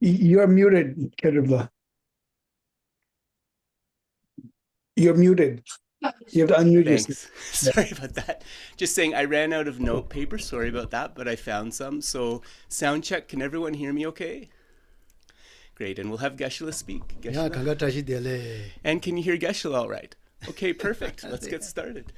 You're muted, Kerubla. You're muted. You have to unmute yourself. Thanks. Sorry about that. Just saying I ran out of note paper. Sorry about that, but I found some. So sound check. Can everyone hear me okay? Great. And we'll have Geshe-la speak. Geshe-la. And can you hear Geshe-la all right? Okay, perfect. Let's get started.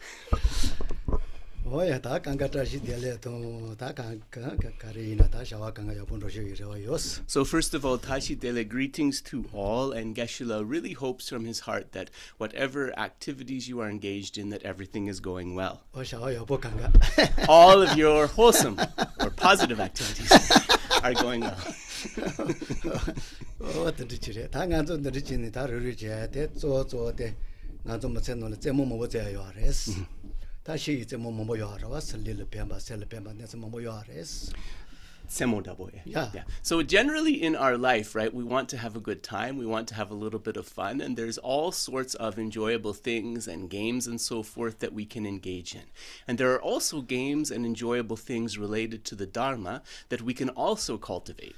So first of all, Tashi Dele, greetings to all, and Geshe-la really hopes from his heart that whatever activities you are engaged in, that everything is going well. All of your wholesome or positive activities are going well. Yeah. So generally in our life, right, we want to have a good time, we want to have a little bit of fun, and there's all sorts of enjoyable things and games and so forth that we can engage in. And there are also games and enjoyable things related to the Dharma that we can also cultivate.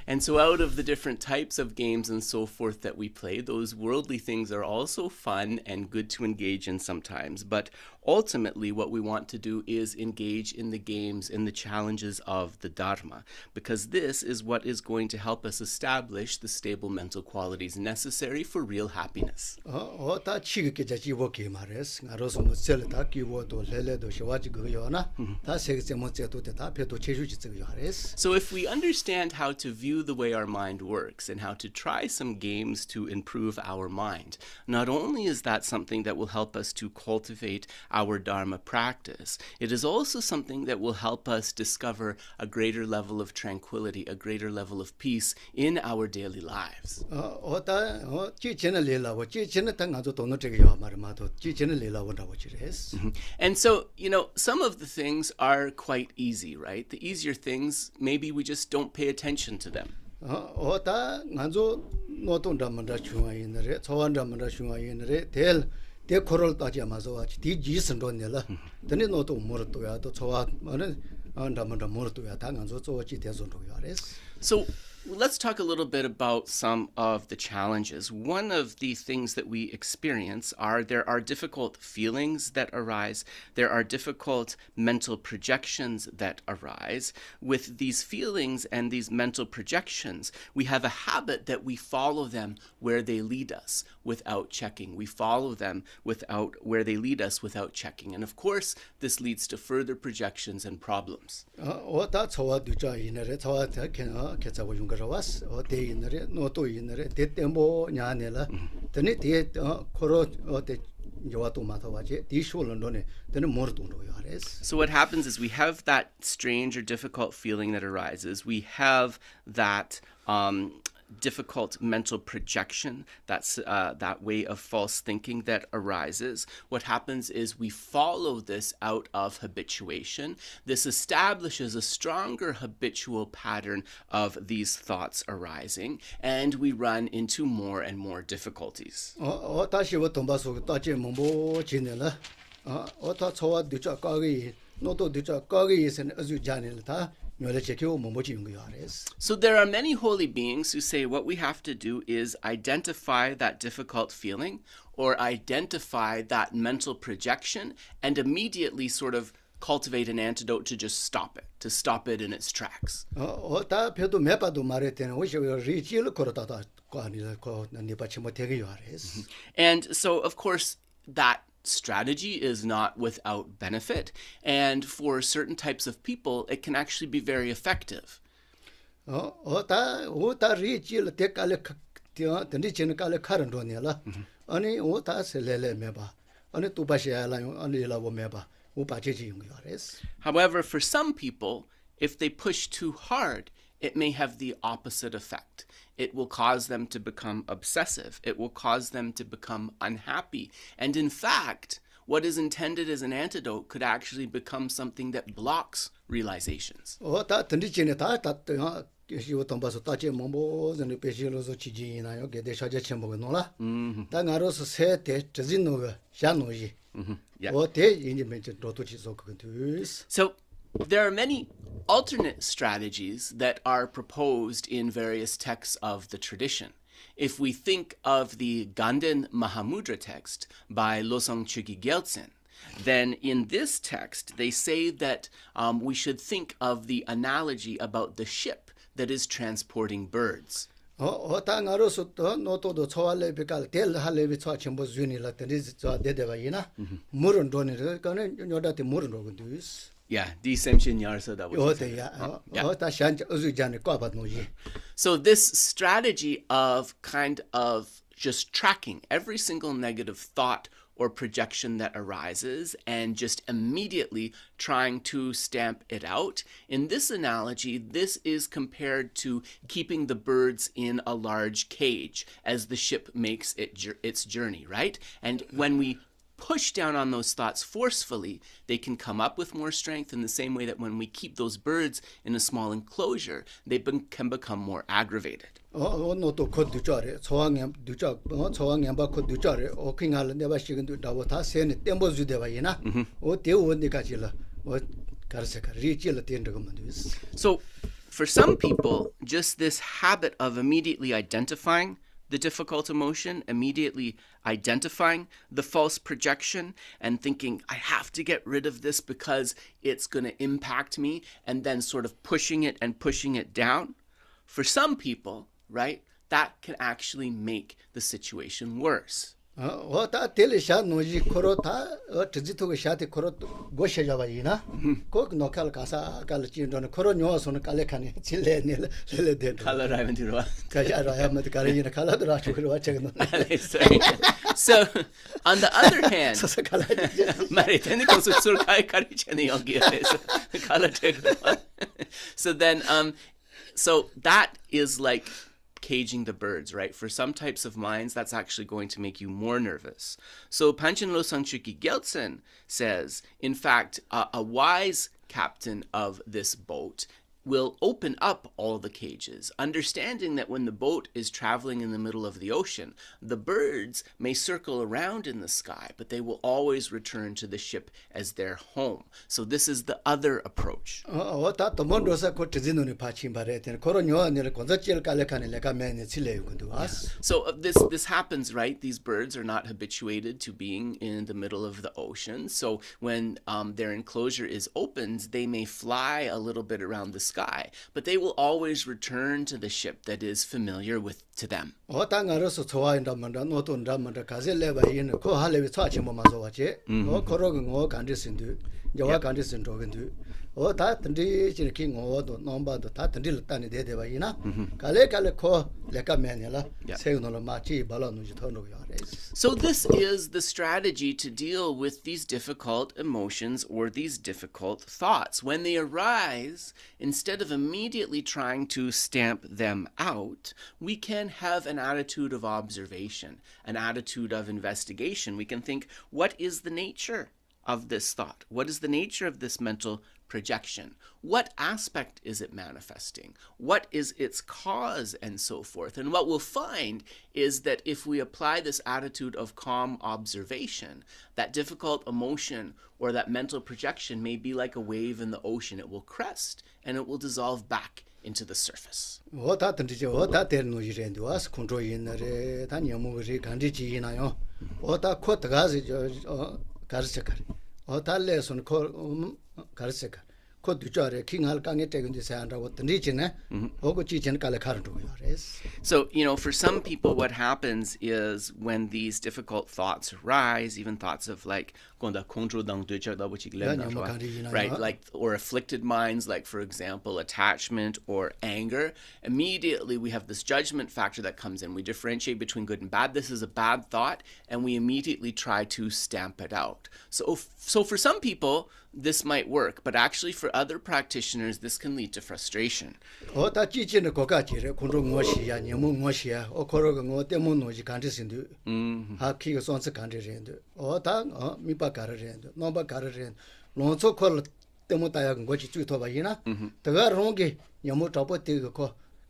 And so out of the different types of games and so forth that we play, those worldly things are also fun and good to engage in sometimes. But ultimately, what we want to do is engage in the games, in the challenges of the Dharma, because this is what is going to help us establish the stable mental qualities necessary for real happiness. So if we understand how to view the way our mind works and how to try some games to improve our mind, not only is that something that will help us to cultivate our Dharma practice, it is also something that will help us discover a greater level of tranquility, a greater level of peace in our daily lives. And so, some of the things are quite easy, right? The easier things, maybe we just don't pay attention to them. So let's talk a little bit about some of the challenges. One of the things that we experience there are difficult feelings that arise. There are difficult mental projections that arise. With these feelings and these mental projections, we have a habit that we follow them where they lead us without checking. We follow them where they lead us without checking. And of course, this leads to further projections and problems. So what happens is we have that strange or difficult feeling that arises. We have that difficult mental projection, that's that way of false thinking that arises. What happens is we follow this out of habituation. This establishes a stronger habitual pattern of these thoughts arising, and we run into more and more difficulties. So there are many holy beings who say what we have to do is identify that difficult feeling or identify that mental projection and immediately sort of cultivate an antidote to just stop it in its tracks. And so, of course, that strategy is not without benefit, and for certain types of people, it can actually be very effective. However, for some people, if they push too hard, it may have the opposite effect. It will cause them to become obsessive. It will cause them to become unhappy. And in fact, what is intended as an antidote could actually become something that blocks realizations. 시오 동바서 따제 몽보 전에 배시로서 지진이나요. 게데 샤제 첨보가 놀라. 당아로서 세대 저진노가 샤노지. Yeah. 어때 이제 멘트 로토치소 그건데. So there are many alternate strategies that are proposed in various texts of the tradition. If we think of the Ganden Mahamudra text by Losang Chökyi Gyaltsen, then in this text they say that we should think of the analogy about the ship that is transporting birds. 당아로서 또 노토도 초알레비갈 델 할레비 초 첨보 주니라 데리즈 저 데데바이나 물은 돈이를 거는 요다티 물은 로근데. Yeah, Disemshin Yarso that was. So this strategy of kind of just tracking every single negative thought or projection that arises and just immediately trying to stamp it out. In this analogy, this is compared to keeping the birds in a large cage as the ship makes its journey, right? And when we push down on those thoughts forcefully, they can come up with more strength in the same way that when we keep those birds in a small enclosure, they can become more aggravated. 노토 코드자레 초왕염 두자 초왕염바 코드자레 오킹할 내가 시근도 다보다 세네 템보 주데바이나 대원디가지라 가르세가 리치를 텐드거만두스. So for some people, just this habit of immediately identifying the difficult emotion, immediately identifying the false projection and thinking, I have to get rid of this because it's going to impact me, and then sort of pushing it down. For some people, right, that can actually make the situation worse. 다 텔샤 노지 코로타 트지토가 샤티 코로 고셔자바이나 꼭 노칼 가사 갈진도는 코로 뇨소는 깔레카니 질레네 레레데 Kalaraimentiroa. 가자라야마드 가리나 칼라드라 추그로 와체는. So on the other hand, so then so that is like caging the birds, right? For some types of minds, that's actually going to make you more nervous. So Panchen Losang Chökyi Gyaltsen says, in fact, a wise captain of this boat will open up all the cages, understanding that when the boat is traveling in the middle of the ocean, the birds may circle around in the sky, but they will always return to the ship as their home. So this is the other approach. So this happens, right? These birds are not habituated to being in the middle of the ocean. So when their enclosure is opened, they may fly a little bit around the sky, but they will always return to the ship that is familiar to them. So this is the strategy to deal with these difficult emotions or these difficult thoughts. When they arise, instead of immediately trying to stamp them out, we can have an attitude of observation, an attitude of investigation. We can think, what is the nature of this thought? What is the nature of this mental projection? What aspect is it manifesting? What is its cause, and so forth? And what we'll find is that if we apply this attitude of calm observation, that difficult emotion or that mental projection may be like a wave in the ocean. It will crest and it will dissolve back into the surface. So, for some people, what happens is when these difficult thoughts arise, even thoughts of like, right, like, or afflicted minds, like, for example, attachment or anger, immediately we have this judgment factor that comes in. We differentiate between good and bad. This is a bad thought, and we immediately try to stamp it out. So for some people, this might work, but actually for other practitioners, this can lead to frustration.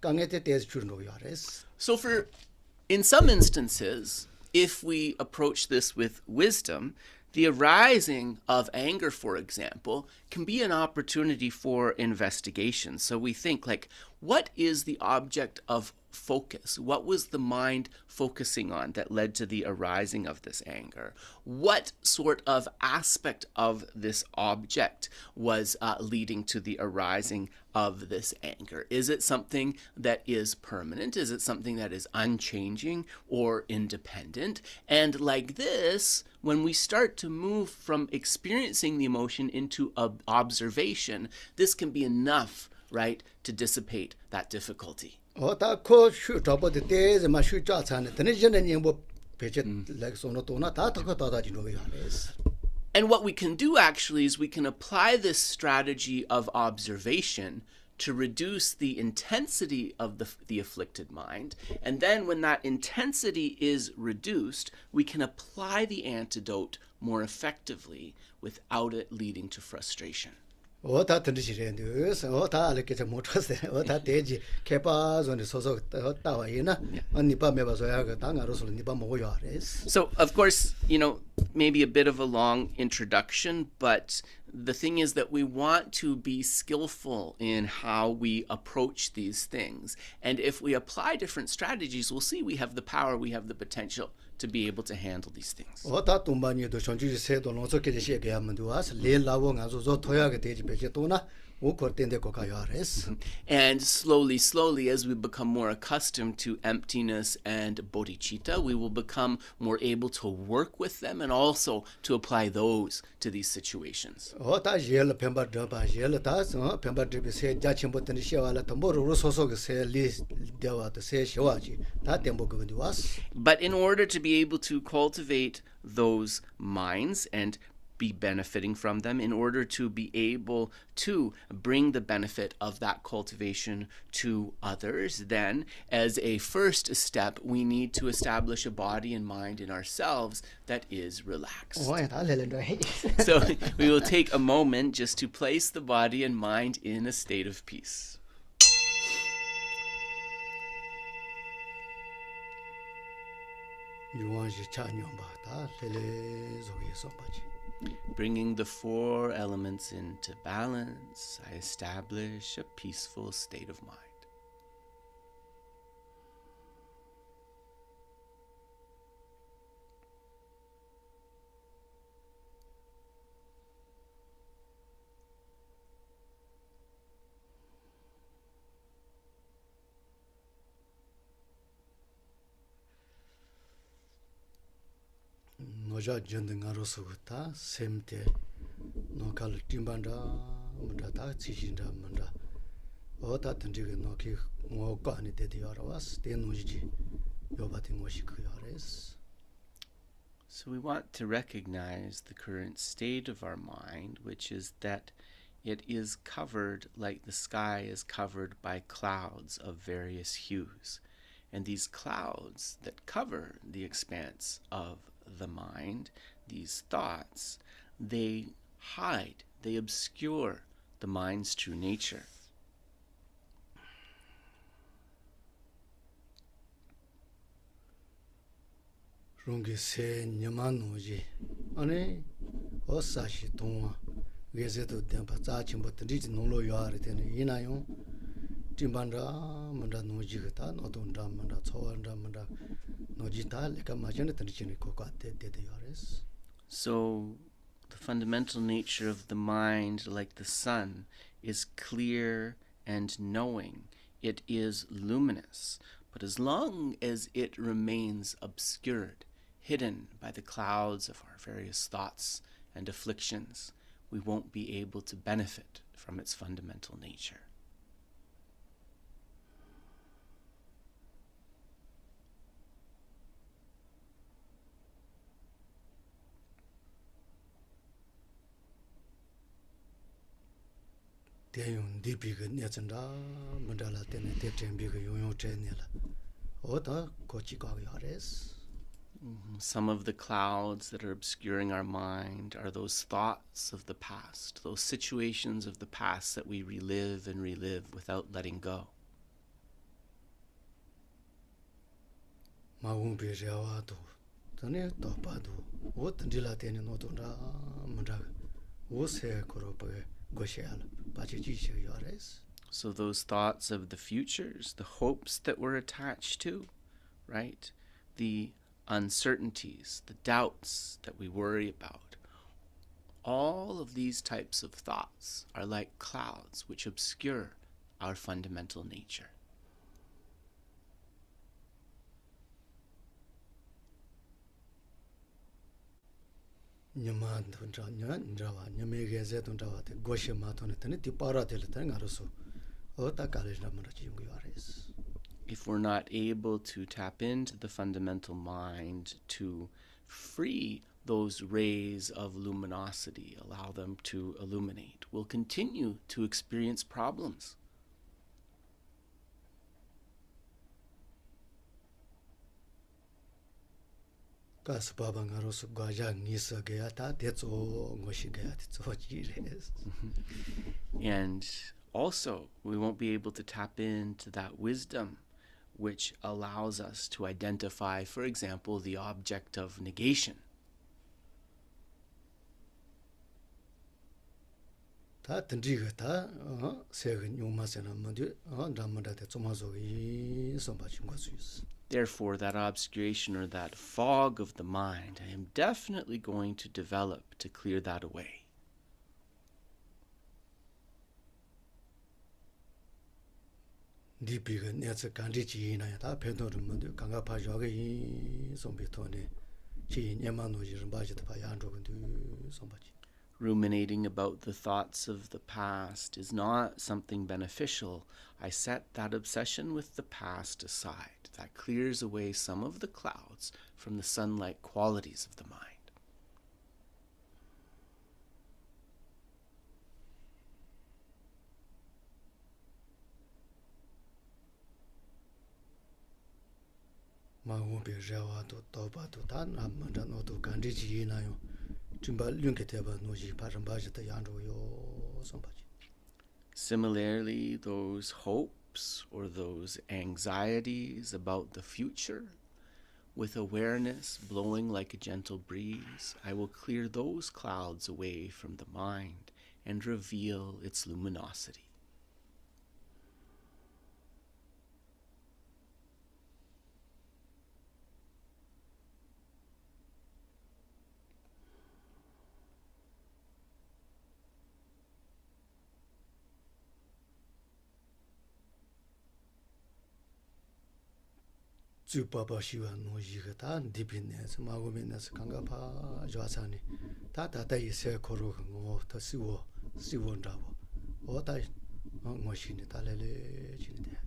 강에테 대해서 주는 요아레스. So in some instances, if we approach this with wisdom, the arising of anger, for example, can be an opportunity for investigation. So we think, like, what is the object of focus? What was the mind focusing on that led to the arising of this anger? What sort of aspect of this object was leading to the arising of this anger? Is it something that is permanent? Is it something that is unchanging or independent? And like this, when we start to move from experiencing the emotion into observation, this can be enough, right, to dissipate that difficulty. 다 코슈 잡어도 대제 마슈 짜찬네 드네전에 님보 베제 렉소노 도나 다 다다지노 요아레스. And what we can do actually is we can apply this strategy of observation to reduce the intensity of the afflicted mind. And then when that intensity is reduced, we can apply the antidote more effectively without it leading to frustration. 다 드시렌데스 다 알게 못하세 다 대지 개파존에 소소 따와이나 니바 메바서야 그 당아로서 니바 먹어요 아레스. So, of course, maybe a bit of a long introduction, but the thing is that we want to be skillful in how we approach these things. And if we apply different strategies, we'll see we have the power, we have the potential to be able to handle these things. 다 동반이도 전주지 세도 노속게 시게 하면 도와서 레라고 가서 토야게 되지 베제도나 And slowly, as we become more accustomed to emptiness and bodhicitta, we will become more able to work with them and also to apply those to these situations. But in order to be able to cultivate those minds and be benefiting from them, in order to be able to bring the benefit of that cultivation to others, then as a first step, we need to establish a body and mind in ourselves that is relaxed. So we will take a moment just to place the body and mind in a state of peace. Bringing the four elements into balance, I establish a peaceful state of mind. 노자 전등아로서부터 샘때 노칼 팀반다 문다다 지신다 문다 어다 던지게 노키 뭐가 아니 되디어라와스 대노지지 요바티 모시 그야레스. So we want to recognize the current state of our mind, which is that it is covered like the sky is covered by clouds of various hues. And these clouds that cover the expanse of the mind, these thoughts, they hide, they obscure the mind's true nature. 롱게 세 녀만노지 아니 어사시 동화 외세도 댐바 자침부터 리지 놀로 요아르 되는 이나요 timbanra manda noji gata nodonda manda chawanda manda noji ta leka majane tanchine ko ka de yores. So the fundamental nature of the mind, like the sun, is clear and knowing. It is luminous, but as long as it remains obscured, hidden by the clouds of our various thoughts and afflictions, we won't be able to benefit from its fundamental nature. 대용 디비가 내전다 문달라 때문에 대tem비가 용용 전이라 어다 고치고 요레스. Some of the clouds that are obscuring our mind are those thoughts of the past, those situations of the past that we relive and relive without letting go. 마군비 레와도 tane topado o tandila tene no tonda manda o se koropa goshala pachi yores. So those thoughts of the futures, the hopes that we're attached to, right? The uncertainties, the doubts that we worry about, all of these types of thoughts are like clouds which obscure our fundamental nature. Nyaman tonda nyawa nyamege ze tonda te goshe ma tone tane ti para tele tane ngaroso o ta kalesh na mara chiyungu yores. If we're not able to tap into the fundamental mind to free those rays of luminosity, allow them to illuminate, we'll continue to experience problems. Kas baba ngaroso gwaja ngisa gaya ta tetso ngoshi gaya tetso jires. And also, we won't be able to tap into that wisdom which allows us to identify, for example, the object of negation. Ta tendriga ta sega nyuma sena madu ramada te tsomazo yi somba chingwasuyus. Therefore, that obscuration or that fog of the mind, I am definitely going to develop to clear that away. Dipiga netsa kandi chi na ya ta pendo madu kanga pa joga yi sombi tone chi nyamano ji ramba ji ta pa yan ro gundu somba chi. Ruminating about the thoughts of the past is not something beneficial. I set that obsession with the past aside. That clears away some of the clouds from the sunlight qualities of the mind. Ma wumbi rewa to toba to ta na manda no to kandi chi na yo chimba lyunke teba no ji pa ramba ji ta yan ro yo somba chi. Similarly, those hopes or those anxieties about the future, with awareness blowing like a gentle breeze, I will clear those clouds away from the mind and reveal its luminosity. Zu papa shiwa no ji ga ta dipines ma go menes kanga pa jwasani ta ta ta yi se koro ngo ta siwo ndawo o ta ngo shini ta lele chini de.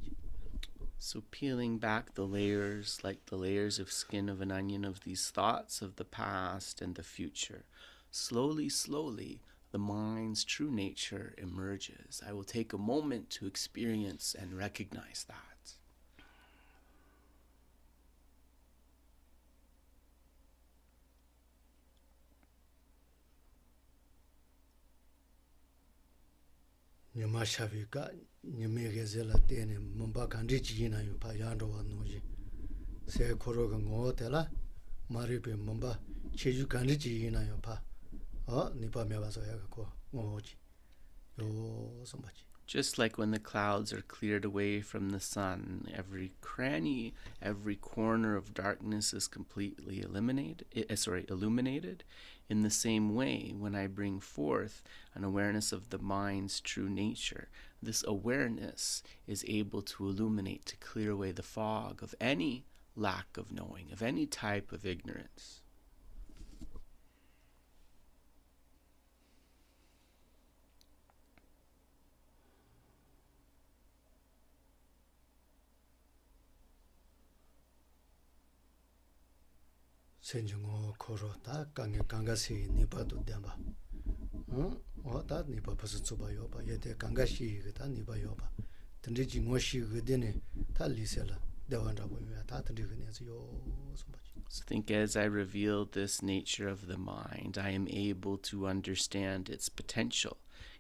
So peeling back the layers like the layers of skin of an onion of these thoughts of the past and the future, slowly, slowly, the mind's true nature emerges. I will take a moment to experience and recognize that. Nyama shavika nyamege zela tene mumba kandi chi na yo pa yando wa no ji se koro ga ngo tela mari pe mumba cheju kandi chi na yo pa ni pa me ba so ya ko ngo ji yo somba chi. Just like when the clouds are cleared away from the sun, every cranny, every corner of darkness is completely illuminated. In the same way, when I bring forth an awareness of the mind's true nature, this awareness is able to illuminate, to clear away the fog of any lack of knowing, of any type of ignorance. Senjungo koro ta kanga si nipa to damba o ta nipa pasu tsuba yo ba yete kanga shi ga ta nipa yo ba tende ji ngo shi ga de ne ta li se la de wan ra bo ya ta tende ga ne yo so ba. So think as I reveal this nature of the mind, I am able to understand its potential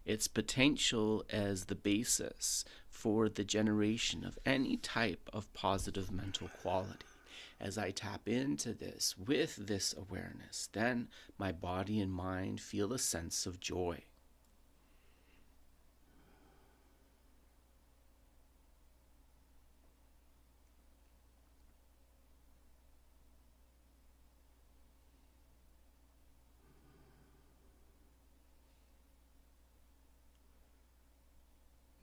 as the basis for the generation of any type of positive mental quality. as I tap into this with this awareness, then my body and mind feel a sense of joy.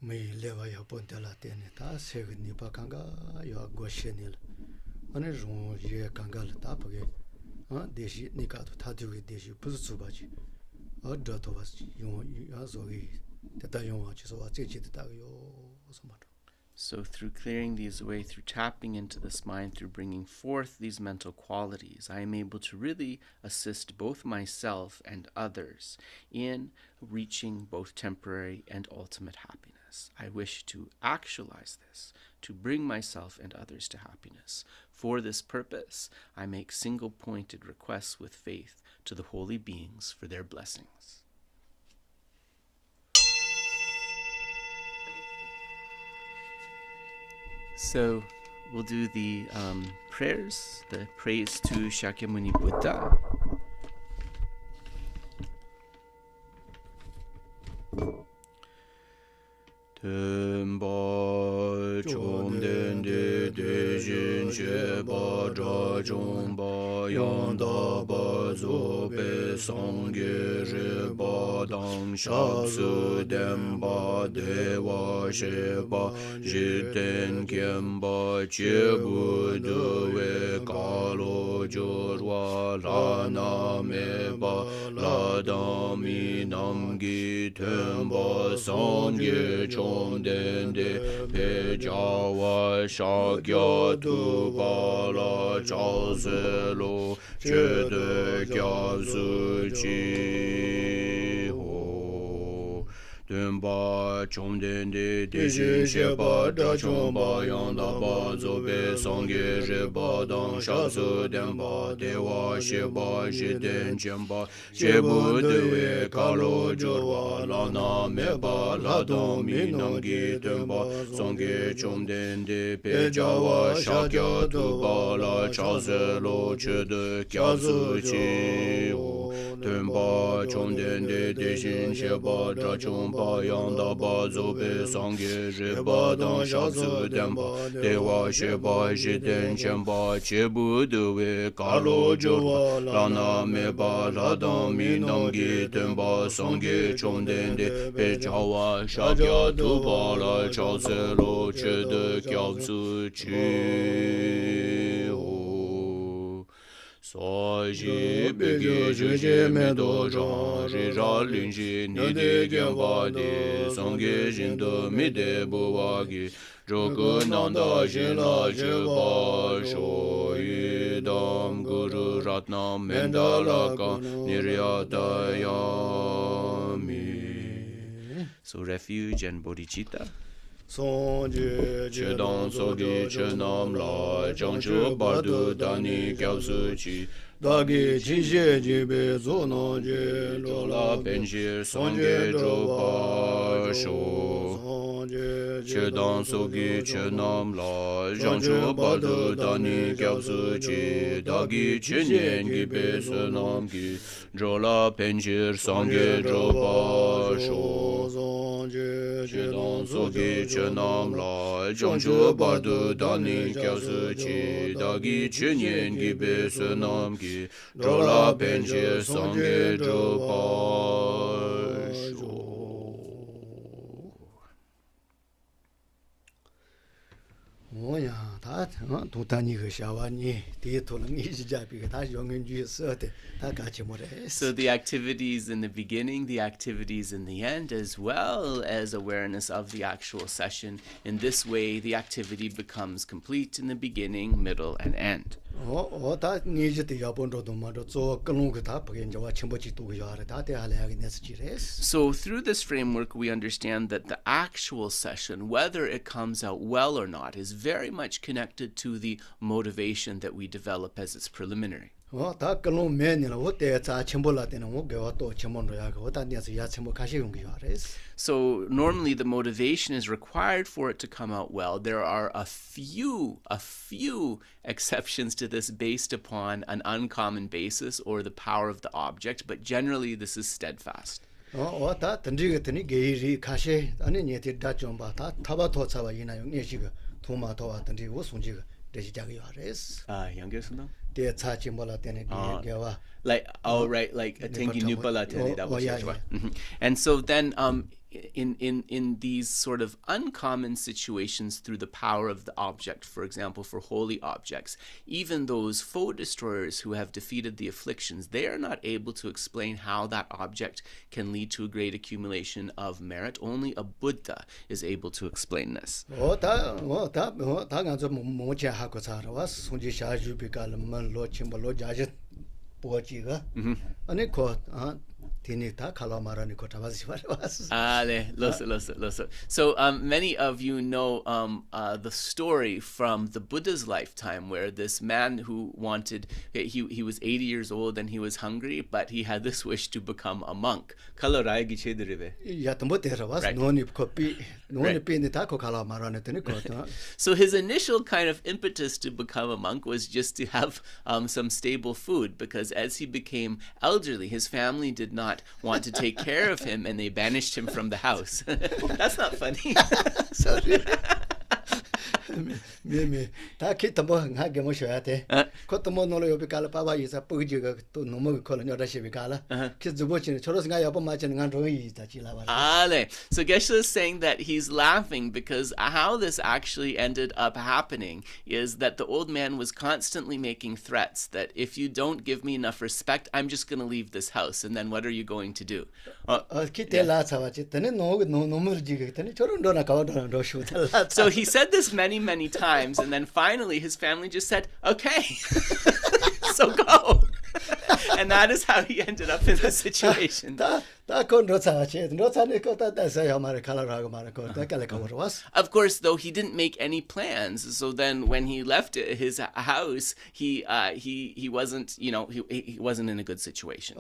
Me leva ya ponte la tene ta se ni pa kanga ya go shenil ane ron ye kanga la ta page deshi ni ka ta du deshi pu su ba ji a da to ba yo ya so gi ta yo wa ji so wa ji ji ta yo so ma. So through clearing these away, through tapping into this mind, through bringing forth these mental qualities, I am able to really assist both myself and others in reaching both temporary and ultimate happiness. I wish to actualize this, to bring myself and others to happiness. For this purpose, I make single-pointed requests with faith to the holy beings for their blessings. So we'll do the prayers, the praise to Shakyamuni Buddha. Tenpa chomden de jin she ba dra jong ba yang da ba zo be song ge je ba dang sha su den ba de wa she ba ji den kyen ba che bu de we ka lo jo wa la na me ba la da mi nam gi ten ba song ge chom den de pe ja wa sha kya tu ba la cha se lo che de kya su chi ho den ba chom den de jin she ba da chom ba yang da ba zo be song ge je ba dang sha su den ba de wa she ba je den chen ba che bu de we ka lo jo wa la na me ba la dong mi nang gi den ba song ge chom den de pe ja wa sha kya tu ba la cha se lo che de kya su chi ho den ba chom den de jin she ba da chom ba yang da ba zo be song ge je ba dang sha su den ba de wa she ba je den chen ba che bu de we ka lo jo wa la na me ba la dong mi nang gi den ba song ge chom den de pe ja wa sha kya tu ba la cha se lo che de kya su chi ho so ji be ge je je me do zhang ji ra lin ji ni de gen ba de song ge jin de mi de bo wa gi zhou ge nan da jin la je ba sho yi dam guru ratnam mendala ka nirya da ya mi. So refuge and bodhicitta. Song je Che dang so gi che nam la jang chu bar du dani kyao su chi da ge chi she ji be zo no je lo la ben jir song ge zhou ba sho song je che dang so gi che nam la jang chu bar du dani kyao su chi da gi che nian gi be su nam gi zhou la ben jir song ge zhou ba sho song je che dang so gi che nam la jang chu bar du dani kyao su chi da gi che nian gi be su nam gi zhou la ben jir song ge zhou ba sho. Oh ya ta tu ta ni ge sha wa ni de to lang yi ji ja bi ge ta yong gen ju se de ta ga chi mo de. So the activities in the beginning, the activities in the end, as well as awareness of the actual session. In this way, the activity becomes complete in the beginning, middle, and end. Oh ta ni ji de ya bon ro do ma ro zo ge long ge ta pa ge ja wa chen bo ji du ge ya re ta de ha le ya ge ne si ji res. So through this framework, we understand that the actual session, whether it comes out well or not, is very much connected to the motivation that we develop as its preliminary. 다 그런 면이라 어때 자 첨볼라 때는 뭐 개와 또 첨본로야 그 어떤 데서 야 첨보 가시 용기 알았어. So normally the motivation is required for it to come out well. There are a few exceptions to this based upon an uncommon basis or the power of the object, but generally this is steadfast. 다 던지겠더니 게이리 가시 아니 니한테 다좀 봐다 타바토 차바 이나 용예시가 도마토와 던지고 손지가 대시작이 알았어. 연결선동? 대 차침볼라 때는 개와 Like right, like atengi nupala tene that was yeah. And so then in these sort of uncommon situations through the power of the object, for example, for holy objects, even those foe destroyers who have defeated the afflictions, they are not able to explain how that object can lead to a great accumulation of merit. Only a Buddha is able to explain this. 다 간저 뭐지 하고 살아와 손지 샤주비갈 만로 침볼로 자제 보지가 아니 Tini ta kala marani ko tawazi was. Loso. So many of you know the story from the Buddha's lifetime, where this man who wanted, he was 80 years old and he was hungry, but he had this wish to become a monk. Right. So his initial kind of impetus to become a monk was just to have some stable food, because as he became elderly, his family did not want to take care of him and they banished him from the house. That's not funny. Sorry. 다 키트뭐 하게 모셔야 돼. 그것도 뭐 놀러 여기 갈라 봐봐 이사 뿌지가 또 너무 걸어 여다시비 갈라. 그래서 뭐지 저러 생각 여보 맞는 간 로이 다 지라봐. So Geshe is saying that he's laughing because how this actually ended up happening is that the old man was constantly making threats that if you don't give me enough respect, I'm just going to leave this house, and then what are you going to do? So he said this many times, and then finally his family just said, okay, so go. And that is how he ended up in this situation. Of course, though, he didn't make any plans. So then when he left his house, he wasn't, he wasn't in a good situation.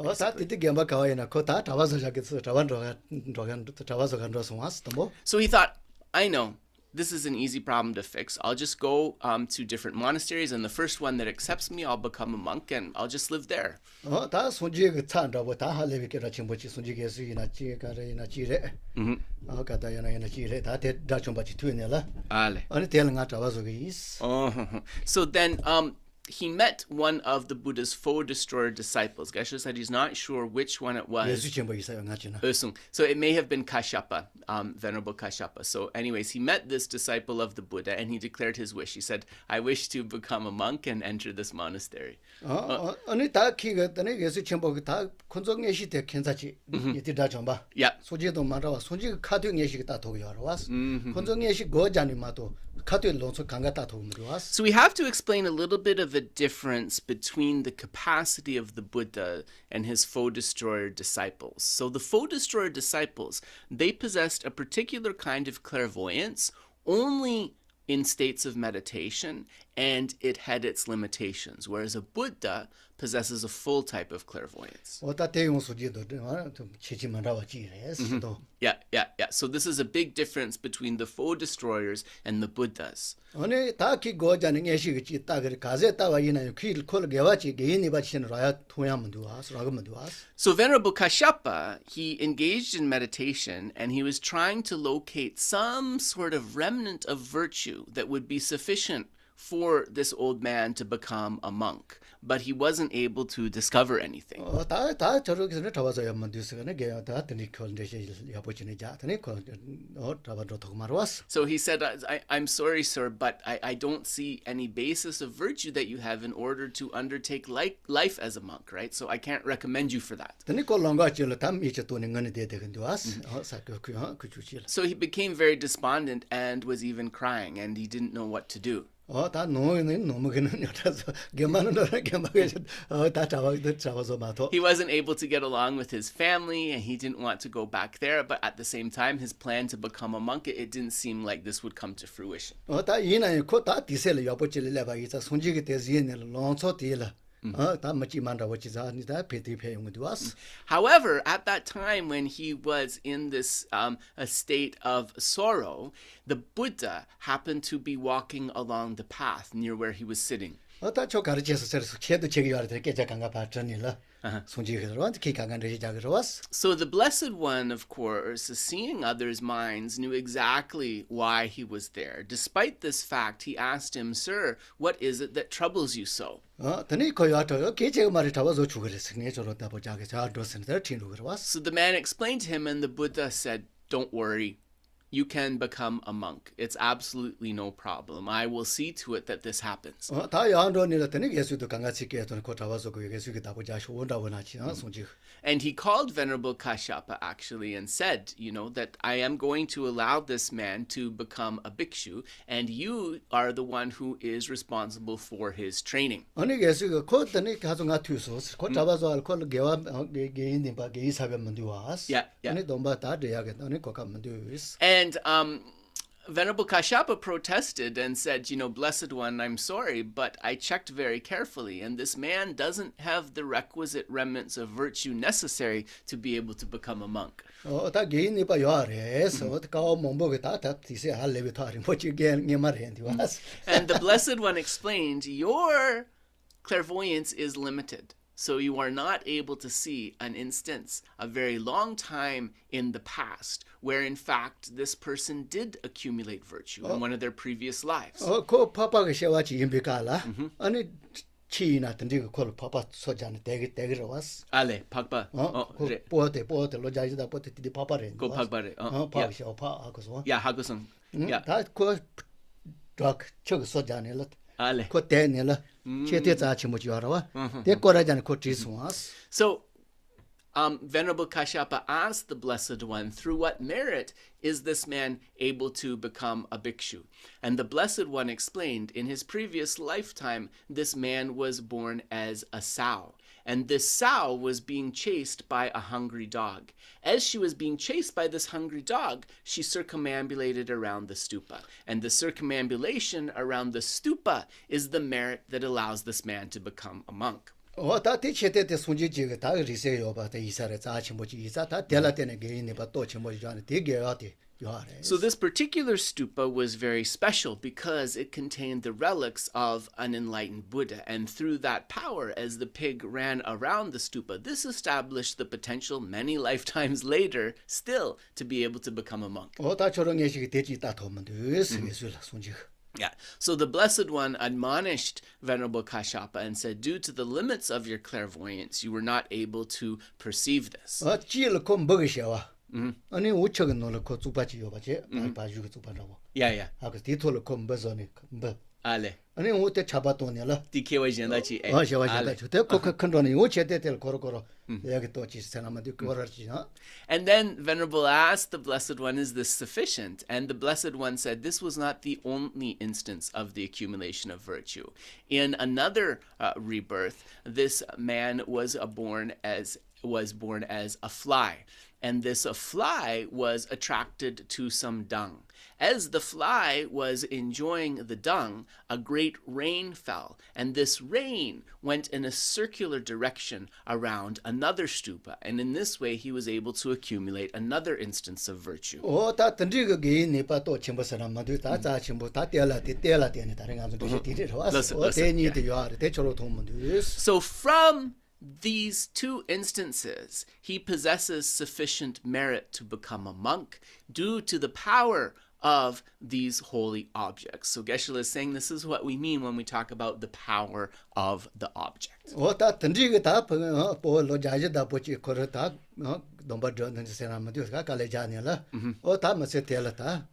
So he thought, I know, this is an easy problem to fix. I'll just go to different monasteries, and the first one that accepts me, I'll become a monk, and I'll just live there. So then he met one of the Buddha's foe destroyer disciples. Geshe said he's not sure which one it was. So it may have been Kashyapa, Venerable Kashyapa. So anyways, he met this disciple of the Buddha and he declared his wish. He said, I wish to become a monk and enter this monastery. Yeah. So we have to explain a little bit of a difference between the capacity of the Buddha and his foe destroyer disciples. So the foe destroyer disciples, they possessed a particular kind of clairvoyance only in states of meditation, and it had its limitations, whereas a Buddha possesses a full type of clairvoyance. Yeah. So this is a big difference between the foe destroyers and the Buddhas. So Venerable Kashyapa, he engaged in meditation and he was trying to locate some sort of remnant of virtue that would be sufficient for this old man to become a monk, but he wasn't able to discover anything. So he said, I'm sorry, sir, but I don't see any basis of virtue that you have in order to undertake life as a monk, right? So I can't recommend you for that. So he became very despondent and was even crying, and he didn't know what to do. He wasn't able to get along with his family and he didn't want to go back there, but at the same time his plan to become a monk, it didn't seem like this would come to fruition. 다 맞지 만다 watch자 니다 pithy 배운 거 was. However, at that time when he was in this a state of sorrow, the Buddha happened to be walking along the path near where he was sitting. 다 가르쳐서 저서 걔도 저기 와야 돼. 깨자 강가 봤더니라. 송지에서 완전 키 강간 되지 작으러 왔어. So the Blessed One, of course, seeing others' minds, knew exactly why he was there. Despite this fact, he asked him, "Sir, what is it that troubles you so?" 더니 거기 와서 걔제가 말이 잡아서 죽으랬어. 네 저러다 보자게 자 도스는 튀는 거 왔어. So the man explained to him, and the Buddha said, "Don't worry. You can become a monk. It's absolutely no problem. I will see to it that this happens." 다 야한도니라더니 예수도 강같이 깨더니 거 잡아서 그 예수가 다 보자 온다 원하지. 송지. And he called Venerable Kashyapa actually and said, that I am going to allow this man to become a bhikshu, and you are the one who is responsible for his training. 아니 예수가 거더니 가정아 튀어서 거 잡아서 알코올 개와 개인이 바 개이 사변만 뒤와스. 아니 돈바 다 돼야겠다. 아니 거 가면 되스. And Venerable Kashyapa protested and said, Blessed One, I'm sorry, but I checked very carefully, and this man doesn't have the requisite remnants of virtue necessary to be able to become a monk. 다 개인이 봐 요아래서 가오 몸보게 다 디세 할레비 타리 뭐지 게 말했는데 와스. And the Blessed One explained, your clairvoyance is limited. So you are not able to see an instance a very long time in the past where in fact this person did accumulate virtue in one of their previous lives. 그 파파가 셔와지 임비가라. 아니 치나 던지 그 파파 소자네 대기로 왔어. Ale, pagba. 그래. 보대 로자이다 보대 디디 파파래. Go pagba. 파셔 파하고서. Yeah, hagosung. Yeah. 다그 드럭 저거 소자네라. Ale. 그 대네라. 제대자 치모지 알아와. 대거라잖아 그 지수와스. So Venerable Kashyapa asked the Blessed One, through what merit is this man able to become a bhikshu? And the Blessed One explained, in his previous lifetime, this man was born as a sow. And this sow was being chased by a hungry dog. As she was being chased by this hungry dog, she circumambulated around the stupa. And the circumambulation around the stupa is the merit that allows this man to become a monk. 다 대체대 손지지가 다 리세요 바다 이사를 자치 뭐지 이사 다 del라테네 개인이 바또 치모지 전에 되게야데 요아래. So this particular stupa was very special because it contained the relics of an enlightened Buddha, and through that power, as the pig ran around the stupa, this established the potential many lifetimes later still to be able to become a monk. 다 저런 예식이 되지 다 도면 되스 예술라 손지. Yeah. So the Blessed One admonished Venerable Kashyapa and said, due to the limits of your clairvoyance, you were not able to perceive this. 찌를 건 먹으셔와. 아니 우측은 너를 거 주바지요 바지. 봐주고 주바라고. Yeah. 그 뒤돌을 건 버전이 뭐. Ale. 아니 우때 잡아도냐라. DK와진다치. 셔와진다. 저때 큰 돈이 우체대들 거로거로. 여기 또 지스나만 뒤 거라지나. And then Venerable asked the Blessed One, is this sufficient? And the Blessed One said, this was not the only instance of the accumulation of virtue. In another rebirth, this man was born as a fly. And this fly was attracted to some dung. As the fly was enjoying the dung, a great rain fell, and this rain went in a circular direction around another stupa, and in this way he was able to accumulate another instance of virtue. 다 던지가 개인이 바또 첨부 사람만들 다 자침부 다 떼라떼네 다른 가서 뒤로 왔어. 대니도 요아래 대초로 도면 돼. So from these two instances, he possesses sufficient merit to become a monk due to the power of these holy objects. So Geshe-la is saying this is what we mean when we talk about the power of the object. 다 던지가 다 보로 자제다 보지 거르다 넘버 저는 사람들 가 갈래자냐라. 다 맞세 텔다.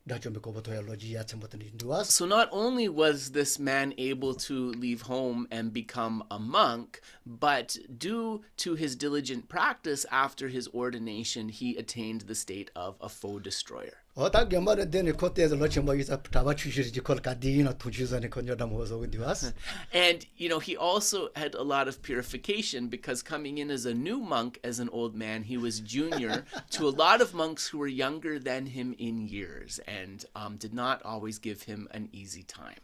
So not only was this man able to leave home and become a monk, but due to his diligent practice after his ordination, he attained the state of a foe destroyer. 다 gemare dene kote lo chimba isa taba chushiri kol kadina tuchizane konyo damo so diwas. And, he also had a lot of purification because coming in as a new monk, as an old man, he was junior to a lot of monks who were younger than him in years and did not always give him an easy time.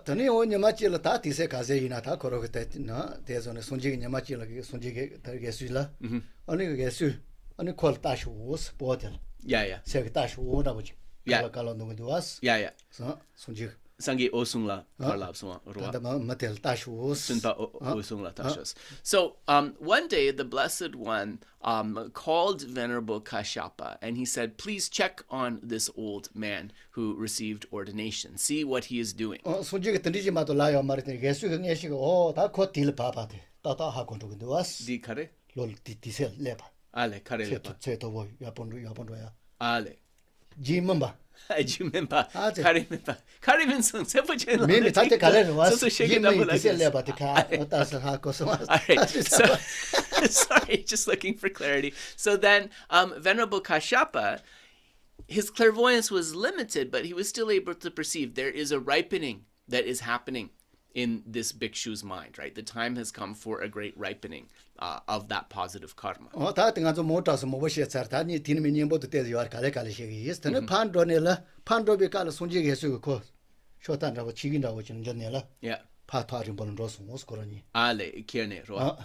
tani o nyamachila ta tise kaze ina ta korogte na tezone sunjige nyamachila sunjige targesula. Ani gesu ani kol tashus botel. Yeah. Sektash wodabuji. Yeah. Kalon duwas. Yeah. So sunjige. Sangi osungla parlab suma roa. Matel tashus. Sunpa osungla tashus. So one day the Blessed One called Venerable Kashyapa and he said, please check on this old man who received ordination. See what he is doing. Sunjige tandiji mato layo marite gesu ngeshigo ta ko til papate. Tata ha kontu duwas. Di kare? Lol tisel leba. Ale kare lepa. Seto boy yapondu ya. Ale. Jimamba. Jimemba. Kare memba. Kare mensung sepo chen. Mimi tate kale was. So shaking double like tisel this. leba tika otas ha kosomas. All right. So, sorry, just looking for clarity. So then, Venerable Kashyapa, his clairvoyance was limited, but he was still able to perceive there is a ripening that is happening in this bhikshu's mind, right? The time has come for a great ripening of that positive karma. Ta tinga zo motas mo boshi tsarta ni tin min yembo te yar kale shegi is tane pando ne la pando be kala sunji gesu ko shotan ra chigin ra chin jon ne la Yeah. pa tharin bon ros mos korani Ale kierne ro.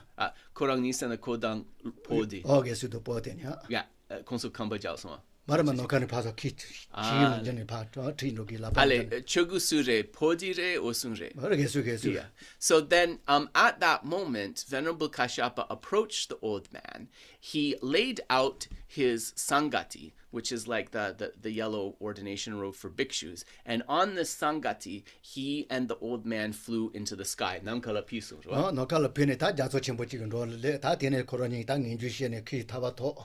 Korang ni sana kodang podi. o gesu do poten ya Yeah. Konso kamba jausma. marama no kan pa so kit chigin jon ne pa to tin no gi la pa Ale chogusure podire osunre. mar gesu Yeah. So then, at that moment, Venerable Kashyapa approached the old man. He laid out his sangati, which is like the yellow ordination robe for bhikshus. And on this sangati, he and the old man flew into the sky. Namkala pisu, right? no kala pene ta ja so chimbo chigin ro le ta tene korani ta ngin ju she ne ki ta ba to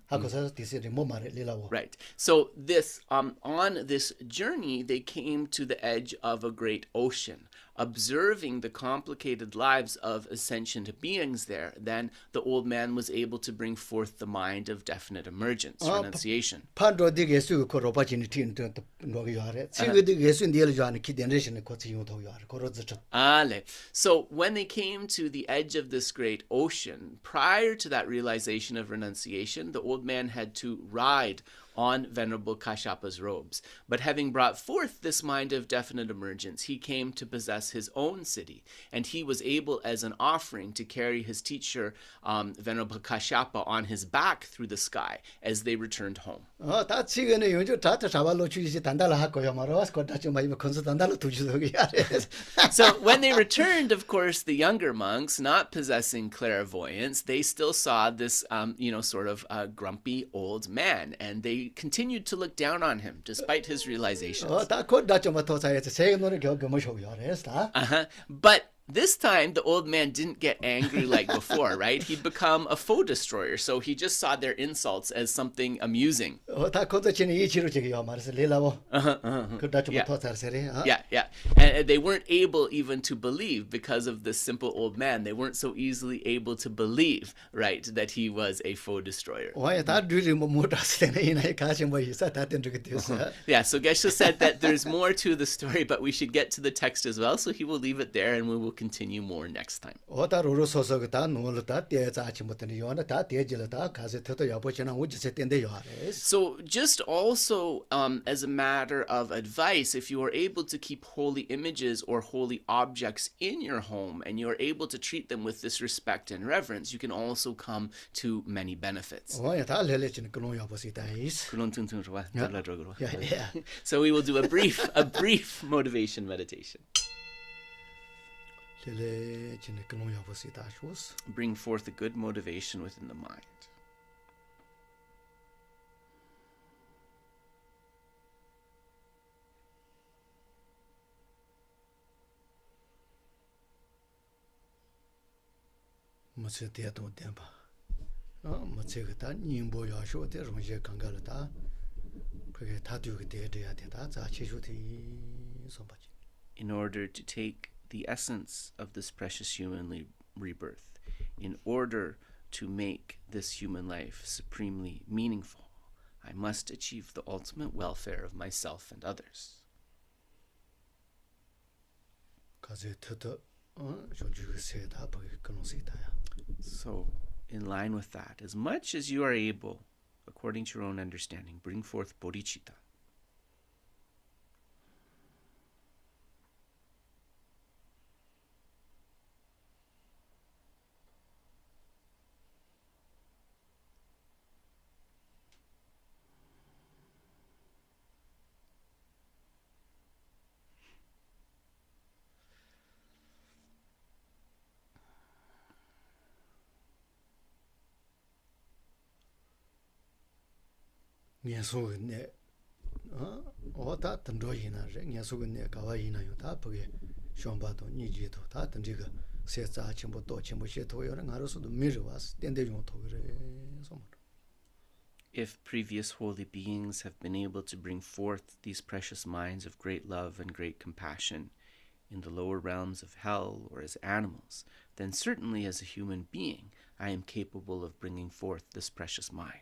ha ko sa tise de mo mare le la wo Right. So this on this journey, they came to the edge of a great ocean. Observing the complicated lives of ascension beings there, then the old man was able to bring forth the mind of definite emergence, renunciation. pando de gesu ko ro pa chin tin to no gi yare chig de gesu ndiel jan ki generation ko chi yo to yare ko ro zcha Ale. So when they came to the edge of this great ocean, prior to that realization of renunciation, the old man had to ride on Venerable Kashyapa's robes. But having brought forth this mind of definite emergence, he came to possess his own city, and he was able, as an offering, to carry his teacher, Venerable Kashyapa, on his back through the sky as they returned home. ta chig ne yo ju ta ta ba lo chu ji dandal ha ko yo maro was ko ta chu mai ko dandal tu ju gi yare So when they returned, of course, the younger monks, not possessing clairvoyance, they still saw this, sort of grumpy old man, and they continued to look down on him despite his realizations. ta ko da chu ma to sa ye se no re gyo mo sho yare sta But this time, the old man didn't get angry like before, right? He'd become a foe destroyer, so he just saw their insults as something amusing. ta ko da chin yi chi ru chi yo maro se le la wo ko da chu ma to sa se re Yeah. And they weren't able even to believe because of this simple old man. They weren't so easily able to believe, right, that he was a foe destroyer. wa ya ta du ri mo mo ta se ne ina ka chen bo yi sa ta ten ru ki sa Yeah, so Geshe said that there's more to the story, but we should get to the text as well, so he will leave it there and we will continue more next time. o ta ro ro so so ta no lo ta te za chi mo ten yo na ta te ji la ta ka se to ya bo chen u ji se ten de yo are So just also as a matter of advice, if you are able to keep holy images or holy objects in your home and you're able to treat them with this respect and reverence, you can also come to many benefits. o ya ta le le chin ko no yo bo si ta is Yeah. So we will do a brief motivation meditation. le chin ko no yo bo si ta shus Bring forth a good motivation within the mind. mo se te to den ba mo se ga ta nin bo ya shu de rong je kang ga la ta pe ge ta du ge de ya de ta za chi shu ti so ba chi In order to take the essence of this precious human rebirth, in order to make this human life supremely meaningful, I must achieve the ultimate welfare of myself and others. So, in line with that, as much as you are able, according to your own understanding, bring forth bodhicitta. If previous holy beings have been able to bring forth these precious minds of great love and great compassion in the lower realms of hell or as animals, then certainly as a human being, I am capable of bringing forth this precious mind.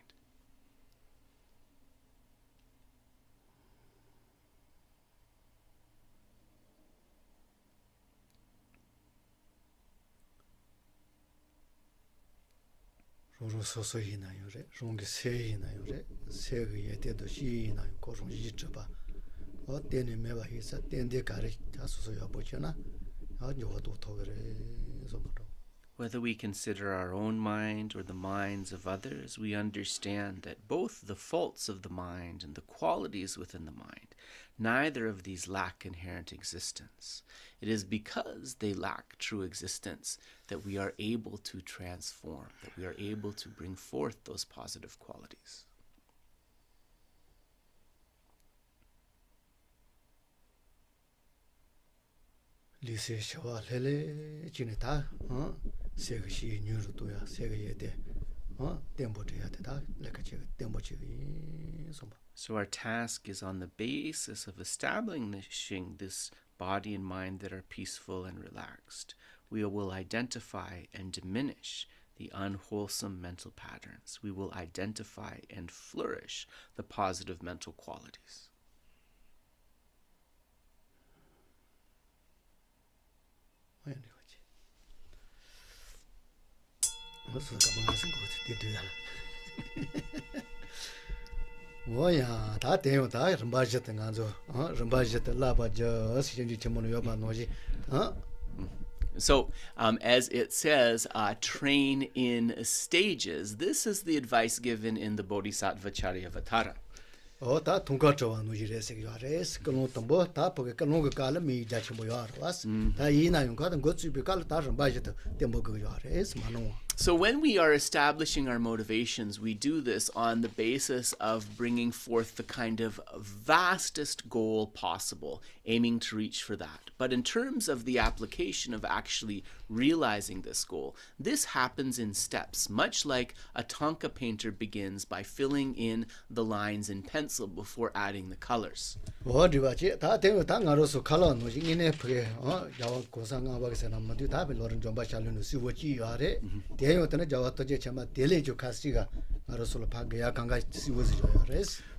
Whether we consider our own mind or the minds of others, we understand that both the faults of the mind and the qualities within the mind, neither of these lack inherent existence. It is because they lack true existence that we are able to transform, that we are able to bring forth those positive qualities. So our task is on the basis of establishing this body and mind that are peaceful and relaxed. We will identify and diminish the unwholesome mental patterns. We will identify and flourish the positive mental qualities. So, as it says, train in stages. This is the advice given in the Bodhisattva Charyavatara. So when we are establishing our motivations, we do this on the basis of bringing forth the kind of vastest goal possible, aiming to reach for that. But in terms of the application of actually realizing this goal, this happens in steps, much like a Thangka painter begins by filling in the lines in pencil before adding the colors.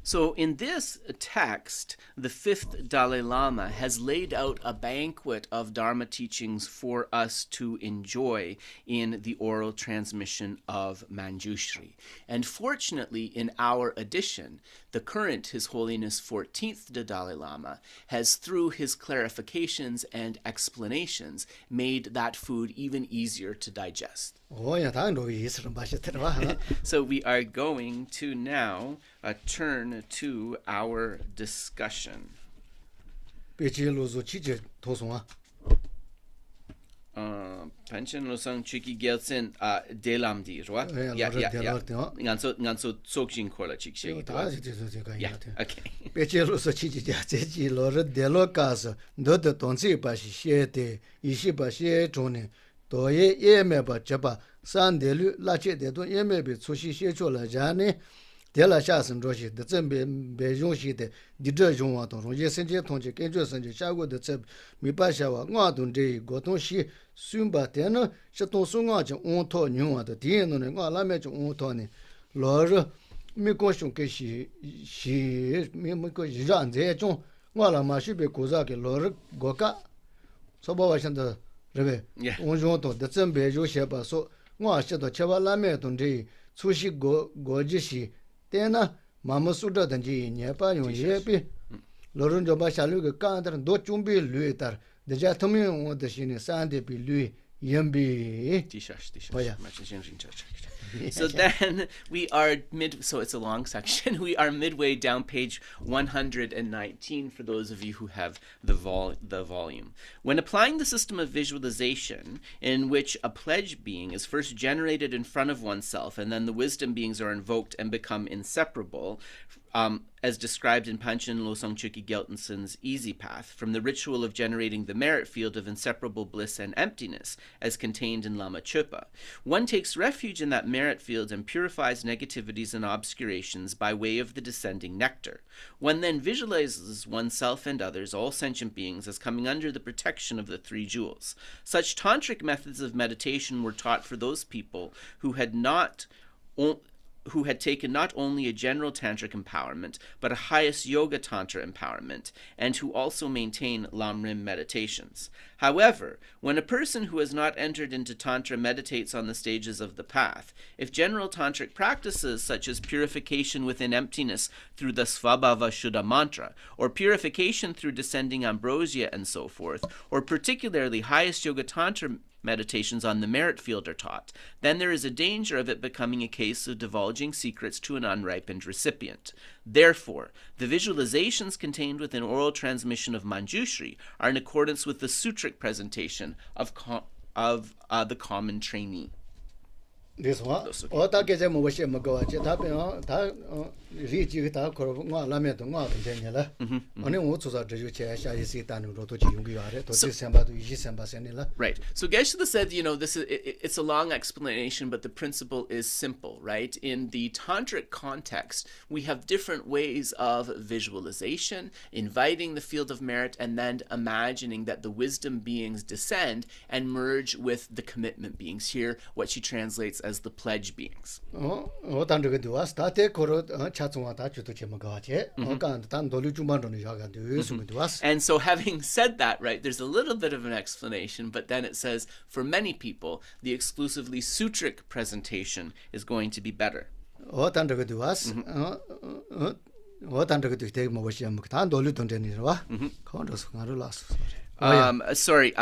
So in this text, the fifth Dalai Lama has laid out a banquet of Dharma teachings for us to enjoy in the oral transmission of Mañjuśrī. And fortunately, in our edition, the current His Holiness 14th Dalai Lama has, through his clarifications and explanations, made that food even easier to digest. So we are going to now turn to our discussion. Pension Lobsang Chiki Gyatso de Lam di, right? Yeah. Nganso Tsokjin Kola Chiki. Yeah, okay. Pechelo so Chiki Gyatso Lore de Locas, Dota Tonsi Bashi Shete, Ishiba She Tone, Toye Yemeba Chapa, San Delu, Lache de Don Yemebi, Sushi Shechola Jane. De la Shasan Roshi, the Zembe Bejonshi, the Dijon, Yesenje Tonje, Kenjo Sanji, Shago, the Zeb, Mipashawa, Guadun de Gotonshi, Sumba Tena, Chaton Sunga, Onto, Nua, the Dino, and Lamech Ontoni, Lora, mi ko shung ke shi mi ko ran je chung wa la ma shi be ko za ke lo go ka so ba wa shan de re Yeah. be won to de zhen be ju xie ba so wa shi de che ba la me dong ji chu xi go ji xi de na ma mo su de den ji nie ba yong ye bi lo ren jo ba sha lu ge ka de do chung bi lu tar de ja to mi won de shi ne san de bi lu yen bi Oh, yeah. So then we are so it's a long section. We are midway down page 119 for those of you who have the volume. When applying the system of visualization in which a pledge being is first generated in front of oneself and then the wisdom beings are invoked and become inseparable, as described in Panchen Losang Chukyi Gyaltsen's Easy Path, from the ritual of generating the merit field of inseparable bliss and emptiness, as contained in Lama Chöpa. One takes refuge in that merit field and purifies negativities and obscurations by way of the descending nectar. One then visualizes oneself and others, all sentient beings, as coming under the protection of the three jewels. Such tantric methods of meditation were taught for those people who had taken not only a general tantric empowerment, but a highest yoga tantra empowerment, and who also maintain Lam Rim meditations. However, when a person who has not entered into tantra meditates on the stages of the path, if general tantric practices such as purification within emptiness through the Svabhava Shuddha mantra, or purification through descending ambrosia and so forth, or particularly highest yoga tantra meditations on the merit field are taught, then there is a danger of it becoming a case of divulging secrets to an unripened recipient. Therefore, the visualizations contained within Oral Transmission of Mañjuśrī are in accordance with the sutric presentation of the common trainee. This one, or that gets a motion, go at it, reach you without Lama to Ngawang, Daniela. Only what's that you chair, I see Danu to Chiyungi, to December to December Senila. Right. So Geshe said, this is it's a long explanation, but the principle is simple, right? In the tantric context, we have different ways of visualization, inviting the field of merit, and then imagining that the wisdom beings descend and merge with the commitment beings. Here, what she translates as the pledge beings. What under do us, that take And so having said that, right, there's a little bit of an explanation, but then it says, for many people, the exclusively sutric presentation is going to be better. What under do us? What under to take motion, Sorry,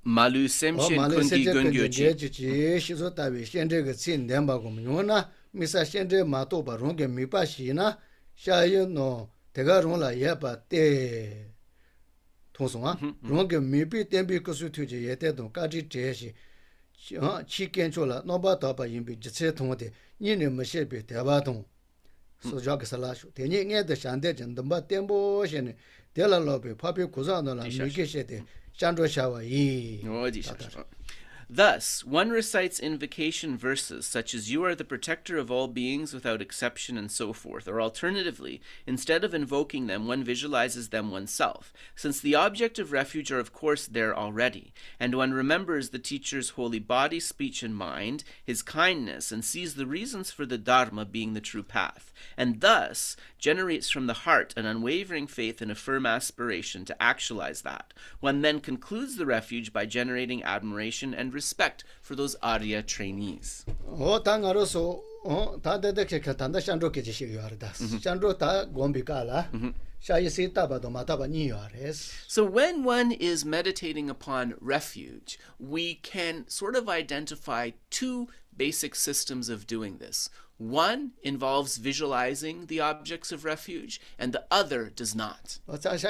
Malu Semshin Kundi Gungyochi. She's what I wish and get seen them by Gomuna, Miss Ashende Mato Barunga Mipashina, Shayo Tegarula Yapa Te Tosuma, Runga Mipi, Tembi Kosutu Yete, Kaji Teshi, Chicken Chola, no batapa in Bijetonte, Nini Mashepi, Tabaton. So Jagasalash, Tening at the Shandej and the Batembo Ocean, Della Lobe, Papi Kuzano, Mikishete, Chandra Shawa. Thus, one recites invocation verses such as "You are the protector of all beings without exception" and so forth, or alternatively, instead of invoking them, one visualizes them oneself, since the object of refuge are of course there already, and one remembers the teacher's holy body, speech, and mind, his kindness, and sees the reasons for the Dharma being the true path, and thus generates from the heart an unwavering faith and a firm aspiration to actualize that. One then concludes the refuge by generating admiration and respect for those Arya trainees. Oh, Tangaroso, Tanda Shandro Kichiyardas, Shandro Ta Gombikala, Shayasita Badomataba Niares. So when one is meditating upon refuge, we can sort of identify two basic systems of doing this. One involves visualizing the objects of refuge, and the other does not. So there's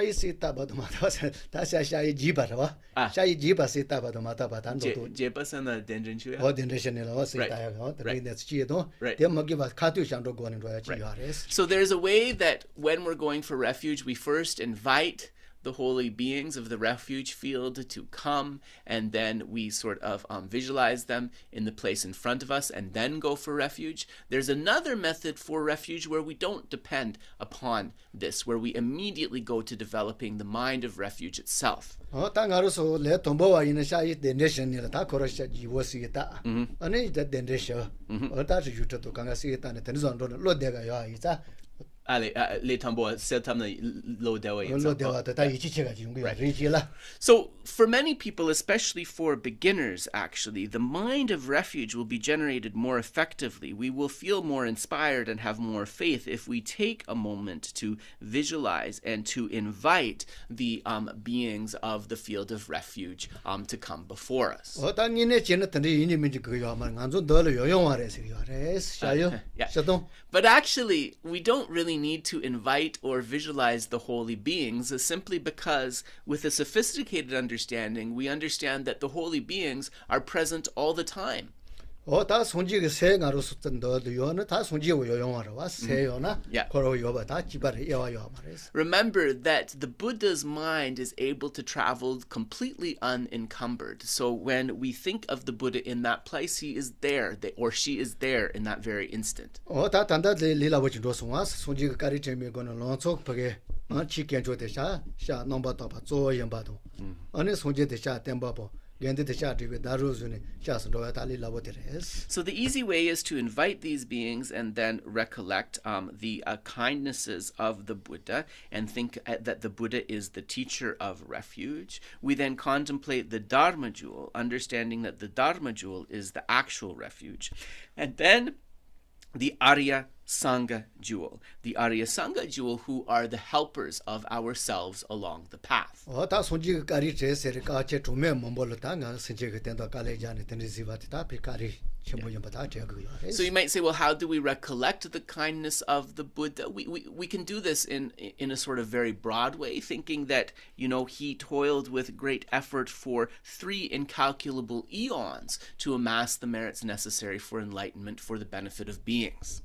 a way that when we're going for refuge, we first invite the holy beings of the refuge field to come, and then we sort of visualize them in the place in front of us and then go for refuge. There's another method for refuge where we don't depend upon this, where we immediately go to developing the mind of refuge itself. 당가로서 레 동보와 있는 샤이 덴데션이라 다 거러셔 지워시겠다. 아니 이제 덴데셔. 어다지 유토도 강가시겠다는 덴존도는 로데가 이자. Les tambours, c'est tam lo dewa. Right. So for many people, especially for beginners, actually, the mind of refuge will be generated more effectively. We will feel more inspired and have more faith if we take a moment to visualize and to invite the beings of the field of refuge to come before us. But actually, we don't really need to invite or visualize the holy beings simply because with a sophisticated understanding, we understand that the holy beings are present all the time. 다 손지가 세가로 썼던도 요는 다 손지고 요용하러 왔어요나 거로 요바 다 지발에 요요 말했어. Remember that the Buddha's mind is able to travel completely unencumbered. So when we think of the Buddha in that place, he is there, or she is there in that very instant. 다 단다 리라버지 로송아 손지가 까리점이 거는 론속 버게 치견조대샤 샤 넘바도 봐 조연바도 아니 손지대샤 템바보. So the easy way is to invite these beings and then recollect the kindnesses of the Buddha and think that the Buddha is the teacher of refuge. We then contemplate the Dharma jewel, understanding that the Dharma jewel is the actual refuge. And then the Arya Sangha jewel. The Arya Sangha jewel who are the helpers of ourselves along the path. So you might say, well, how do we recollect the kindness of the Buddha? We can do this in a sort of very broad way, thinking that, he toiled with great effort for 3 incalculable eons to amass the merits necessary for enlightenment for the benefit of beings.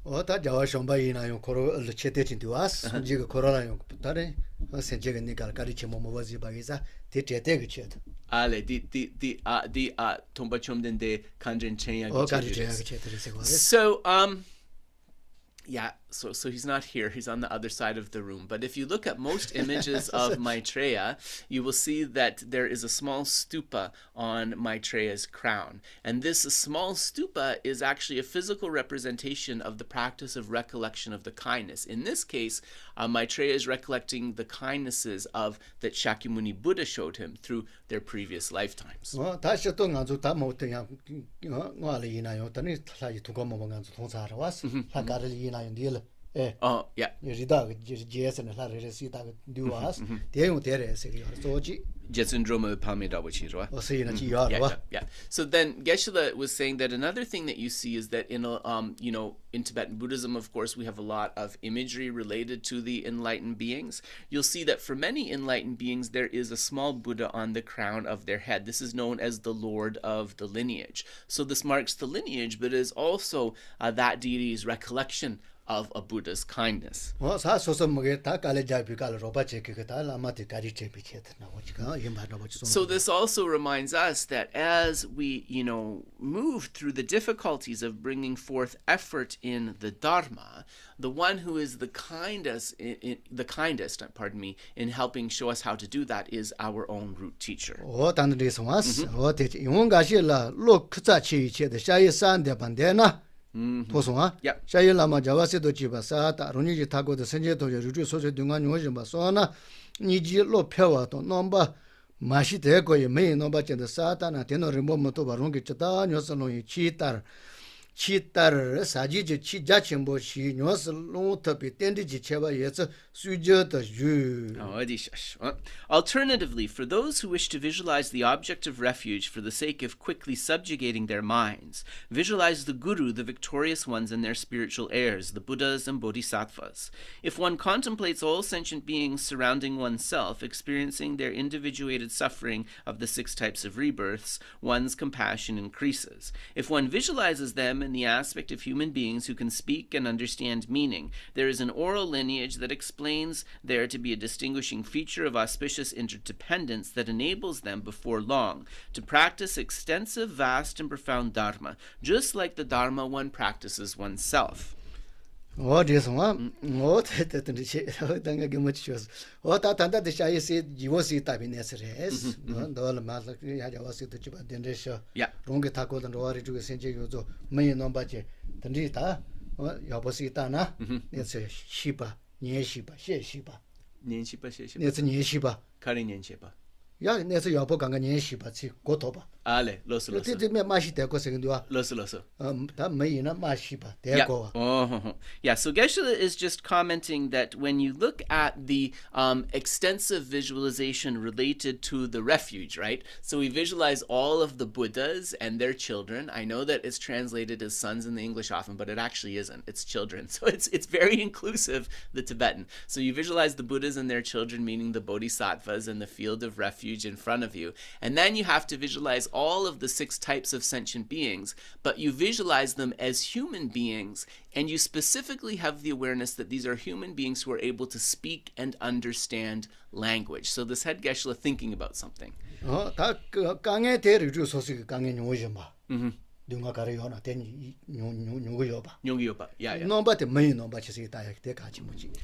So he's not here, he's on the other side of the room. But if you look at most images of Maitreya, you will see that there is a small stupa on Maitreya's crown. And this small stupa is actually a physical representation of the practice of recollection of the kindness. In this case, Maitreya is recollecting the kindnesses that Shakyamuni Buddha showed him through their previous lifetimes. Oh, yeah. Yeah. So then Geshe-la was saying that another thing that you see is that in Tibetan Buddhism, of course, we have a lot of imagery related to the enlightened beings. You'll see that for many enlightened beings, there is a small Buddha on the crown of their head. This is known as the Lord of the lineage. So this marks the lineage, but is also that deity's recollection of a Buddha's kindness. So this also reminds us that as we, move through the difficulties of bringing forth effort in the Dharma, the one who is the kindest, in helping show us how to do that is our own root teacher. Yeah. Shayi Lama Javasi do Chiba Sata, Runiji Tago the Senje to Ruju Soja Dungan Yojimba Sona, Niji Lo Pewa to Nomba, Mashiteko, you may know about the Satan, Ateno Rimoto Barungi Chata, Yosano Chitar, Sajiji Chijachimbo, she knows Lota Pitendi Cheva, yes, Sujata Ju. Alternatively, for those who wish to visualize the object of refuge for the sake of quickly subjugating their minds, visualize the Guru, the victorious ones, and their spiritual heirs, the Buddhas and Bodhisattvas. If one contemplates all sentient beings surrounding oneself, experiencing their individuated suffering of the 6 types of rebirths, one's compassion increases. If one visualizes them in the aspect of human beings who can speak and understand meaning. There is an oral lineage that explains there to be a distinguishing feature of auspicious interdependence that enables them before long to practice extensive, vast, and profound dharma, just like the dharma one practices oneself. What is one? What had the Dangamachus? What I thought the shy said you was it in SRS, Dollar Matlak, I was it to Jabadendesha, Yeah. Rongetako and Rory to St. Jago, May no budget. Tandita, Yapositana, it's a Shiba, near Shiba, she Shiba. It's a near Shiba. Karin Shiba. Yeah, there's a Yapokanga near Shiba, Gotoba. Ale, loso loso. Did me Mashita Cosendua? Loso loso. That may not Mashiba. There go. Yeah, so Geshe is just commenting that when you look at the extensive visualization related to the refuge, right? So we visualize all of the Buddhas and their children. I know that it's translated as sons in the English often, but it actually isn't. It's children. So it's very inclusive, the Tibetan. So you visualize the Buddhas and their children, meaning the Bodhisattvas and the field of refuge in front of you. And then you have to visualize all of the 6 types of sentient beings, but you visualize them as human beings, and you specifically have the awareness that these are human beings who are able to speak and understand language. So this had Geshe thinking about something. Kange Terry drew Sosi Kange Nojama. Dunga Kariona, then Yoba. Yeah. No, but the main no, but you see, Takachimuchi.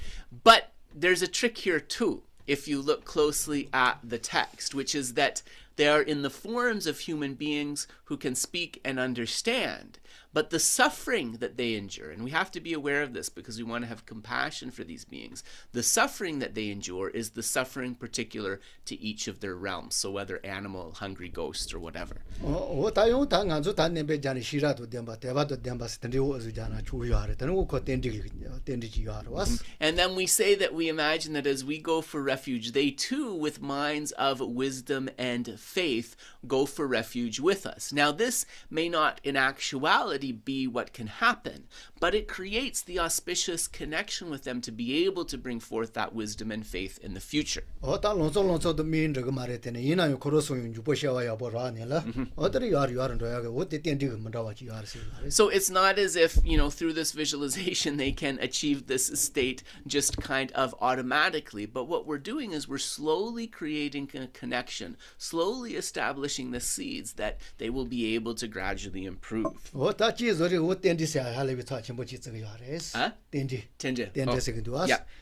But there's a trick here too, if you look closely at the text, which is that they are in the forms of human beings who can speak and understand, but the suffering that they endure, and we have to be aware of this because we want to have compassion for these beings, the suffering that they endure is the suffering particular to each of their realms, so whether animal, hungry ghosts, or whatever. What I own Tanganzo Tanebe Jani Shira to them, but Tevato Dembas Tendujana Chuyar, and who got Tendigiar was. And then we say that we imagine that as we go for refuge, they too, with minds of wisdom and faith, go for refuge with us. Now, this may not in actuality be what can happen, but it creates the auspicious connection with them to be able to bring forth that wisdom and faith in the future. The mean Maritine, Ina Coroso in Juposha Boranilla, other you are what they tend to what you are. So it's not as if, through this visualization they can achieve this state just kind of automatically, but what we're doing is we're slowly creating a connection, slowly establishing the seeds that they will be able to gradually improve. What that is what Tendi say I have touching what it's Tendi.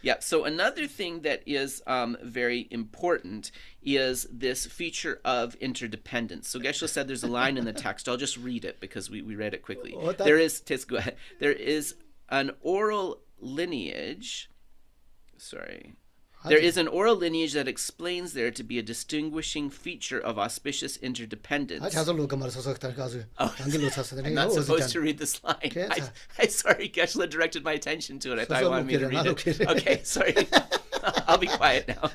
Yeah. So another thing that is very important is this feature of interdependence. So Geshe said there's a line in the text. I'll just read it because we read it quickly. There is an oral lineage. There is an oral lineage that explains there to be a distinguishing feature of auspicious interdependence. I'm not supposed to read this line. I'm sorry, Geshe directed my attention to it. I thought he wanted me to read it. Okay, sorry. I'll be quiet now.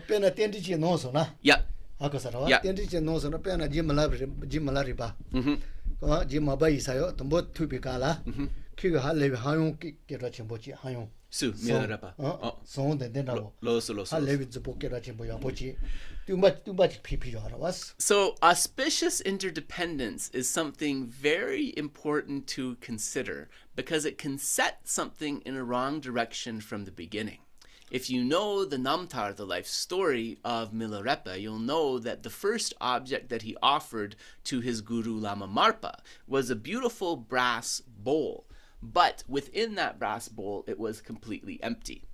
Pena Tendi knows, huh? Yeah. Tendi knows on a pena Jimalariba. Jimabai Sayo, Tombo Tupicala. Kiga Hale Hayon Kirachimbochi Hayon. Su, Milarapa. So then Loso. I live with the book Kirachimbochi. Too much PPR was. So, auspicious interdependence is something very important to consider because it can set something in a wrong direction from the beginning. If you know the Namtar, the life story of Milarepa, you'll know that the first object that he offered to his guru Lama Marpa was a beautiful brass bowl. But within that brass bowl, it was completely empty.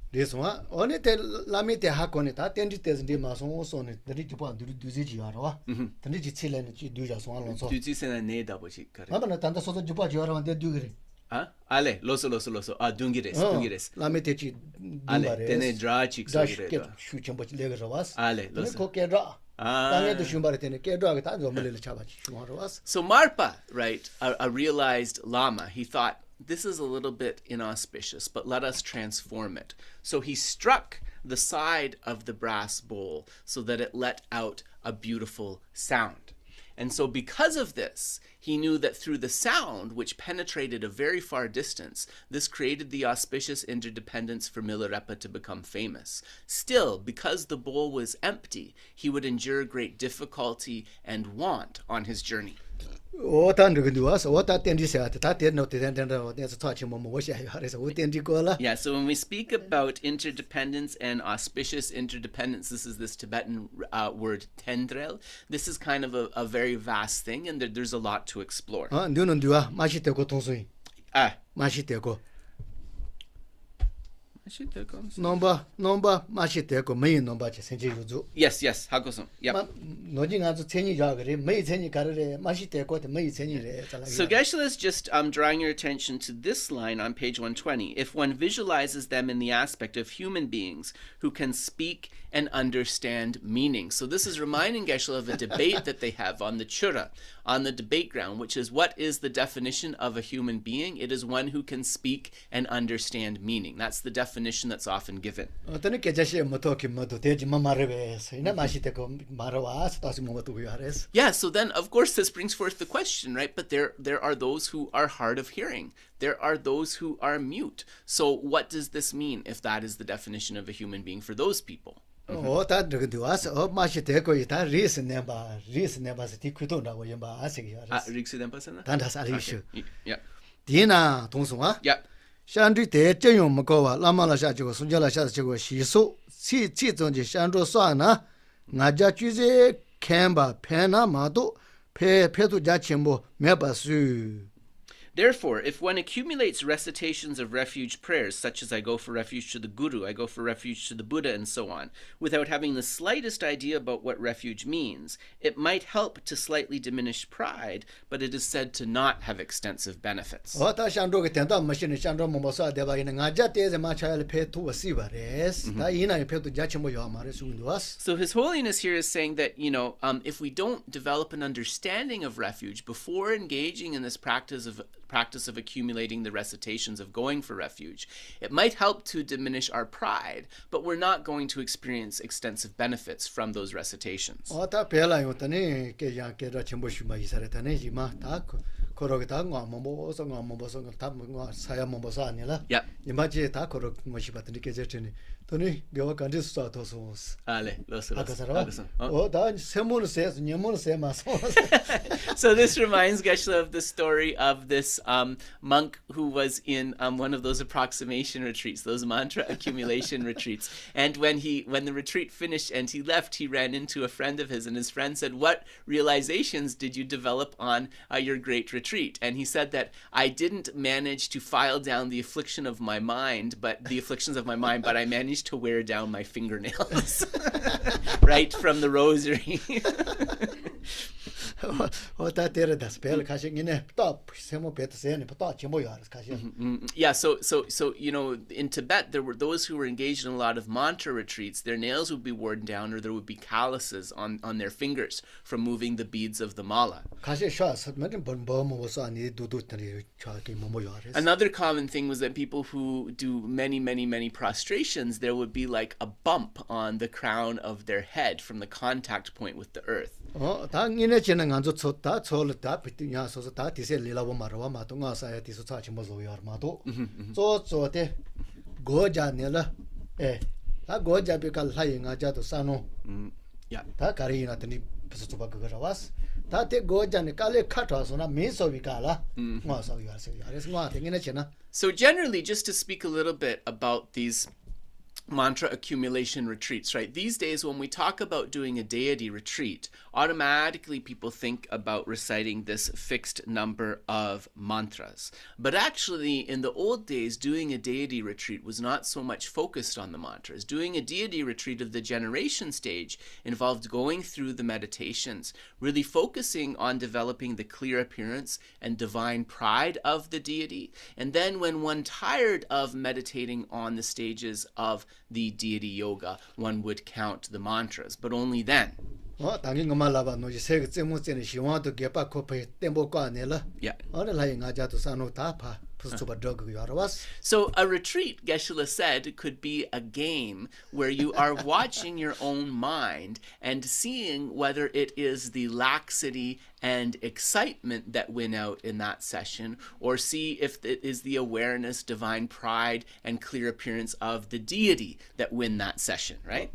This one, only tell Lamite Hakoneta, Tendites de Mason, so the Richipan do Zijiara, the Richilan Dujas one. So, Dutis and a neda, which he cut. I'm not a so the Jupajara on the Dugri. Ale, loso. Dungires. Lamite Ale, tene drachik. Shooting but legs of us. Ale, loso. Coquedra. So Marpa, right, a realized Lama, he thought, this is a little bit inauspicious, but let us transform it. So he struck the side of the brass bowl so that it let out a beautiful sound. And so because of this, He knew that through the sound, which penetrated a very far distance, this created the auspicious interdependence for Milarepa to become famous. Still, because the bowl was empty, he would endure great difficulty and want on his journey. Yeah, so when we speak about interdependence and auspicious interdependence, this is this Tibetan word tendrel. This is kind of a very vast thing, and there's a lot to explore. Yes, yes. Hakosun. Yep. So Geshe is just drawing your attention to this line on page 120. If one visualizes them in the aspect of human beings who can speak and understand meaning. So this is reminding Geshe of a debate that they have on the Chura, on the debate ground, which is, what is the definition of a human being? It is one who can speak and understand meaning. That's the definition that's often given. Yeah, so then of course this brings forth the question, right? But there are those who are hard of hearing. There are those who are mute. So what does this mean if that is the definition of a human being for those people? Yeah. Shandri te chayong makowa Lama la sha chigo sunja la sha chigo shiso ci zong ji shandro swa na nga ja chuze kemba pena mado pe tu ja chimbo meba su. Therefore, if one accumulates recitations of refuge prayers, such as I go for refuge to the Guru, I go for refuge to the Buddha, and so on, without having the slightest idea about what refuge means, it might help to slightly diminish pride, but it is said to not have extensive benefits. So His Holiness here is saying that, if we don't develop an understanding of refuge before engaging in this practice of accumulating the recitations of going for refuge, it might help to diminish our pride, but we're not going to experience extensive benefits from those recitations. So this reminds Geshe of the story of this monk who was in one of those approximation retreats, those mantra accumulation retreats. And when the retreat finished and he left, he ran into a friend of his, and his friend said, "What realizations did you develop on your great retreat?" And he said that, "I didn't manage to file down the afflictions of my mind, but I managed to wear down my fingernails." Right from the rosary. Yeah, so in Tibet there were those who were engaged in a lot of mantra retreats. Their nails would be worn down, or there would be calluses on their fingers from moving the beads of the mala. Another common thing was that people who do many prostrations, there would be like a bump on the crown of their head from the contact point with the earth. So generally, just to speak a little bit about these mantra accumulation retreats, right? These days, when we talk about doing a deity retreat, automatically people think about reciting this fixed number of mantras. But actually, in the old days, doing a deity retreat was not so much focused on the mantras. Doing a deity retreat of the generation stage involved going through the meditations, really focusing on developing the clear appearance and divine pride of the deity. And then when one tired of meditating on the stages of the deity yoga, one would count the mantras, but only then. Yeah. So a retreat, Geshe-la said, could be a game where you are watching your own mind and seeing whether it is the laxity and excitement that win out in that session, or see if it is the awareness, divine pride, and clear appearance of the deity that win that session, right?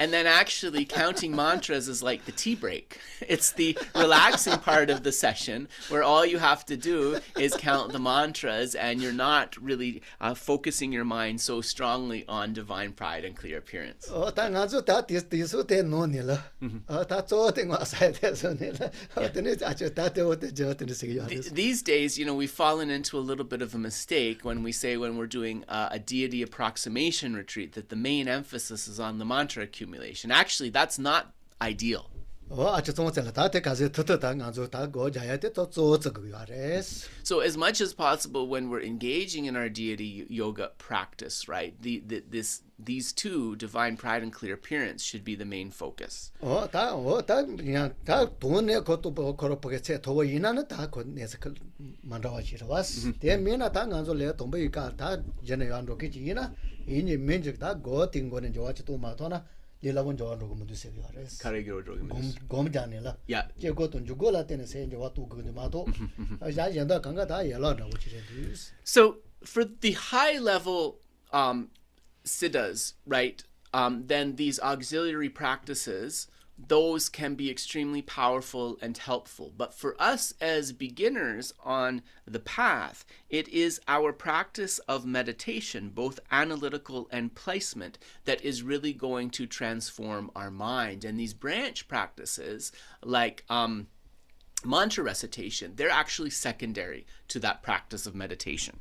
And then actually counting mantras is like the tea break. It's the relaxing part of the session where all you have to do is count the mantras and you're not really focusing your mind so strongly on divine pride and clear appearance. These days, we've fallen into a little bit of a mistake when we say when we're doing a deity approximation retreat that the main emphasis is on the mantra accumulation. Actually, that's not ideal. So as much as possible when we're engaging in our deity yoga practice, right, these two, divine pride and clear appearance, should be the main focus. Yeah. So for the high level siddhas, right, then these auxiliary practices, those can be extremely powerful and helpful. But for us as beginners on the path, it is our practice of meditation, both analytical and placement, that is really going to transform our mind. And these branch practices, like mantra recitation, they're actually secondary to that practice of meditation.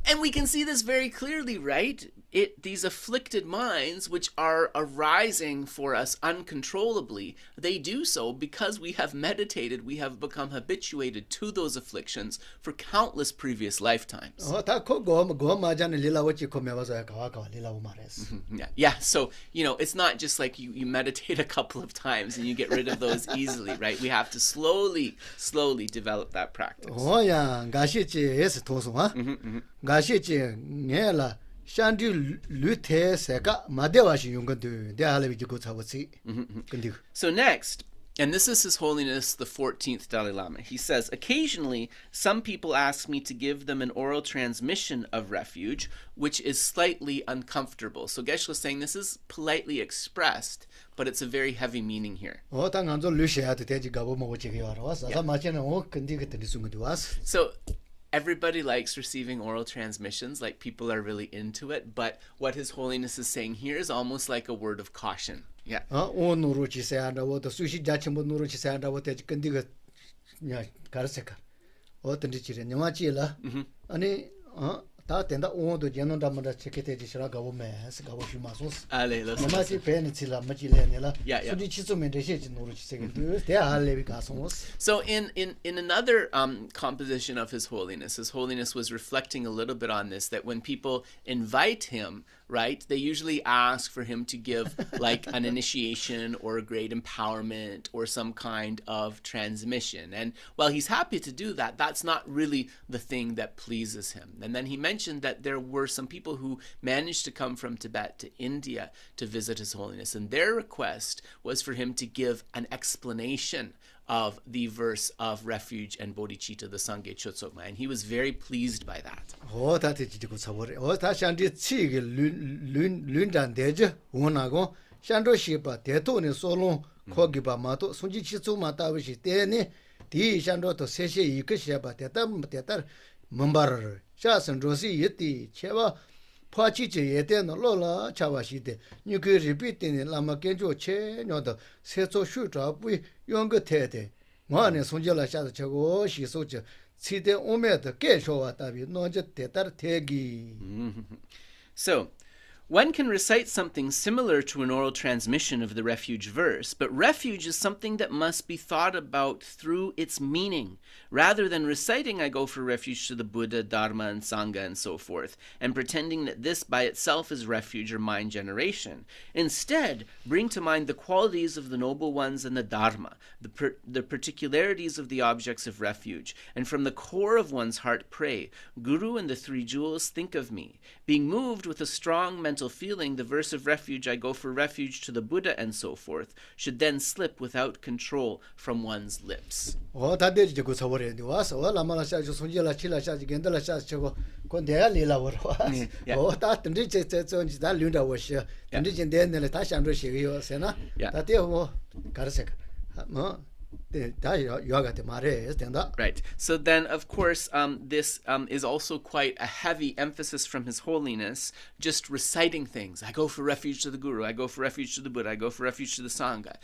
And we can see this very clearly, right? These afflicted minds, which are arising for us uncontrollably, they do so because we have meditated, we have become habituated to those afflictions for countless previous lifetimes. Yeah. So, it's not just like you meditate a couple of times and you get rid of those easily, right? We have to slowly develop that practice. So next, and this is His Holiness the 14th Dalai Lama. He says, occasionally, some people ask me to give them an oral transmission of refuge, which is slightly uncomfortable. So Geshe was saying this is politely expressed, but it's a very heavy meaning here. So everybody likes receiving oral transmissions, like people are really into it, but what His Holiness is saying here is almost like a word of caution. Yeah. So in another composition of His Holiness was reflecting a little bit on this, that when people invite him, right, they usually ask for him to give like an initiation or a great empowerment or some kind of transmission. And while he's happy to do that, that's not really the thing that pleases him. And then he mentioned that there were some people who managed to come from Tibet to India to visit His Holiness, and their request was for him to give an explanation of the verse of refuge and bodhicitta, the Sangye Chotsokma, and he was very pleased by that. 파치제 예때는 로라 차와시데 니그 리피티니 라마 겐조 체녀도 세초 슈트라부 용거테데 뭐네 손절라 샤도 저거 시소저 치데 오메드 게쇼와 답이 노제 대따르 대기. So One can recite something similar to an oral transmission of the refuge verse, but refuge is something that must be thought about through its meaning, rather than reciting I go for refuge to the Buddha, Dharma, and Sangha, and so forth, and pretending that this by itself is refuge or mind generation. Instead, bring to mind the qualities of the noble ones and the Dharma, the particularities of the objects of refuge, and from the core of one's heart pray, Guru and the three jewels, think of me. Being moved with a strong mental feeling, the verse of refuge, I go for refuge to the Buddha, and so forth, should then slip without control from one's lips. Right. So then, of course, this is also quite a heavy emphasis from His Holiness, just reciting things. I go for refuge to the Guru, I go for refuge to the Buddha, I go for refuge to the Sangha.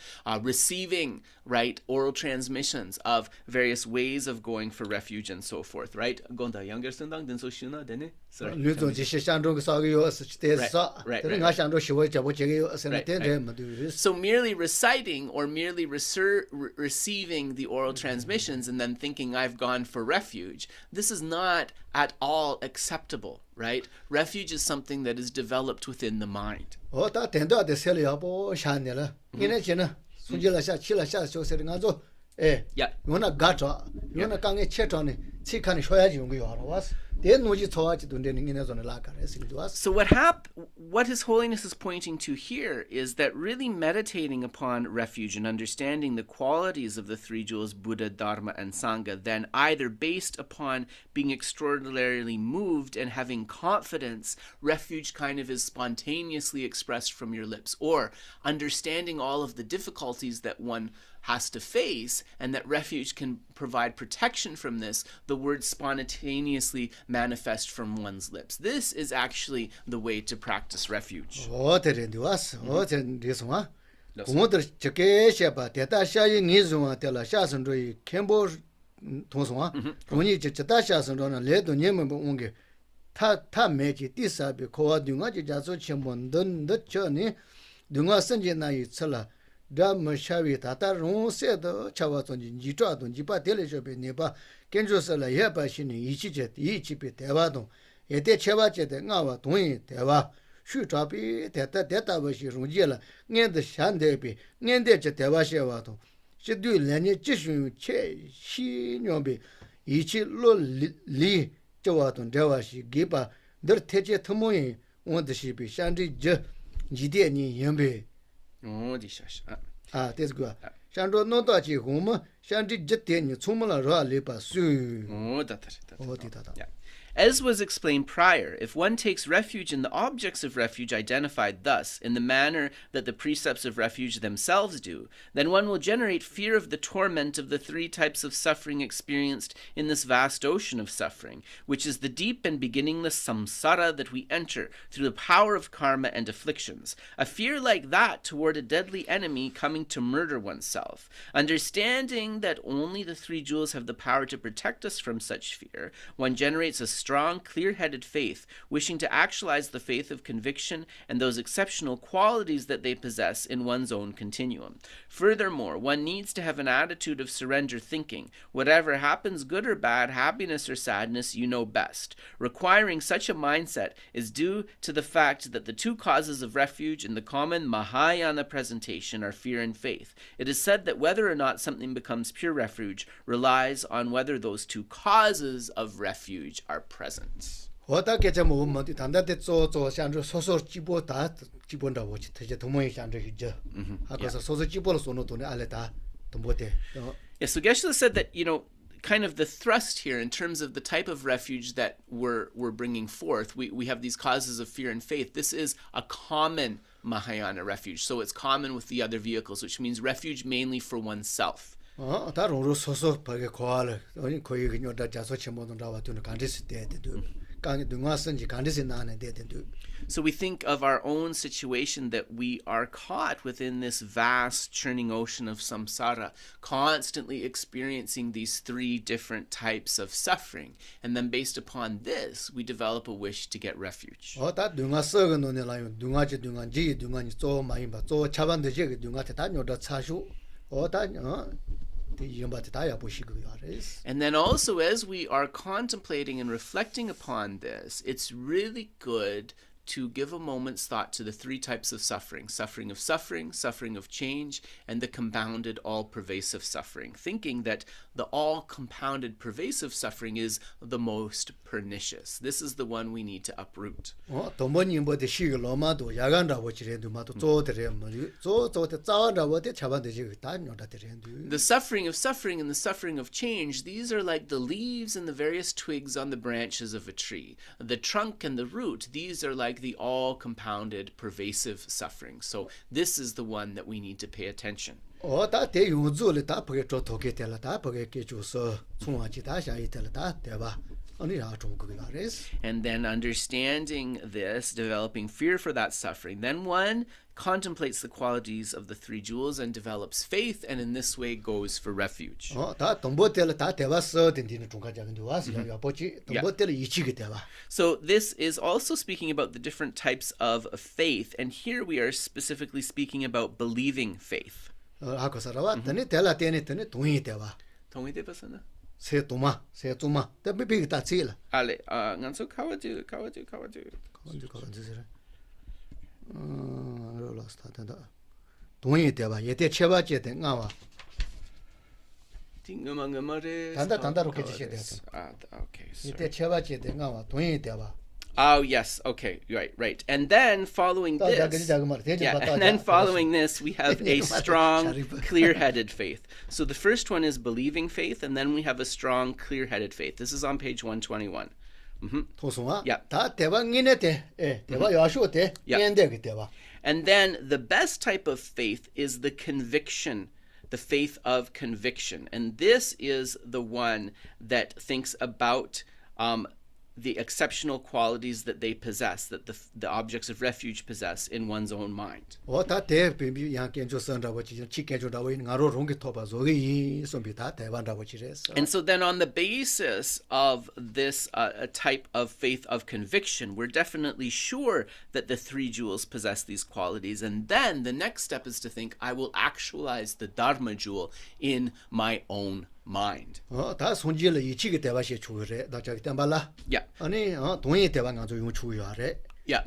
Receiving, right, oral transmissions of various ways of going for refuge and so forth, right? Sorry. So merely reciting or merely receiving the oral transmissions and then thinking I've gone for refuge, this is not at all acceptable, right? Refuge is something that is developed within the mind. Yeah. So what His Holiness is pointing to here is that really meditating upon refuge and understanding the qualities of the three jewels, Buddha, Dharma, and Sangha, then either based upon being extraordinarily moved and having confidence, refuge kind of is spontaneously expressed from your lips, or understanding all of the difficulties that one has to face, and that refuge can provide protection from this, the words spontaneously manifest from one's lips. This is actually the way to practice refuge. Dhamma shavi tata rung se do chawa zonji jitwa don jipa tele shobe neba kenjo sala yeba shini ichi je ichi pe dewa don ete cheba je de ngawa dongyi dewa shu chabi teta wa shi rung je la ngende shande pe ngende je dewa shewa don shi du lenye jishun che shi nyombe ichi lo li chawa don dewa shi gipa der teje tmoyi wonde shi pe shandi je jide ni yembe. That's good. Shandro no dachi huma, shandi jiteni tsumala ra lepa su. Yeah. As was explained prior, if one takes refuge in the objects of refuge identified thus, in the manner that the precepts of refuge themselves do, then one will generate fear of the torment of the three types of suffering experienced in this vast ocean of suffering, which is the deep and beginningless samsara that we enter through the power of karma and afflictions. A fear like that toward a deadly enemy coming to murder oneself. Understanding that only the three jewels have the power to protect us from such fear, one generates a strong, clear-headed faith, wishing to actualize the faith of conviction and those exceptional qualities that they possess in one's own continuum. Furthermore, one needs to have an attitude of surrender thinking. Whatever happens, good or bad, happiness or sadness, you know best. Requiring such a mindset is due to the fact that the two causes of refuge in the common Mahayana presentation are fear and faith. It is said that whether or not something becomes pure refuge relies on whether those two causes of refuge are present. What get mo mo tanda de zo shandro soso jibo da jibonda wo teje tomoyi shandro hije. Because soso jibo so no to ne ale da tombote. Yeah, so Geshe said that, kind of the thrust here in terms of the type of refuge that we're bringing forth, we have these causes of fear and faith. This is a common Mahayana refuge, so it's common with the other vehicles, which means refuge mainly for oneself. 다른 소소 바게 코알 아니 거기 그녀 다 자소 첨보는 나와 두는 간디스 때도 강에 등화선지 간디세 나네 데든도. So we think of our own situation that we are caught within this vast churning ocean of samsara, constantly experiencing these three different types of suffering. And then based upon this, we develop a wish to get refuge. 다 등화서가 논에라요. 등화지 등한지 등한이 조 많이 봐. 조 차반되지 등한테 다 녀다 차슈. And then also, as we are contemplating and reflecting upon this, it's really good to give a moment's thought to the three types of suffering: suffering of suffering, suffering of change, and the compounded all-pervasive suffering, thinking that the all-compounded pervasive suffering is the most pernicious. This is the one we need to uproot. The suffering of suffering and the suffering of change, these are like the leaves and the various twigs on the branches of a tree. The trunk and the root, these are like the all-compounded pervasive suffering. So this is the one that we need to pay attention. And then understanding this, developing fear for that suffering, then one contemplates the qualities of the three jewels and develops faith, and in this way goes for refuge. So this is also speaking about the different types of faith, and here we are specifically speaking about believing faith. Ale, nganso kawadu. Oh yes, okay, right. And then following this, we have a strong, clear-headed faith. So the first one is believing faith, and then we have a strong, clear-headed faith. This is on page 121. Yeah. And then the best type of faith is the conviction, the faith of conviction. And this is the one that thinks about the exceptional qualities that they possess, that the objects of refuge possess in one's own mind. And so then on the basis of this type of faith of conviction, we're definitely sure that the three jewels possess these qualities. And then the next step is to think, I will actualize the Dharma jewel in my own mind. Yeah. Yeah.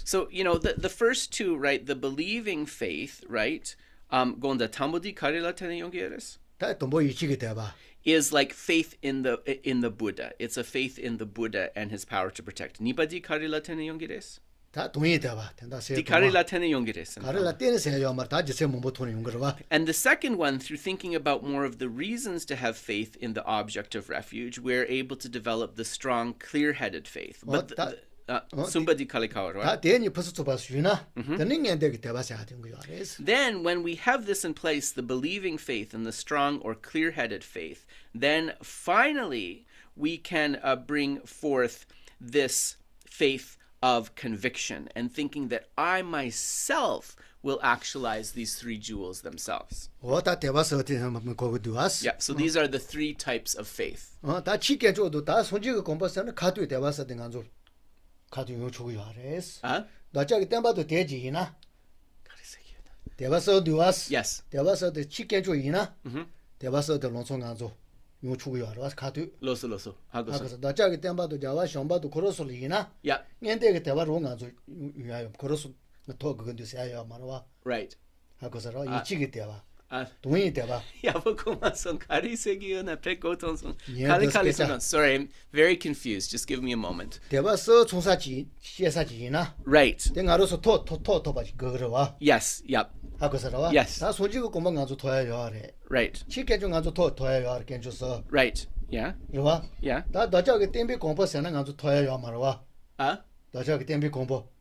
So, the first two, right, the believing faith, right, is like faith in the Buddha. It's a faith in the Buddha and his power to protect. Nipadi karila tene yongires? And the second one, through thinking about more of the reasons to have faith in the object of refuge, we're able to develop the strong, clear-headed faith. But then when we have this in place, the believing faith and the strong or clear-headed faith, then finally we can bring forth this faith of conviction and thinking that I myself will actualize these three jewels themselves. Yeah, so these are the three types of faith. Yes. Loso. Yeah. Right. Sorry, I'm very confused. Just give me a moment. Right. Yes, yep. Yes. Right. Right. Yeah. Yeah.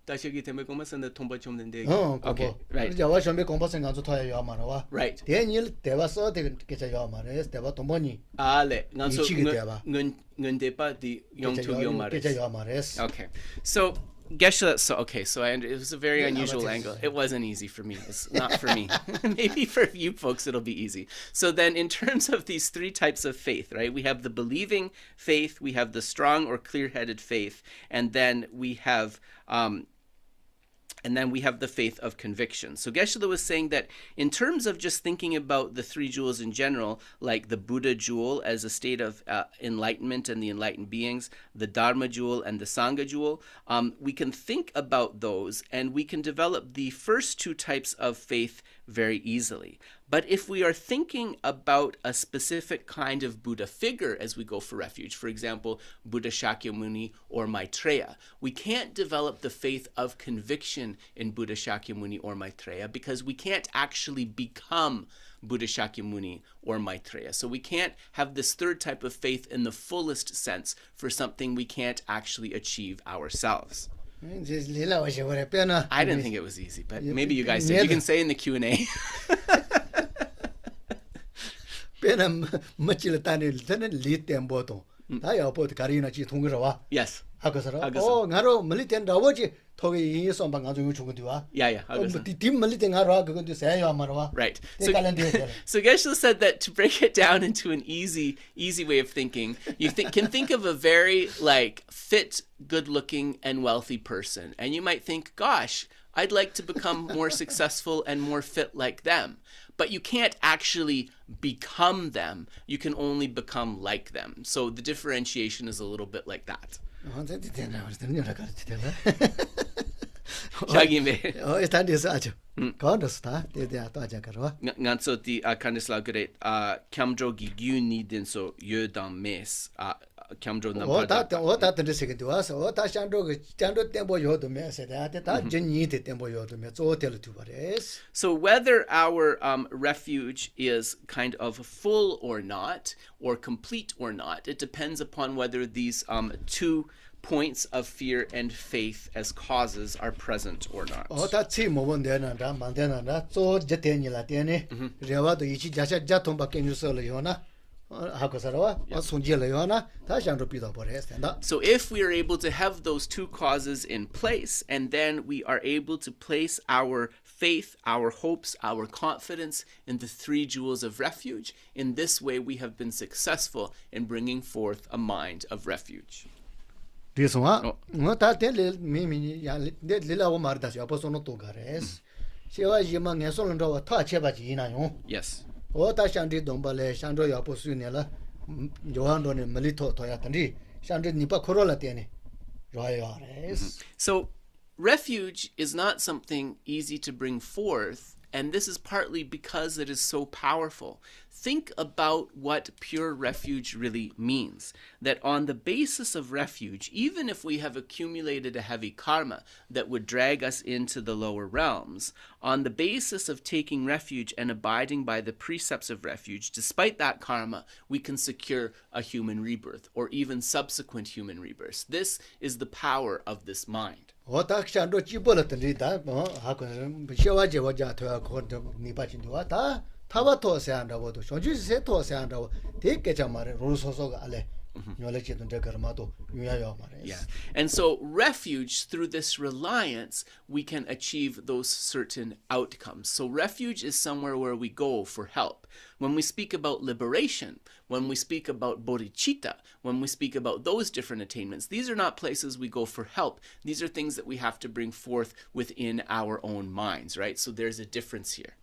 다시기 때문에 공부선데 통보 좀 된대. Okay, right. 자와 좀비 공부생 가서 토야 요 말아. Right. 대일 대와서 되게 요 말아. 대와 돈보니. Ale, nganso 이치게 대봐. ngendepa di yongchugyo mares. 요 말아. Okay. So Geshe, it was a very unusual angle. It wasn't easy for me. It's not for me. Maybe for you folks it'll be easy. So then in terms of these three types of faith, right? We have the believing faith, we have the strong or clear-headed faith, and then we have the faith of conviction. So Geshe was saying that in terms of just thinking about the three jewels in general, like the Buddha jewel as a state of enlightenment and the enlightened beings, the Dharma jewel and the Sangha jewel, we can think about those and we can develop the first two types of faith very easily. But if we are thinking about a specific kind of Buddha figure as we go for refuge, for example, Buddha Shakyamuni or Maitreya, we can't develop the faith of conviction in Buddha Shakyamuni or Maitreya because we can't actually become Buddha Shakyamuni or Maitreya. So we can't have this third type of faith in the fullest sense for something we can't actually achieve ourselves. I didn't think it was easy, but maybe you guys did. You can say in the Q&A. Yes. Yeah. Right. So Geshe said that to break it down into an easy way of thinking, you can think of a very fit, good-looking, and wealthy person, and you might think, gosh, I'd like to become more successful and more fit like them. But you can't actually become them. You can only become like them. So the differentiation is a little bit like that. Nganso ti kandisla gret kyamdro gi gyuni dinso yodam mes kyamdro na So whether our refuge is kind of full or not, or complete or not, it depends upon whether these two points of fear and faith as causes are present or not. So if we are able to have those two causes in place, and then we are able to place our faith, our hopes, our confidence in the three jewels of refuge, in this way we have been successful in bringing forth a mind of refuge. Yes. So refuge is not something easy to bring forth, and this is partly because it is so powerful. Think about what pure refuge really means. That on the basis of refuge, even if we have accumulated a heavy karma that would drag us into the lower realms, on the basis of taking refuge and abiding by the precepts of refuge, despite that karma, we can secure a human rebirth or even subsequent human rebirths. This is the power of this mind. Yeah. And so refuge, through this reliance, we can achieve those certain outcomes. So refuge is somewhere where we go for help. When we speak about liberation, when we speak about bodhicitta, when we speak about those different attainments, these are not places we go for help. These are things that we have to bring forth within our own minds, right? So there's a difference here.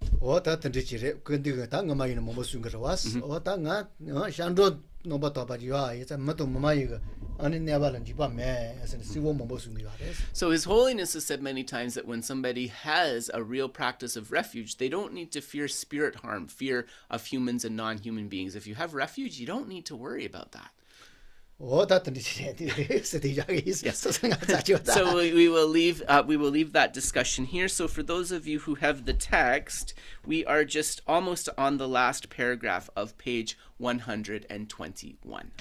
So His Holiness has said many times that when somebody has a real practice of refuge, they don't need to fear spirit harm, fear of humans and non-human beings. If you have refuge, you don't need to worry about that. Yes. So we will leave that discussion here. So for those of you who have the text, we are just almost on the last paragraph of page 121.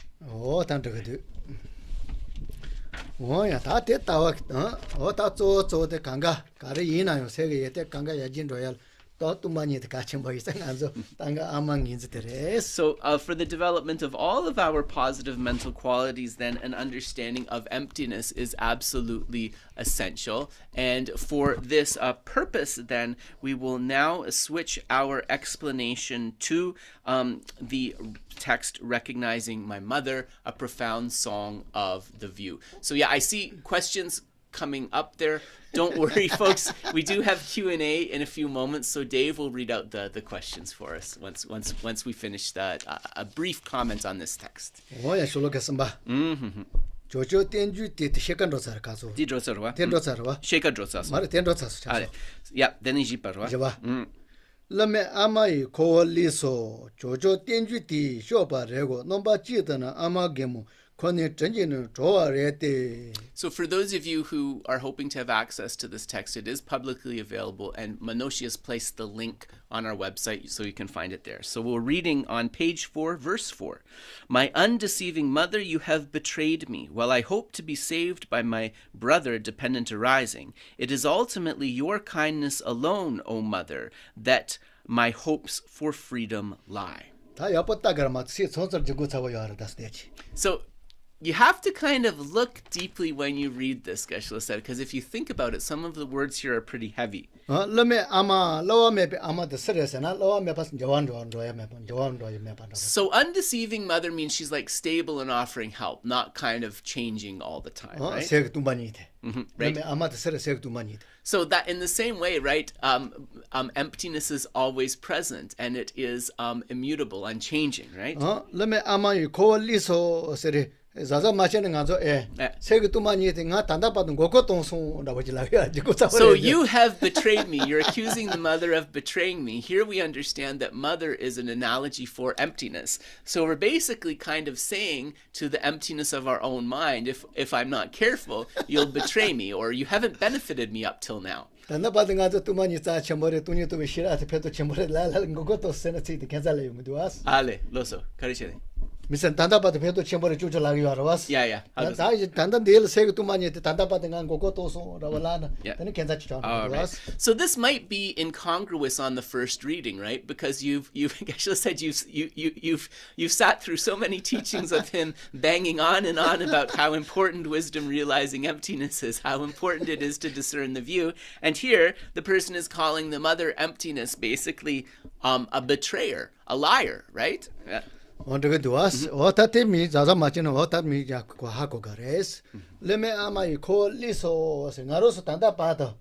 뭐야 다 됐다 어다 쪼쪼데 강가 가르 이나요 세계 예때 강가 야진 로얄 또 많이 같이 뭐 이상한서 땅가 아망 인즈들에 So, for the development of all of our positive mental qualities, then an understanding of emptiness is absolutely essential. And for this purpose, then, we will now switch our explanation to the text recognizing my mother, a profound song of the view. So yeah, I see questions coming up there. Don't worry, folks. We do have Q&A in a few moments, so Dave will read out the questions for us once we finish a brief comment on this text. 뭐야 쇼로겠습니다. 조조 텐주 티 세컨드 살 가서. 디조서와. 텐도서와. 쉐카조서. 말에 텐도서서. 아, yeah, 데니지 빠르와. 봐. 럼에 아마이 코올리소 조조 텐주 티 쇼바레고 넘바 지드나 아마게모 So for those of you who are hoping to have access to this text, it is publicly available, and Manoshi has placed the link on our website so you can find it there. So we're reading on page 4, verse 4. My undeceiving mother, you have betrayed me. While I hope to be saved by my brother dependent arising, it is ultimately your kindness alone, O mother, that my hopes for freedom lie. So you have to kind of look deeply when you read this, Geshe-la said, because if you think about it, some of the words here are pretty heavy. So undeceiving mother means she's like stable and offering help, not kind of changing all the time, right? Right. So that in the same way, right, emptiness is always present and it is immutable, unchanging, right? So you have betrayed me. You're accusing the mother of betraying me. Here we understand that mother is an analogy for emptiness. So we're basically kind of saying to the emptiness of our own mind, if I'm not careful, you'll betray me, or you haven't benefited me up till now. Ale, loso, karichere. 미선 단다바도 배도 첨벌에 주저라기 와라was. Yeah. 다 이제 단단 데일 세고 두만이 단다바도 간 고고도소 라발라나. 되는 괜찮지 좀. So this might be incongruous on the first reading, right? Because you've Geshe-la said you've sat through so many teachings of him banging on and on about how important wisdom realizing emptiness is, how important it is to discern the view, and here the person is calling the mother emptiness basically a betrayer, a liar, right? Yeah. 언더게 두아스 어타테미 자자 맞지는 어타미 자고 하고 가레스 레메 아마이 콜리소 생아로서 단다바도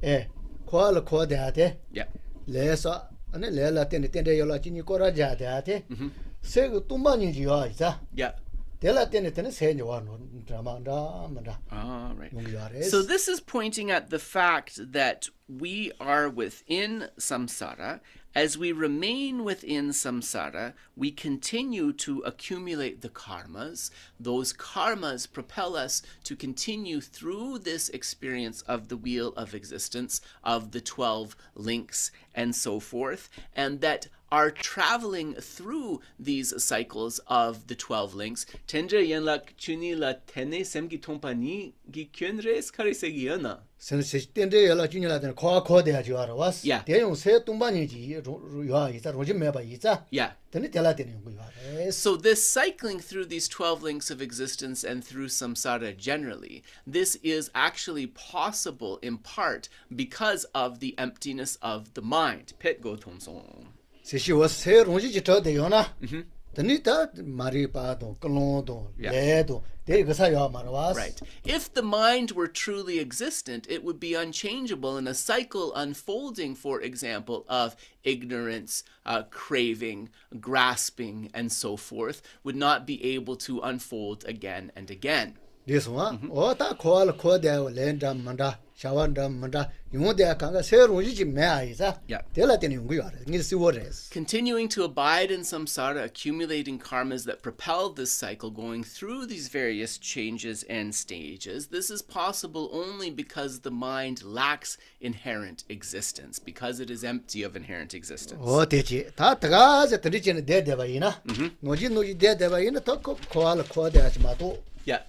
예 코알 코데하데 레서 아니 레라 텐데 요라 지니 코라자데하데 세고 뚜마니지요 이자 델라 텐데 세뇨와노 드라마다 만다 right. So this is pointing at the fact that we are within samsara. As we remain within samsara, we continue to accumulate the karmas. Those karmas propel us to continue through this experience of the wheel of existence, of the 12 links, and so forth, and that are traveling through these cycles of the 12 links. Tendra yanlak chuni la tene semgi tompani gi kyunres karisegi yana. 센시텐데 연락 중요하다는 코아코데하지 와라was. 대용 세 동반이지 요 이자 로진 매바 이자. 되는 텔라되는 거요. So this cycling through these 12 links of existence and through samsara generally, this is actually possible in part because of the emptiness of the mind. Pit go tonsong. 세시와 세 롱지 저 되요나. Right. If the mind were truly existent, it would be unchangeable, and a cycle unfolding, for example, of ignorance, craving, grasping, and so forth, would not be able to unfold again and again. This one, Ota call Kodel, Lendam Manda, Shawandam Manda, you want their Kanga Seruji Maiza, Telatin, what is. Continuing to abide in samsara, accumulating karmas that propel this cycle, going through these various changes and stages, this is possible only because the mind lacks inherent existence, because it is empty of inherent existence. Oh, Tichi, Tatagas at the region dead Devaina, Noji dead Devaina, Toko, Koala Kodeas Mato. Yeah.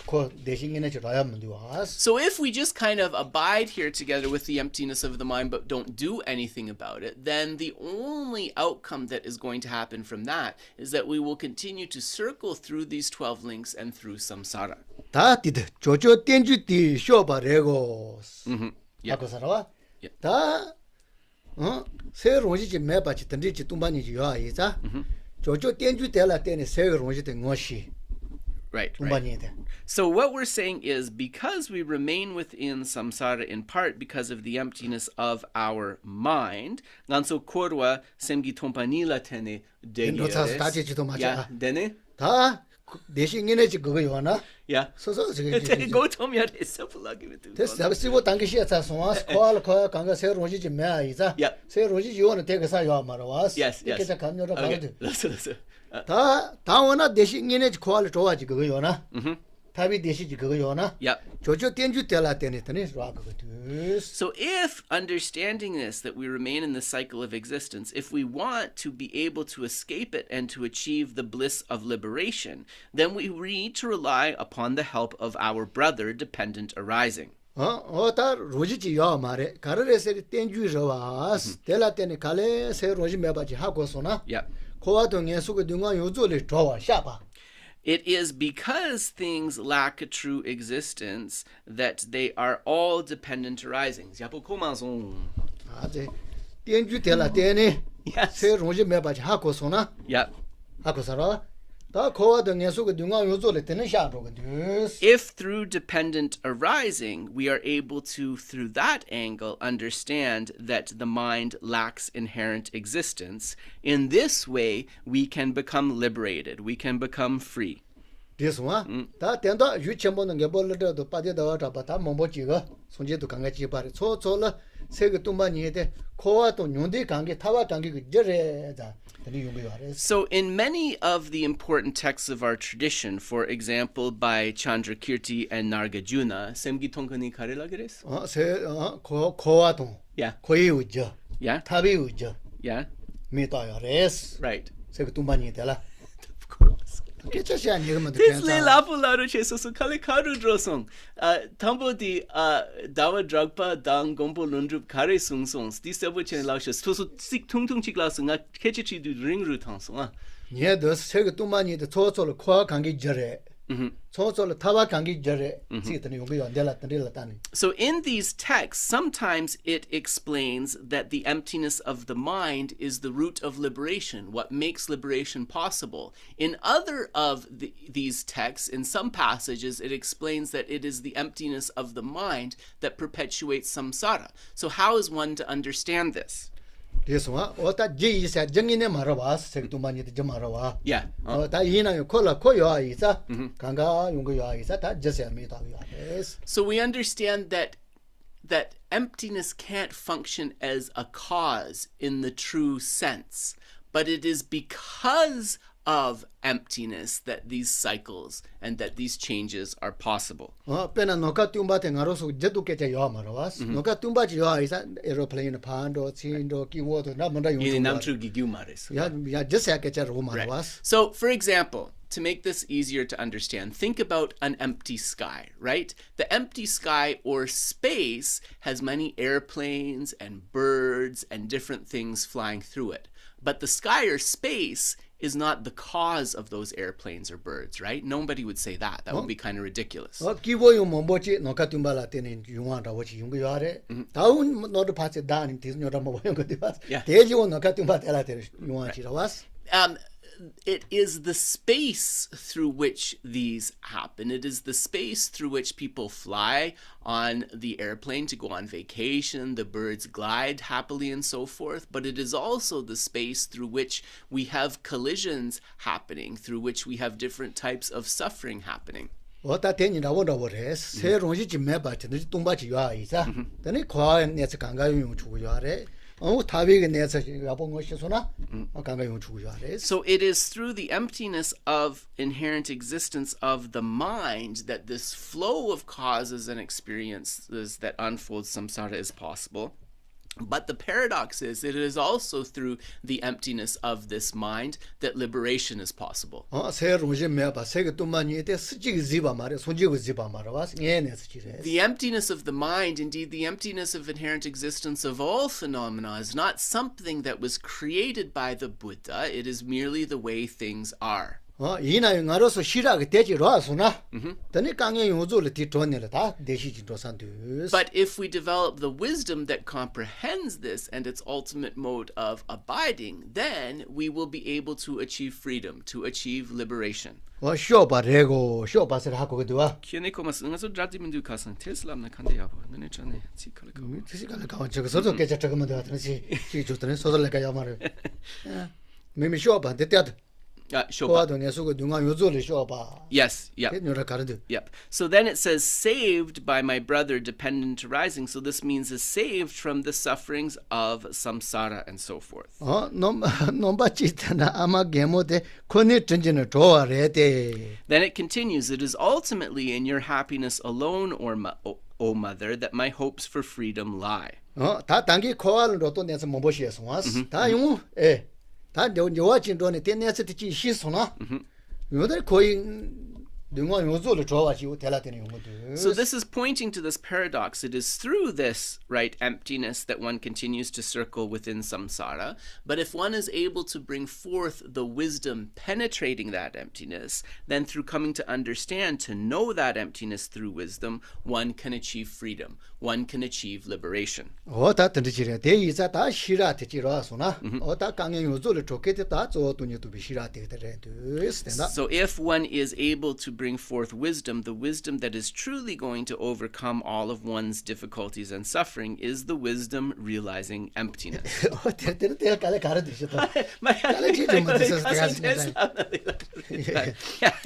코 대신에 줘야 문제와. So if we just kind of abide here together with the emptiness of the mind but don't do anything about it, then the only outcome that is going to happen from that is that we will continue to circle through these 12 links and through samsara. 다 디드 조조 땡주디 쇼바레고. Yeah. 하고 살아와. Yeah. 다 새로운지 매바치 던지지 뚱반이지 요 아이자. 조조 땡주 될라 때네 새로운지 된 것이. Right. 뚱반이데. So what we're saying is because we remain within samsara in part because of the emptiness of our mind, ganso korwa semgi tompanila tene 노차스 다 degiares. 제지도 맞아. Yeah, dene? 다 대신에 그거 요나. Yeah. 서서 저기. Go to me at isapulagi. 됐어. 잡시고 당기시야 자송아. 스콜 거 강가 새로운지 매아이자. Yeah. 새로운지 요는 대가사 요 말아와. Yes. 이렇게 자 감녀로 가거든. Listen. 다 다원아 대신에 그걸 좋아지 그거 요나. 답이 대시지 그거 요나. Yep. 조조 땡주 때라 때네더니 와 그거 됐어. So if understanding this, that we remain in the cycle of existence, if we want to be able to escape it and to achieve the bliss of liberation, then we need to rely upon the help of our brother dependent arising. 다 로지지 요 말에 가르레세 땡주로 와. 때라 때네 갈래 새 로지 매바지 하고서나. Yep. 고아동에 수고 등과 요조를 좋아 샤바. It is because things lack a true existence that they are all dependent arisings. 아제 땡주 때라 때네 Yes. 새 로지 매바지 하고서나. Yep. 하고서라. 다 고아동에 수고 등과 요조를 때는 샤로가 됐어. If through dependent arising, we are able to, through that angle, understand that the mind lacks inherent existence, in this way, we can become liberated, we can become free. 됐어. 다 된다 유치원보는 게 벌려도 빠져도 잡아 다 몸보지가 손제도 강가지 바래 초초라 세계 뚱만이에 코와도 뉴디 관계 타와 관계 그 저래다 되는 용기 말해. So in many of the important texts of our tradition, for example, by Chandrakirti and Nargajuna, semgi tongkani karela geres? 코와도 Yeah. 코이 우저 Yeah? 탑이 우저 Yeah? 미다야 레스 Right. 세계 뚱만이 되라. Of course. 깨쳐시 아니면 This le lapu laro che so kale karu drosong. Tambo di dawa dragpa dang gompo lundrup kare sung songs. Di sebo chen lao she so sik tung tung chik lao sunga kechi chi du ring ru tang songa. 얘도 세계 뚱만이 초초로 코와 관계 저래. 초초로 타와 관계 저래. 시기는 용기 안 될라 들라다니. So in these texts, sometimes it explains that the emptiness of the mind is the root of liberation, what makes liberation possible. In other of these texts, in some passages, it explains that it is the emptiness of the mind that perpetuates samsara. So how is one to understand this? 됐어. 어따 지이사 정인에 말아봐. 색도만이 좀 말아봐. Yeah. 다 이나요 콜라 코요 이사. 강가 용거요 이사 다 저세미다 요. So we understand that emptiness can't function as a cause in the true sense, but it is because of emptiness that these cycles and that these changes are possible. 페나 노카 뚱바테 가로서 제도께자 요 말아봐. 노카 뚱바지 요 이사 에어플레인 판도 친도 기워도 나만다 용거. 이 남주 기규 말했어. 야 저세께자 로 말아봐. So, for example, to make this easier to understand, think about an empty sky, right? The empty sky or space has many airplanes and birds and different things flying through it. But the sky or space is not the cause of those airplanes or birds, right? Nobody would say that. That would be kind of ridiculous. 기보요 뭐지 노카 뚱발라 때는 용한다 뭐지 용거 요아래. 다운 너도 파체 다니 디스녀라 뭐 용거 디바. 대지원 노카 뚱바텔라 때 용한지라 왔어. It is the space through which these happen. It is the space through which people fly on the airplane to go on vacation, the birds glide happily and so forth, but it is also the space through which we have collisions happening, through which we have different types of suffering happening. 어따 때니라 원다버레 새로운지 매바트는 뚱바지 요 이사. 근데 과연 내서 강가 용 주고 요아래. 타비게 내서 야본 것이소나 강가 용 주고 요아래. So it is through the emptiness of inherent existence of the mind that this flow of causes and experiences that unfolds samsara is possible. But the paradox is that it is also through the emptiness of this mind that liberation is possible. 세 롱제 메바 세게 뚜만이 때 스지기 지바 말에 손지고 지바 말아 와서 얘네 스지래. The emptiness of the mind, indeed the emptiness of inherent existence of all phenomena, is not something that was created by the Buddha. It is merely the way things are. 이나 영아로서 시라게 되지로 와서나. 더니 강에 요조를 뒤ton을 다 대시진 도산들. But if we develop the wisdom that comprehends this and its ultimate mode of abiding, then we will be able to achieve freedom, to achieve liberation. 쇼바레고 쇼바스를 하고 그도와. 키네코마스 응아서 자디민두 카상 테슬람나 칸데야보 너네 전에 치컬까. 시간을 가면 저거 깨져 저거만 더 하든지 시 좋더니 소설내가 야 말을. 미미 쇼바 됐다. Yes, yep. Yep. So then it says, saved by my brother dependent arising. So this means is saved from the sufferings of samsara and so forth. Then it continues, it is ultimately in your happiness alone, O mother, that my hopes for freedom lie. 다 요와진 돈에 때내서 듣지 시소나 요들 거의 능원 요조를 좋아하시고 대라되는 용어들. So this is pointing to this paradox. It is through this, right, emptiness that one continues to circle within samsara. But if one is able to bring forth the wisdom penetrating that emptiness, then through coming to understand, to know that emptiness through wisdom, one can achieve freedom. One can achieve liberation. 다 듣지래. 대이자 다 시라 듣지라서나. 다 강행 요조를 좋게 됐다. 저도니도 비시라 되더래. So if one is able to bring forth wisdom, the wisdom that is truly going to overcome all of one's difficulties and suffering is the wisdom realizing emptiness.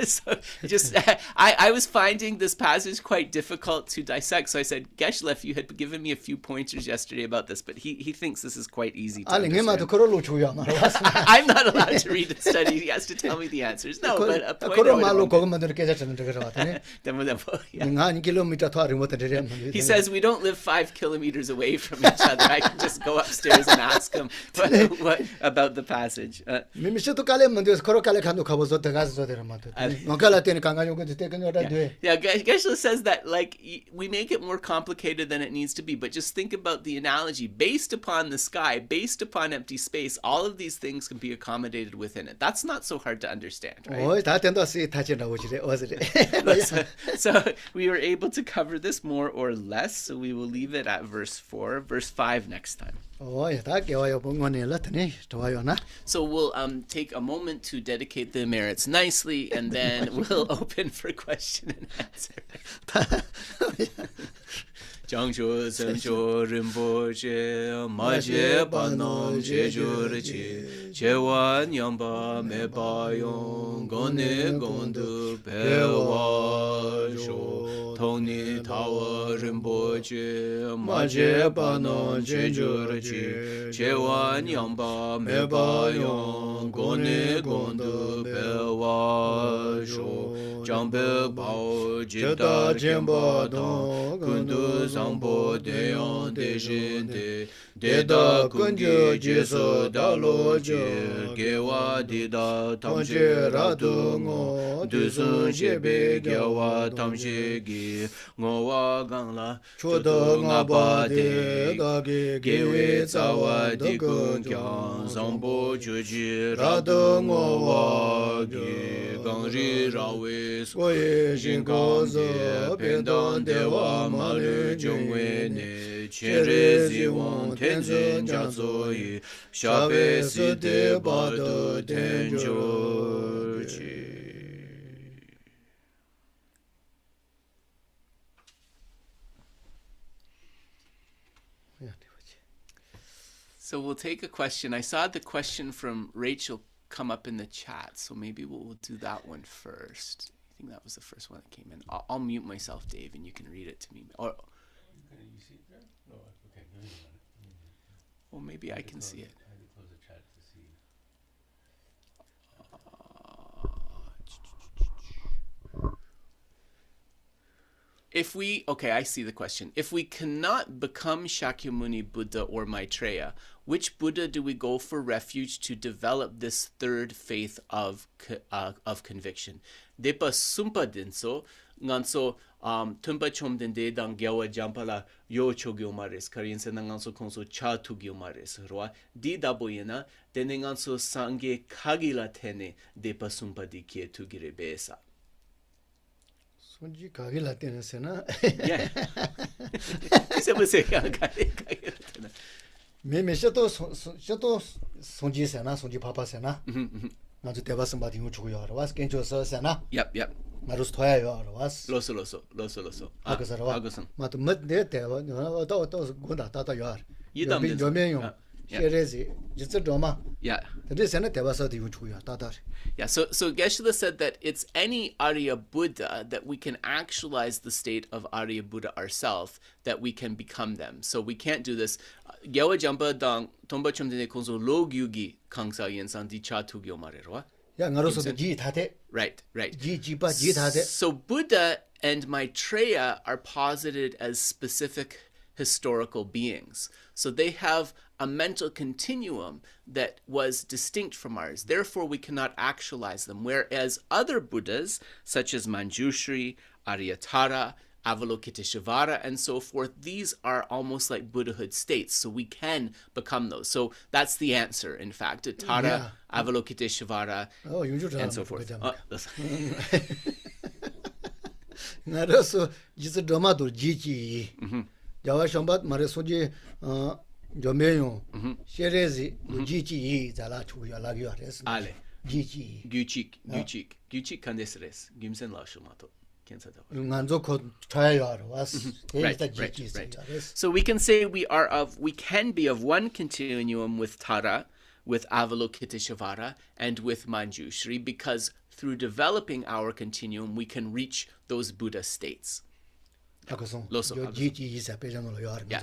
So just I was finding this passage quite difficult to dissect, so I said, Geshe-lef, you had given me a few pointers yesterday about this, but he thinks this is quite easy to understand. I'm not allowed to read and study. He has to tell me the answers. No, but a point he says we don't live 5 kilometers away from each other. I can just go upstairs and ask him what about the passage. Yeah, Geshe says that like we make it more complicated than it needs to be, but just think about the analogy. Based upon the sky, based upon empty space, all of these things can be accommodated within it. That's not so hard to understand, right? So we were able to cover this more or less, so we will leave it at verse 4, verse 5 next time. So we'll take a moment to dedicate the merits nicely, and then we'll open for question and answer. 장쇼 선쇼 림보제 마제 바놈 제조르지 제완 연바 메바용 고네 곤두 배와쇼 통니 타워 림보제 마제 바놈 제조르지 제완 연바 메바용 고네 곤두 배와쇼 장백바오 지다 젠바동 군두 상보 대용 대신대 대다 근제 제서 달로제 개와 디다 탐제라동어 두순 제베 개와 탐제기 ngwa gangla chodo ngaba de gewe zawa di gongyang sambo juji rado ngwa ge gangri rawe soye jingaze pendant dewa malu jongwe ne chere ziwon tenzen gyatso yi shabe sute bado tenjo chi. So we'll take a question. I saw the question from Rachel come up in the chat, so maybe we'll do that one first. I think that was the first one that came in. I'll mute myself, Dave, and you can read it to me. Or, you see it there? No, okay. Well, maybe I can see it. I had to close the chat to see. Okay, I see the question. If we cannot become Shakyamuni Buddha or Maitreya, which Buddha do we go for refuge to develop this third faith of conviction? Depa sumpa dinso, nganso tumpa chomdende dang gyawa jampala yo chogyo mares, karinse na nganso konso cha tugyo mares, roa, di daboyena, dene nganso sange kagila tene depa sumpa di kie tugire besa. 손지 가게 라떼는 세나 Yeah. 메메셔도 셔도 손지 세나 손지 파파 세나 나도 대바스 마디고 주고요 알아서 괜찮아서 세나 Yep. 나로스 토야요 알아서 Loso. 아그서와 마도 멋내 대바 또 고다 따다요 이담 요면용 셰레지 진짜 드라마 Yeah. 근데 세나 대바서 디고 주고요 따다 Yeah, so Geshe-la said that it's any Arya Buddha that we can actualize the state of Arya Buddha ourselves, that we can become them. So we can't do this. Gyawa jampa dang tomba chomdene konso lo gyugi kangsa yensan di cha tugyo marero. 야 나로서도 지 다대 Right. 지바 지 다대 So Buddha and Maitreya are posited as specific historical beings. So they have a mental continuum that was distinct from ours. Therefore, we cannot actualize them. Whereas other Buddhas, such as Mañjuśrī, Aryatara, Avalokiteshvara, and so forth, these are almost like Buddhahood states. So we can become those. So that's the answer, in fact. Tara, Avalokiteshvara, and so forth. 나로서 지스 드마도 지지 야와 샴밭 말에 소지 조메요 셰레지 지지 잘라 추야 라기요 아레스 Ale. 지지 Gyuchik kandesres. Gimsen la shumato. Kensada. nganzo 코 차야요 알아서 Right. So we can say we can be of one continuum with Tara, with Avalokiteshvara, and with Mañjuśrī, because through developing our continuum, we can reach those Buddha states. Loso. Yeah.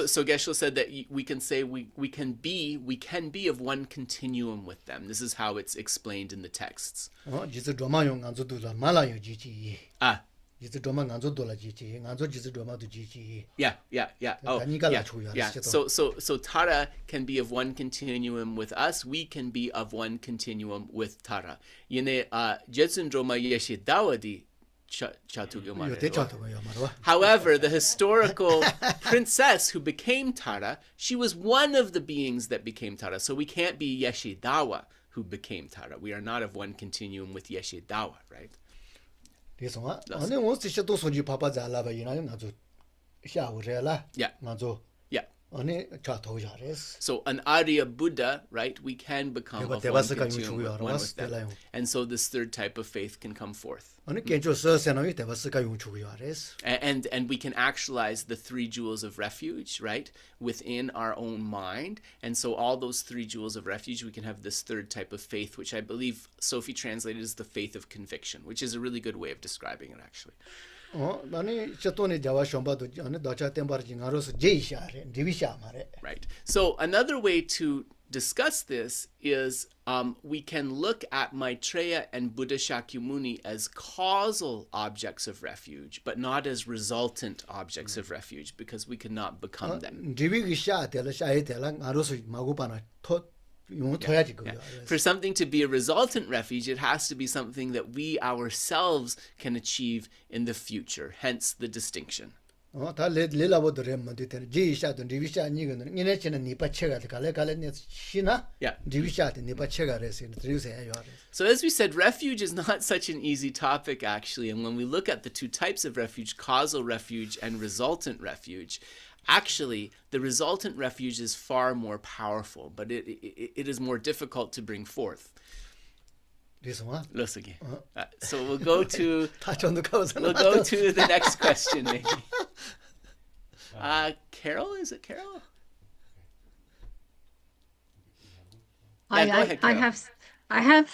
So Geshe said that we can say we can be of one continuum with them. This is how it's explained in the texts. 지스 드마용 nganzo 말아요 지지 Ah. 지스 드마 nganzo 돌아 지지 nganzo 지스 드마도 지지 Yeah. Oh, 다니가 yeah. 라초야 Yeah. So Tara can be of one continuum with us. We can be of one continuum with Tara. Yene Jetsundroma Yeshe Dawadi Chatugyo Marero. However, the historical princess who became Tara, she was one of the beings that became Tara. So we can't be Yeshe Dawa who became Tara. We are not of one continuum with Yeshe Dawa, right? 그래서 어느 원스셔도 손지 파파 잘라봐 이나 나도 샤오레라 Yeah. 나도 Yeah. 어느 차토야레스 So an Arya Buddha, right? We can become of one 대바스가 continuum 용주고요. with one with them. 알아서 And so this third type of faith can come forth. 어느 괜찮아서 세나위 대바스가 용주고요레스 And we can actualize the three jewels of refuge, right, within our own mind. And so all those three jewels of refuge, we can have this third type of faith, which I believe Sophie translated as the faith of conviction, which is a really good way of describing it, actually. 나니 셔토니 자와 숑바도 어느 다차 템바르지 나로서 제이샤레 디비샤 마레 Right. So another way to discuss this is we can look at Maitreya and Buddha Shakyamuni as causal objects of refuge, but not as resultant objects of refuge, because we cannot become them. 디비샤 텔라 샤이 텔라 나로서 마고바나 토 용토야지 그거 For something to be a resultant refuge, it has to be something that we ourselves can achieve in the future, hence the distinction. 다 레라보드레 뭐데 제이샤도 디비샤 니거는 이네치는 니파체가 갈레 시나 디비샤도 니파체가 레스 드리우세요. So as we said, refuge is not such an easy topic, actually. And when we look at the two types of refuge, causal refuge and resultant refuge, actually, the resultant refuge is far more powerful, but it is more difficult to bring forth. So we'll go to the next question, maybe. Carol, is it Carol? I have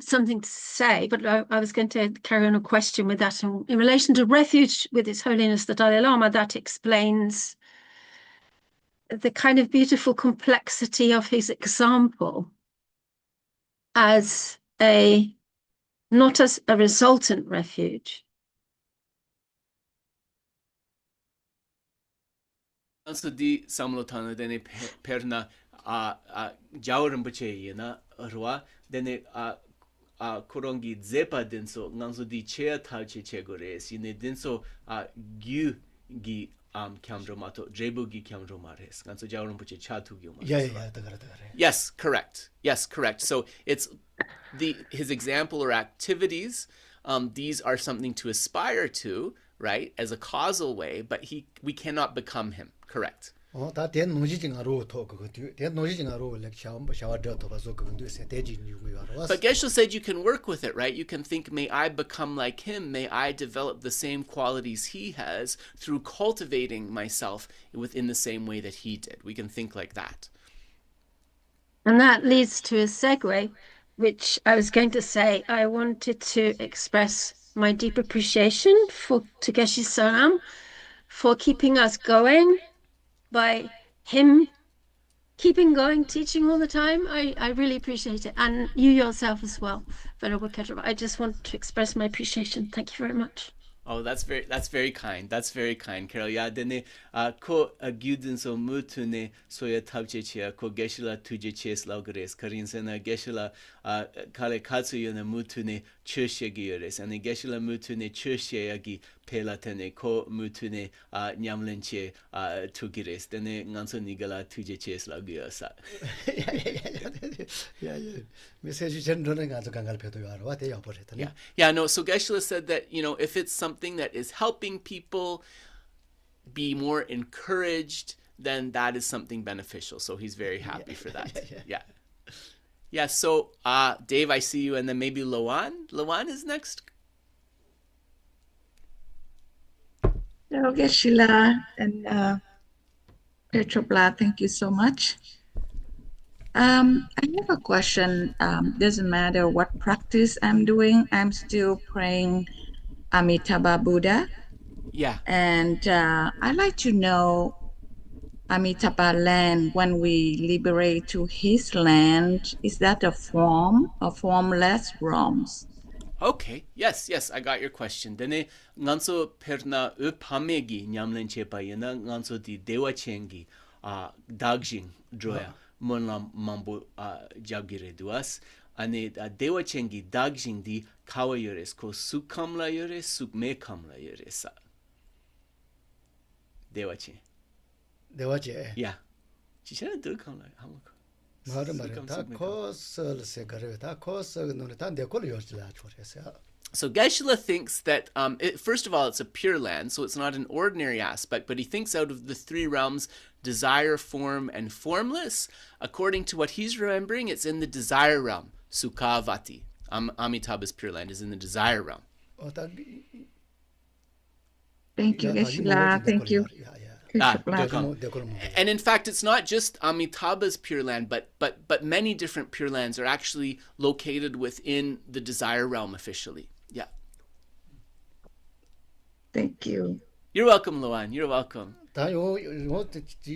something to say, but I was going to carry on a question with that. In relation to refuge with His Holiness the Dalai Lama, that explains the kind of beautiful complexity of his example as not as a resultant refuge, So di samlo tana dene perna jawram bache yena arwa dene korongi zepa denso nganso di chea tauche chegores yene denso gyu gi kyamro mato drebu gi kyamro mares nganso jawram bache chatu gyu mares. Yeah. Yes, correct. Yes, correct. So it's his example or activities. These are something to aspire to, right, as a causal way, but we cannot become him. Correct. 다 된 노지징아로 더 그거 된 노지징아로 샤워드 더 봐서 그건도 세 대지 뉴고요. But Geshe said you can work with it, right? You can think, may I become like him? May I develop the same qualities he has through cultivating myself within the same way that he did. We can think like that. And that leads to a segue, which I was going to say. I wanted to express my deep appreciation to Geshe Solam for keeping us going by him keeping going, teaching all the time. I really appreciate it. And you yourself as well, Venerable Ketrava. I just want to express my appreciation. Thank you very much. Oh, that's very kind. That's very kind, Carol. Yeah, dene ko gyuden so mutune soya tabche chia ko geshila tuje ches laugres karinsena geshila kale katsu yona mutune chushe gyores and geshila mutune chushe yagi pelatene ko mutune nyamlenche tugires dene nganso nigala tuje ches laugyosa. Yeah. 메시지 전전에 가서 강갈 배도 와라. 와 대야 버렸더니. Yeah, no, so Geshe said that, if it's something that is helping people be more encouraged, then that is something beneficial. So he's very happy for that. Yeah, so Dave, I see you, and then maybe Loan. Loan is next. Hello, Geshe and Petrobla, thank you so much. I have a question. Doesn't matter what practice I'm doing, I'm still praying Amitabha Buddha. Yeah. And I'd like to know Amitabha land, when we liberate to his land, is that a form or formless realms? Okay. Yes, I got your question. Dene nganso perna upamegi nyamlenche pa yena nganso di dewa chengi dagjing droya. Monlam mambo jabgire duas ane dewa chengi dagjing di kawa yores ko sukamla yores sukme kamla yores sa dewa chen yeah chichana dur kamla hamko 말은 다 코스를 세가려 다 코스 눈에 다 내걸 요지라 줘서. So Geshe thinks that, first of all, it's a pure land, so it's not an ordinary aspect, but he thinks out of the three realms, desire, form, and formless. According to what he's remembering, it's in the desire realm, Sukhavati. Amitabha's pure land is in the desire realm. Thank you, Geshe. Thank you. And in fact, it's not just Amitabha's Pure Land, but many different Pure Lands are actually located within the desire realm officially. Yeah. Thank you. You're welcome, Loan. You're welcome. 다요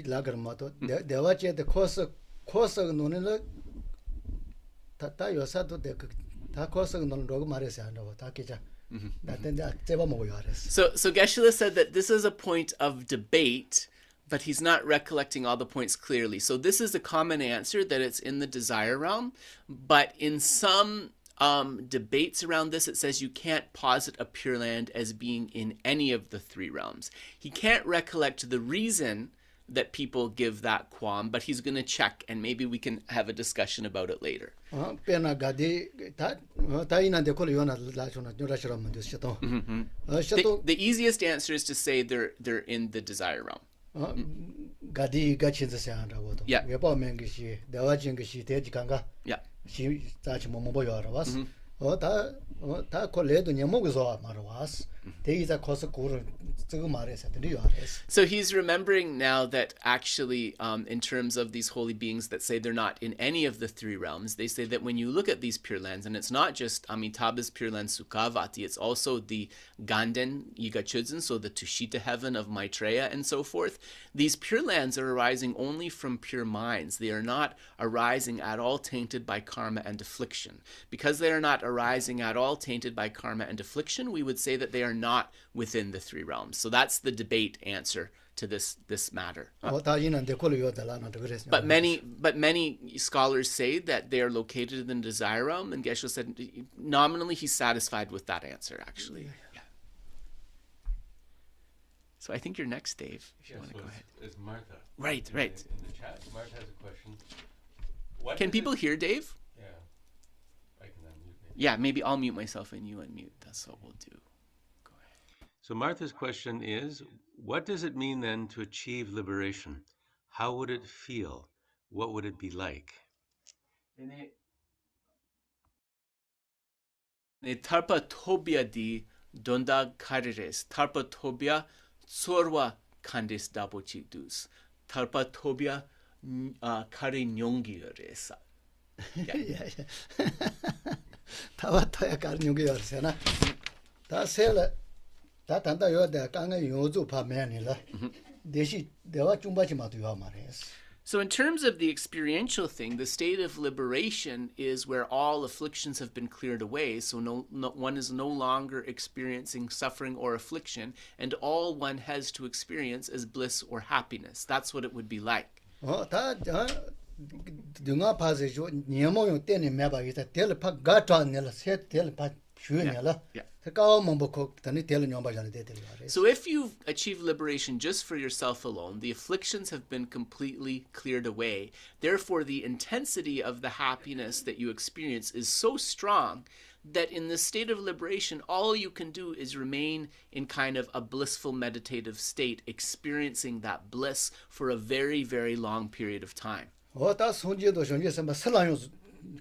라그마도 대화제의 코스 논을 다 요사도 다 코스 논을 로고 말해서 한다고 다 기자. So Geshe said that this is a point of debate, but he's not recollecting all the points clearly. So this is a common answer, that it's in the desire realm, but in some debates around this, it says you can't posit a Pure Land as being in any of the three realms. He can't recollect the reason that people give that qualm, but he's going to check, and maybe we can have a discussion about it later. The easiest answer is to say they're in the desire realm. So he's remembering now that actually, in terms of these holy beings that say they're not in any of the three realms, they say that when you look at these Pure Lands, and it's not just Amitabha's Pure Land Sukhavati, it's also the Ganden Yigachudzin, so the Tushita heaven of Maitreya and so forth. These Pure Lands are arising only from pure minds. They are not arising at all tainted by karma and affliction. Because they are not arising at all tainted by karma and affliction, we would say that they are not within the three realms. So that's the debate answer to this matter. 다 이는데 콜로 요달라는 그랬어요. But many scholars say that they are located in the desire realm, and Geshe said nominally he's satisfied with that answer, actually. Yeah. So I think you're next, Dave. If you Yeah, want to so go ahead. it's Martha. Right. In the chat, Martha has a question. What Can does people it- hear Dave? Yeah. I can unmute maybe. Yeah, maybe I'll mute myself and you unmute. That's what we'll do. Go ahead. So Martha's question is, what does it mean then to achieve liberation? How would it feel? What would it be like? Ne tarpatobia di donda karires. Tarpatobia tsorwa kandis dabochidus. Tarpatobia kari nyongiresa. 다와타야 가르뉴게 열세나. 다 셀라. 다 단다 요데 강에 요주 파면이라. 대시 대화 중바지 마도 요 말해스. So in terms of the experiential thing, the state of liberation is where all afflictions have been cleared away. So one is no longer experiencing suffering or affliction, and all one has to experience is bliss or happiness. That's what it would be like. 다 등아 파세죠. 니모요 때니 매바 이다 텔파 가트안nel라 세 텔파 슈엔nel라. 까오몬보코 다니 텔 뇽바잖아 데텔. So if you've achieved liberation just for yourself alone, the afflictions have been completely cleared away. Therefore, the intensity of the happiness that you experience is so strong that in this state of liberation, all you can do is remain in kind of a blissful meditative state, experiencing that bliss for a very, very long period of time. 다 손지도 손지서 뭐 설랑요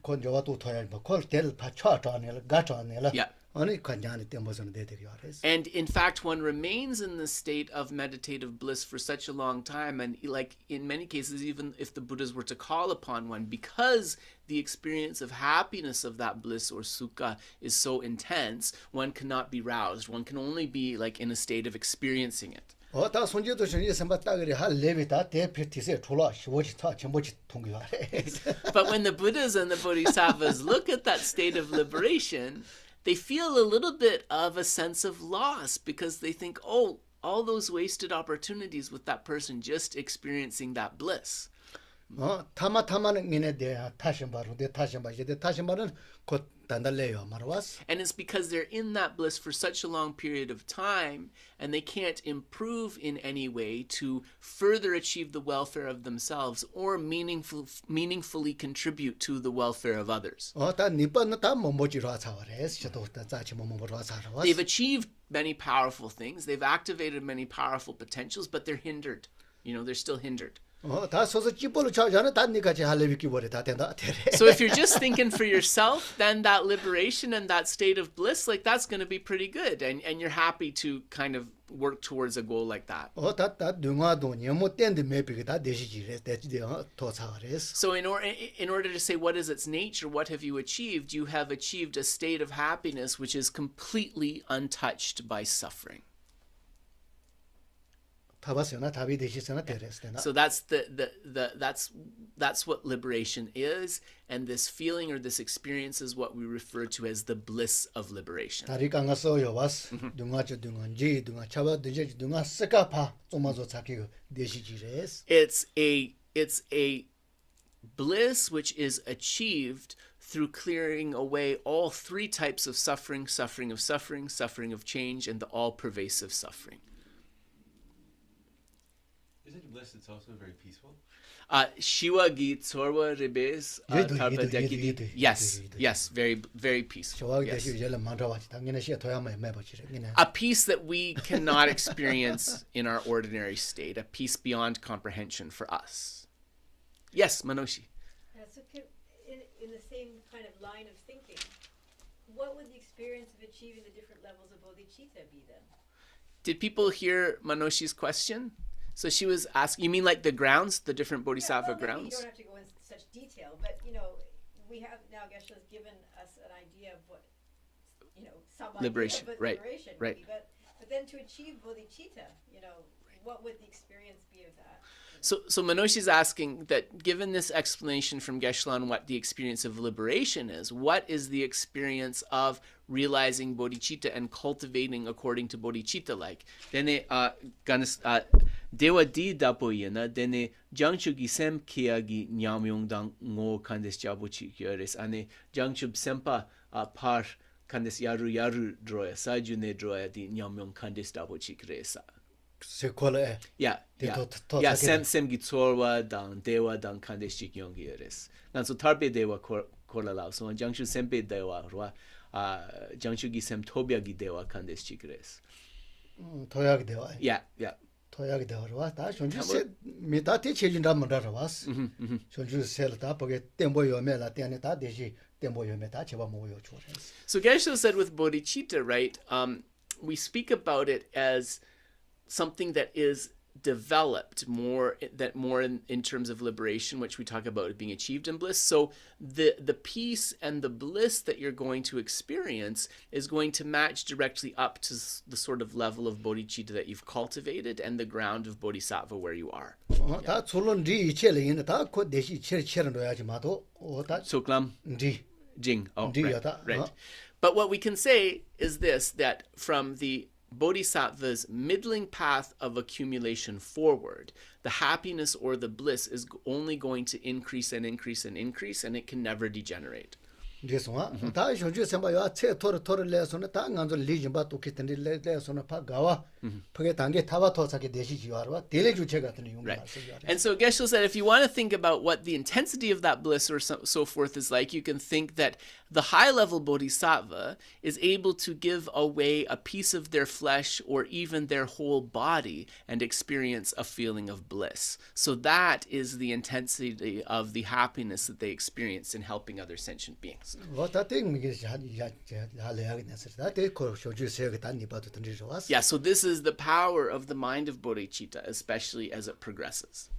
건조와 또 토야 뭐콜텔 파차트안nel라 가트안nel라. Yeah. 아니 관장이 때문에 데텔이 알았어. And in fact, one remains in the state of meditative bliss for such a long time. And like in many cases, even if the Buddhas were to call upon one, because the experience of happiness of that bliss or sukha is so intense, one cannot be roused. One can only be like in a state of experiencing it. 다 손지도 손지서 뭐 따그리 할 레비다 대피티세 졸라 시워지 타 전부지 통교 알았어. But when the Buddhas and the Bodhisattvas look at that state of liberation, they feel a little bit of a sense of loss because they think, oh, all those wasted opportunities with that person just experiencing that bliss. 타마는 미네 대 타신바로 대 타신바지 대 타신바는 곧 단달래요 말was. And it's because they're in that bliss for such a long period of time and they can't improve in any way to further achieve the welfare of themselves or meaningfully contribute to the welfare of others. 다 니빠는 다 몸보지로 하자와레스. 저도 다 자치 몸보로 하자와레스. They've achieved many powerful things. They've activated many powerful potentials, but they're hindered. They're still hindered. 다 소소 찌볼로 차잖아. 다 니까지 할래비기 버리 다 된다. So if you're just thinking for yourself, then that liberation and that state of bliss, like that's going to be pretty good. And you're happy to kind of work towards a goal like that. 다 능화도 니모 땐데 매비기 다 대시지레 대지대 도차와레스. So in order to say what is its nature, what have you achieved? You have achieved a state of happiness which is completely untouched by suffering. 타바스나 답이 대시스나 데레스나. So that's that's what liberation is, and this feeling or this experience is what we refer to as the bliss of liberation. 다리 강가서요 와스. 능화죠 능한지 능화 차바 되지 능화 스카파 좀마저 잡히고 대시지레스. It's a bliss which is achieved through clearing away all three types of suffering, suffering of change, and the all-pervasive suffering. Is it bliss that's also very peaceful? Shiwa gi tsorwa rebes tarpa dekidi. Yes, very, very peaceful. 저와 Yes. 대시 열라 만라와지 당연히 시야 도야마 매버지레. A peace that we cannot experience in our ordinary state, a peace beyond comprehension for us. Yes, Manoshi. So in the same kind of line of thinking, what would the experience of achieving the different levels of bodhicitta be then? Did people hear Manoshi's question? So she was asking, you mean like the grounds, the different bodhisattva Maybe you grounds? don't have to go into such detail, but we have now Geshe-la's given us an idea of what some Liberation, idea of what right, liberation right. would be, but then to achieve bodhicitta, what would the experience be of that? So Manoshi's asking that given this explanation from Geshe on what the experience of liberation is, what is the experience of realizing bodhicitta and cultivating according to bodhicitta like? Dene dewa di dapo yena dene jangchu gi sem kia gi nyamyong dang ngo kandes jabo chi kyores ane jangchu sempa par kandes yaru droya saju ne droya di nyamyong kandes dabo chi kresa. 세콜에 Yeah. Sem gi tsorwa dang dewa dang kandes chi kyong yeres. Nanso tarpe dewa kola lao so jangchu sempe dewa rwa jangchu gi sem tobya gi dewa kandes chi kres. 도약이 되어. Yeah. 도약이 되어와 다 존주세 미다티 체진다 문다라와스. 존주세를 다 보게 템보요메라 때네 다 대시 템보요메 다 제바 모여 줘res. So Geshe said with bodhicitta, right? We speak about it as something that is developed more in terms of liberation, which we talk about being achieved in bliss. So the peace and the bliss that you're going to experience is going to match directly up to the sort of level of bodhicitta that you've cultivated and the ground of bodhisattva where you are. 다 졸론리 이체레인 다코 대시 체체는 놓야지 마도 다 Soklam 디 Jing. Oh, Ndiyata, right. But what we can say is this, that from the bodhisattva's middling path of accumulation forward, the happiness or the bliss is only going to increase and increase and increase, and it can never degenerate. 그래서 다 존주 semba요 체 토르 레서는 다 간저 리진바 도키텐디 레서는 파가와 그게 단계 타바 토사게 대시지와와 델레주체 같은 용 Right. 말씀이야. And so Geshe said, if you want to think about what the intensity of that bliss or so forth is like, you can think that the high-level bodhisattva is able to give away a piece of their flesh or even their whole body and experience a feeling of bliss. So that is the intensity of the happiness that they experience in helping other sentient beings. Yeah, so this is the power of the mind of bodhicitta, especially as it progresses.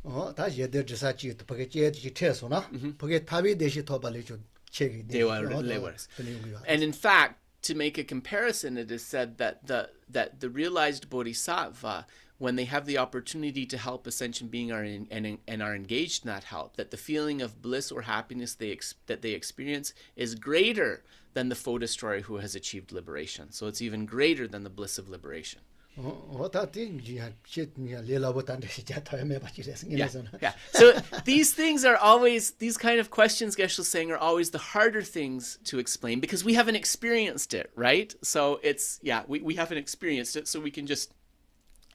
And in fact, to make a comparison, it is said that the realized bodhisattva, when they have the opportunity to help a sentient being and are engaged in that help, that the feeling of bliss or happiness that they experience is greater than the foe destroyer who has achieved liberation. So it's even greater than the bliss of liberation. Yeah. So these things are always, these kind of questions Geshe is saying are always the harder things to explain because we haven't experienced it, right? So it's, we haven't experienced it, so we can just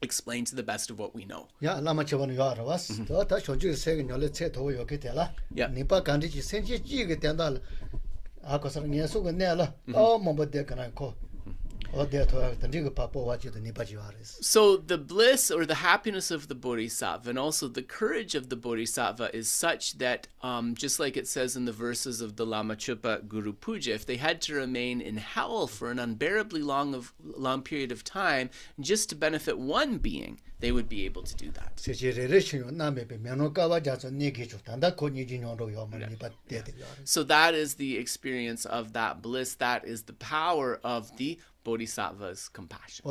explain to the best of what we know. Yeah, Lama Chavan Yaravas, Tota Shonju saying Yolet to Yokitella, Nipa Kandiji Senji Gitandal, Akosar Nela, oh, Mombadekanaco. So the bliss or the happiness of the bodhisattva and also the courage of the bodhisattva is such that just like it says in the verses of the Lama Chupa Guru Puja, if they had to remain in hell for an unbearably long period of time just to benefit one being, they would be able to do that. So that is the experience of that bliss. That is the power of the bodhisattva's compassion.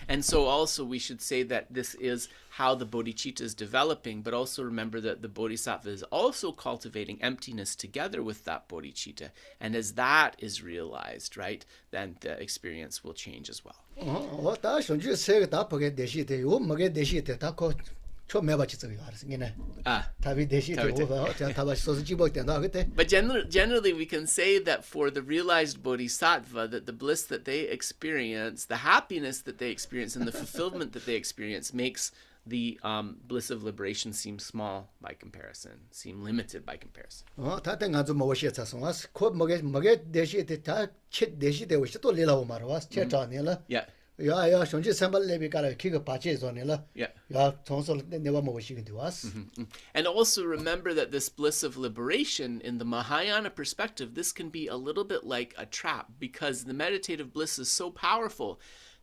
And so also we should say that this is how the bodhicitta is developing, but also remember that the bodhisattva is also cultivating emptiness together with that bodhicitta. And as that is realized, right, then the experience will change as well. But generally we can say that for the realized bodhisattva, that the bliss that they experience, the happiness that they experience, and the fulfillment that they experience makes the bliss of liberation seem small by comparison, seem limited by comparison. Yeah. And also remember that this bliss of liberation, in the Mahayana perspective, this can be a little bit like a trap, because the meditative bliss is so powerful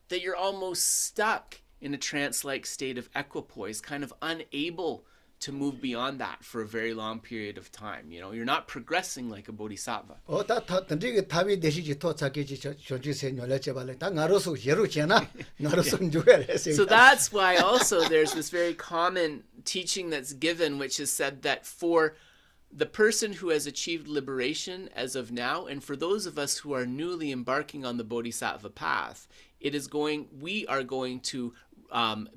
that you're almost stuck in a trance-like state of equipoise, kind of unable to move beyond that for a very long period of time. You know, you're not progressing like a bodhisattva. 다 던지게 답이 되시지 또 자기지 전주세 놀래지 발래 다 나로서 예루잖아 나로서 주야래 So that's why also there's this very common teaching that's given, which is said that for the person who has achieved liberation as of now, and for those of us who are newly embarking on the bodhisattva path, we are going to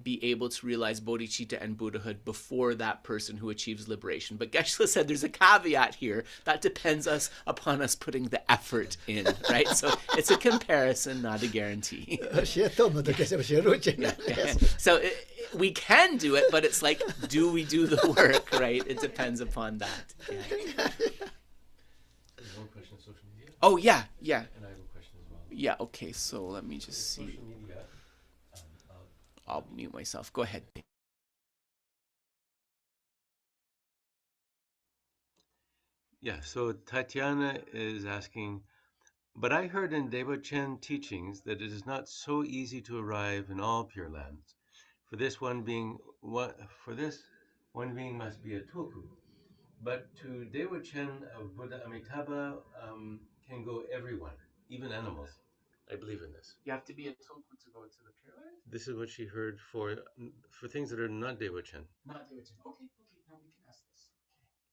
be able to realize bodhicitta and Buddhahood before that person who achieves liberation. But Geshe said there's a caveat here that depends upon us putting the effort in, right? So it's a comparison, not a guarantee. So we can do it, but it's like, do we do the work, right? It depends upon that. Yeah. There's one question on social media. Oh, yeah. And I have a question as well. Yeah, okay, so let me just see. Social media. I'll mute myself. Go ahead. Yeah, so Tatiana is asking, but I heard in Dewa-chen teachings that it is not so easy to arrive in all Pure Lands. For this one being must be a tulku. But to Dewa-chen of Buddha Amitabha can go everyone, even animals. I believe in this. You have to be a tulku to go to the Pure Land? This is what she heard for things that are not Dewa-chen. Not Dewa-chen. Okay, now we can ask this.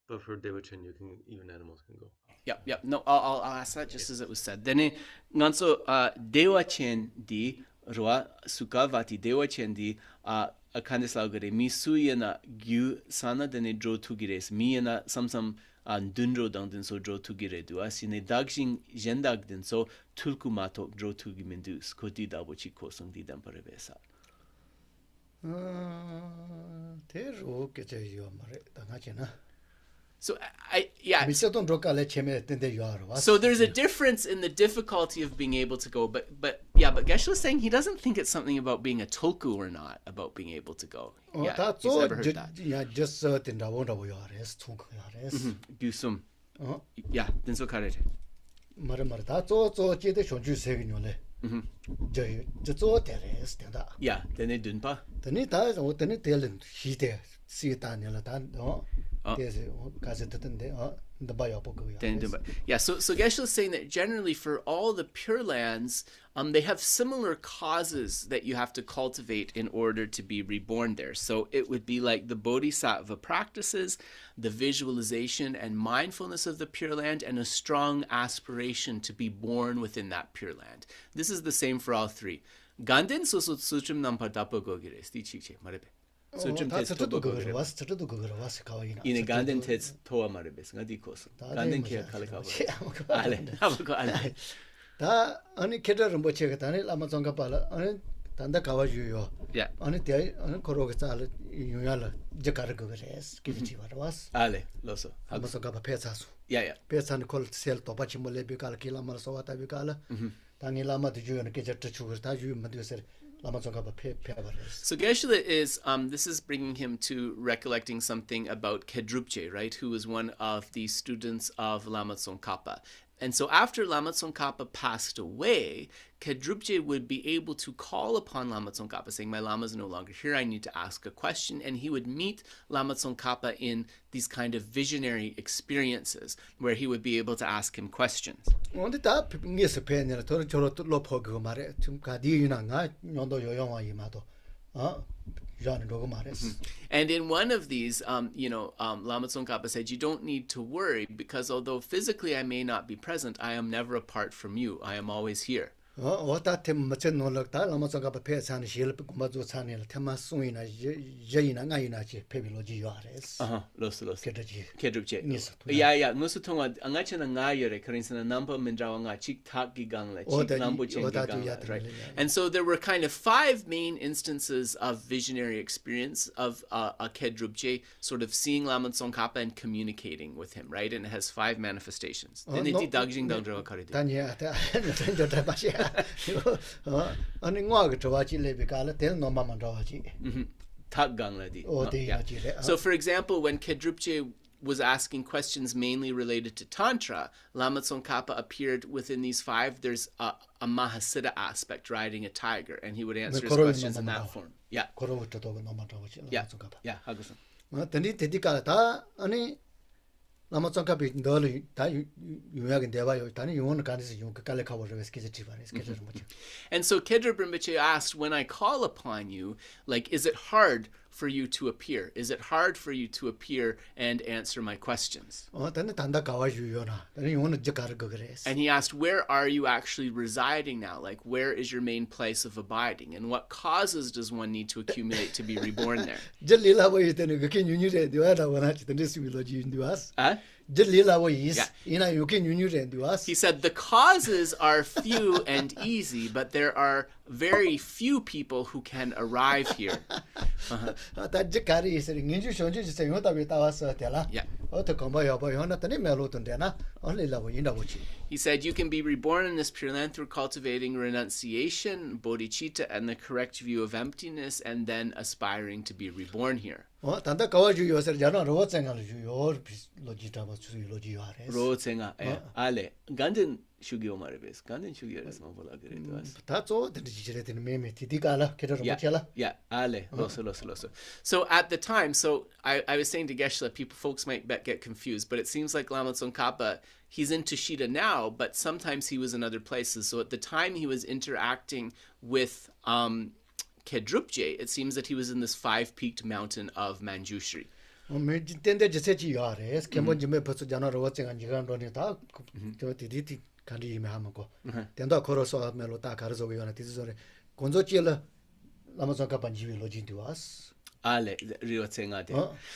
But for Dewa-chen, even animals can go. Yep. No, I'll ask that just as it was said. Then, nganso Dewa-chen di roa sukavati Dewa-chen di akandeslaugare misuyana gyu sana dene dro tugires miyana samsam dundro dang den so dro tugire du asine dagshin jendag den so tulku matok dro tugimendus koti dabochi kosong di damparevesa. 대로 깨져요 말에 당하잖아. So 미세돈 로컬에 체메 된데 요아로. So there's a difference in the difficulty of being able to go, but Geshe was saying he doesn't think it's something about being a tulku or not about being able to go. Yeah, he's never heard that. Yeah, just 된다 원다고 요아레스 통크야레스. Gyusum. Yeah, then so karete. 말말 다조 제대 존주 세기뇨래. 저 대레스 된다. Yeah, then they dunpa. 드니 다 어떤 텔은 시대 시다냐라 단 Yeah, so Geshe is saying that generally for all the Pure Lands, they have similar causes that you have to cultivate in order to be reborn there. So it would be like the bodhisattva practices, the visualization and mindfulness of the Pure Land, and a strong aspiration to be born within that Pure Land. This is the same for all three. Ganden soso tsutrim nampadapo gogires, di chiche, marebe. So 좀 저도 그거를 왔어. 저도 그거를 왔어. 가와이나. 이네 간덴 테스 토와 말베스. 가디 코스. 간덴 케어 칼레카바. 알레. 아무거 알레. 다 아니 케더를 뭐 제가 다니 라마 정가발라. 아니 단다 가와주요. 야. 아니 대 아니 코로가 잘 유야라. 저가르 그거레스. 기지 와라스. 알레. 로소. 라마 정가바 페사수. 야야. 페사는 콜셀 토바치 몰레 비칼 킬라마 소와타 비칼. 당이 라마도 주요는 게저트 추고 다 주면 되세. So Geshe is, this is bringing him to recollecting something about Kedrupje, right, who was one of the students of Lama Tsongkhapa. And so after Lama Tsongkhapa passed away, Kedrupje would be able to call upon Lama Tsongkhapa, saying, my Lama is no longer here, I need to ask a question. And he would meet Lama Tsongkhapa in these kind of visionary experiences, where he would be able to ask him questions. And in one of these, Lama Tsongkhapa said, you don't need to worry, because although physically I may not be present, I am never apart from you. I am always here. And so there were kind of 5 main instances of visionary experience of a Kedrupje sort of seeing Lama Tsongkhapa and communicating with him, right? And it has 5 manifestations. So for example, when Kedrupje was asking questions mainly related to Tantra, Lama Tsongkhapa appeared within these 5. There's a Mahasiddha aspect, riding a tiger, and he would answer his questions in that form. Yeah. Yeah, Hagusan. tani tedika ta ani Lama Tsongkhapa ndoli ta yuyagin deva yo tani yun kanis yun kale kawo res kizetivares kejermuch. And so Kedra Rinpoche asked, when I call upon you, like, is it hard for you to appear? Is it hard for you to appear and answer my questions? Tani tanda kawa yuyona tani yun jakar gogres. And he asked, where are you actually residing now? Like, where is your main place of abiding? And what causes does one need to accumulate to be reborn there? Jalila wa yitene gakin yunyure diwada wana chitene similogy induas. Jalila wa yis ina yukin yunyure induas. He said, the causes are few and easy, but there are very few people who can arrive here. Ta jakari is nginju shonju jise yota bitawas tela. Yeah. Ota komba yaba yona tani melotun dena only la wa yinda wuchi. He said, you can be reborn in this Pure Land through cultivating renunciation, bodhicitta, and the correct view of emptiness, and then aspiring to be reborn here. Tanda kawa ju yoser jana ro tsenga ju yor logita ba chu logi yares. Ro tsenga ale ganden shugyo marebes. Ganden shugyo res ma bola gere tuas. Ta zo de jire tin meme tidikala keda ro chela. Yeah, ale loso. So at the time, so I was saying to Geshe-la, folks might get confused, but it seems like Lama Tsongkhapa, he's in Tushita now, but sometimes he was in other places. So at the time he was interacting with Kedrupje, it seems that he was in this 5-peaked mountain of Mañjuśrī. Me tende jese chi yares kembo jime phosu jana ro tsenga jigan ro ni ta to tiditi kandi me hamako. Tendo koro so melo ta karzo ge yana tizore. Konzo chela Lama Tsongkhapa jiwi logi duas.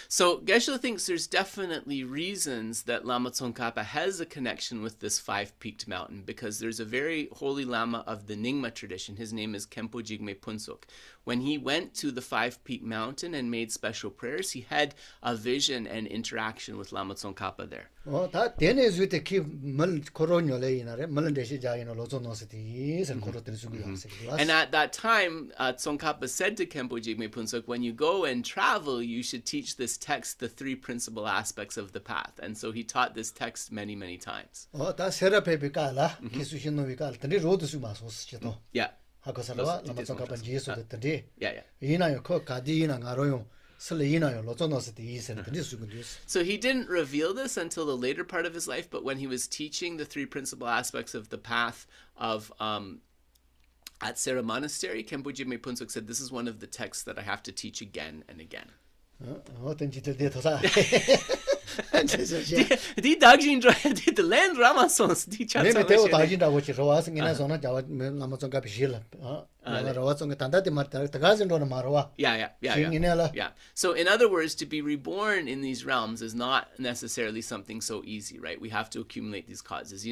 So Geshe-la thinks there's definitely reasons that Lama Tsongkhapa has a connection with this 5-peaked mountain, because there's a very holy Lama of the Nyingma tradition. His name is Khenpo Jigme Phuntsok. When he went to the 5-peaked mountain and made special prayers, he had a vision and interaction with Lama Tsongkhapa there. Ta tene zuite ki mal koronyo le inare mal deshi jaino lozo no seti sen koroten sugu yase. And at that time, Tsongkhapa said to Khenpo Jigme Phuntsok, when you go and travel, you should teach this text, the 3 principal aspects of the path. And so he taught this text many, many times. Ta serape bikala kisushin no bikala tani rodu su masos chito. Yeah. Hakosarwa Lama Tsongkhapa jesu de tande. Yeah. Ina yo ko kadi ina ngaroyo. So he didn't reveal this until the later part of his life, but when he was teaching the 3 principal aspects of the path of at Sera Monastery, Khenpo Jigme Phuntsok said, this is one of the texts that I have to teach again and again. Di dagjin di the land ramasons di chatsa. Maybe teo dagjin da wochi roas ngina zona jawa Lama Tsongkhapa shila. Roas ngina tanda di mar tagazin do na marwa. Yeah. So in other words, to be reborn in these realms is not necessarily something so easy, right? We have to accumulate these causes.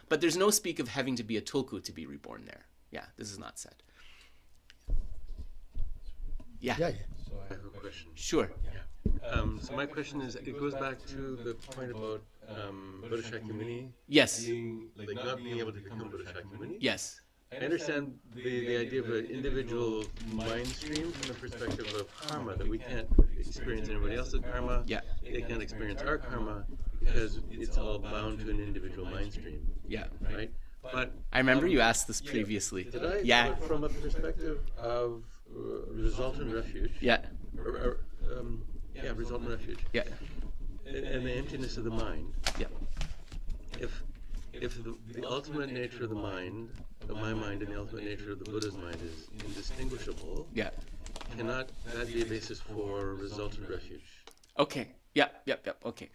But there's no speak of having to be a tulku to be reborn there. Yeah, this is not said. Yeah. So I have a question. Sure. So my question is, it goes back to the point about Buddha Shakyamuni. Yes. Being, like, not being able to become Buddha Shakyamuni. Yes. I understand the idea of an individual mind stream from the perspective of karma, that we can't experience anybody else's karma. Yeah. They can't experience our karma because it's all bound to an individual mind stream. Yeah. Right? But I remember you asked this previously. Did I? Yeah. But from a perspective of resultant refuge. Yeah. Resultant refuge. Yeah. And the emptiness of the mind. Yeah. If the ultimate nature of the mind, of my mind, and the ultimate nature of the Buddha's mind is indistinguishable, Yeah. cannot that be a basis for resultant refuge? Okay. Yeah. Okay.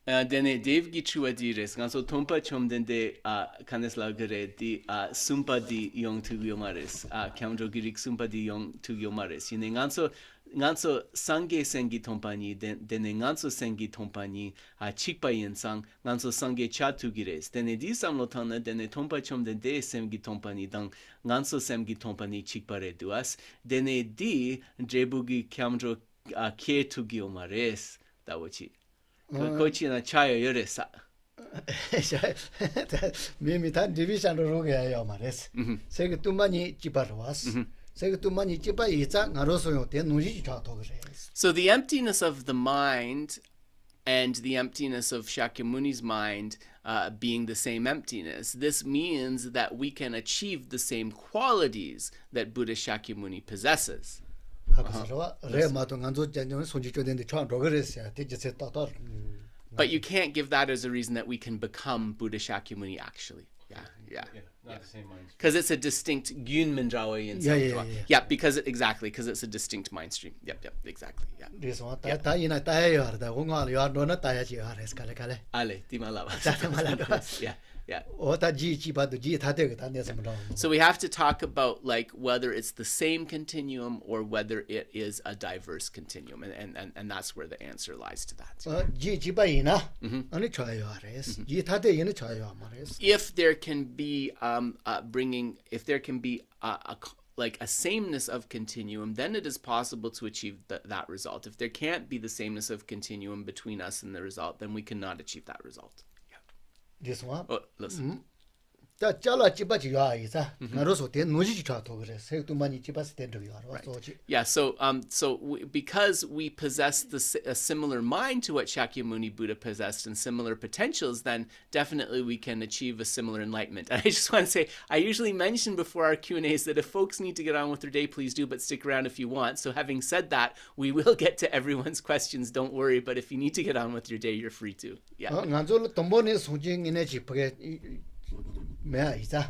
Dene Dave Gichua Dires, ganso Tompa Chom Dende Canesla Gare di Sumpa di Yong Tugyomares, Kamjo Girik Sumpa di Yong Tugyomares. Yine ganso Sange Sengi Tompani, dene ganso Sengi Tompani, Chikpa Yensang, ganso Sange Chatu Gires. Dene di Samlotana, dene Tompa Chom Dende Semgi Tompani, dang ganso Semgi Tompani Chikpare duas. Dene di Jebugi Kamjo Ke Tugyomares. Dawachi. Kochi na chayo yoresa. Mimi tan division ro ge ya mares. Sege tumani chiparwas. Sege tumani chipa iza ngaroso yo te nuji cha to ge. So the emptiness of the mind and the emptiness of Shakyamuni's mind being the same emptiness, this means that we can achieve the same qualities that Buddha Shakyamuni possesses. 하고서 레 마도 간조 전용 손지 쪼된데 처음 로그레스야 되게 따따 But you can't give that as a reason that we can become Buddha Shakyamuni actually. Yeah. Not the same mind stream. Because it's a distinct Gyun Mandrawi and Yeah. because it's a distinct mind stream. Yep, exactly. Yeah. 그래서 다이나 다야다 공간 요노나 다야지 하레스 칼칼레 Ale, timalava. Yeah. 오다 지지바도 지 다되게 다 내서 뭐 So we have to talk about like whether it's the same continuum or whether it is a diverse continuum, and that's where the answer lies to that. 지지바이나 아니 좋아요 하레스 지 다되게는 좋아요 말레스 If there can be like a sameness of continuum, then it is possible to achieve that result. If there can't be the sameness of continuum between us and the result, then we cannot achieve that result. this one Oh, listen. 다 잘라 지바지 요아이사 나로서 된 노지 좋아도 그래 세도 많이 지바스 된도 요아로 소지 Yeah, because we possess a similar mind to what Shakyamuni Buddha possessed and similar potentials, then definitely we can achieve a similar enlightenment. And I just want to say, I usually mention before our Q&As that if folks need to get on with their day, please do, but stick around if you want. So having said that, we will get to everyone's questions, don't worry, but if you need to get on with your day, you're free to. Yeah. 간조 돈보니 소징이네 지프게 매야 이자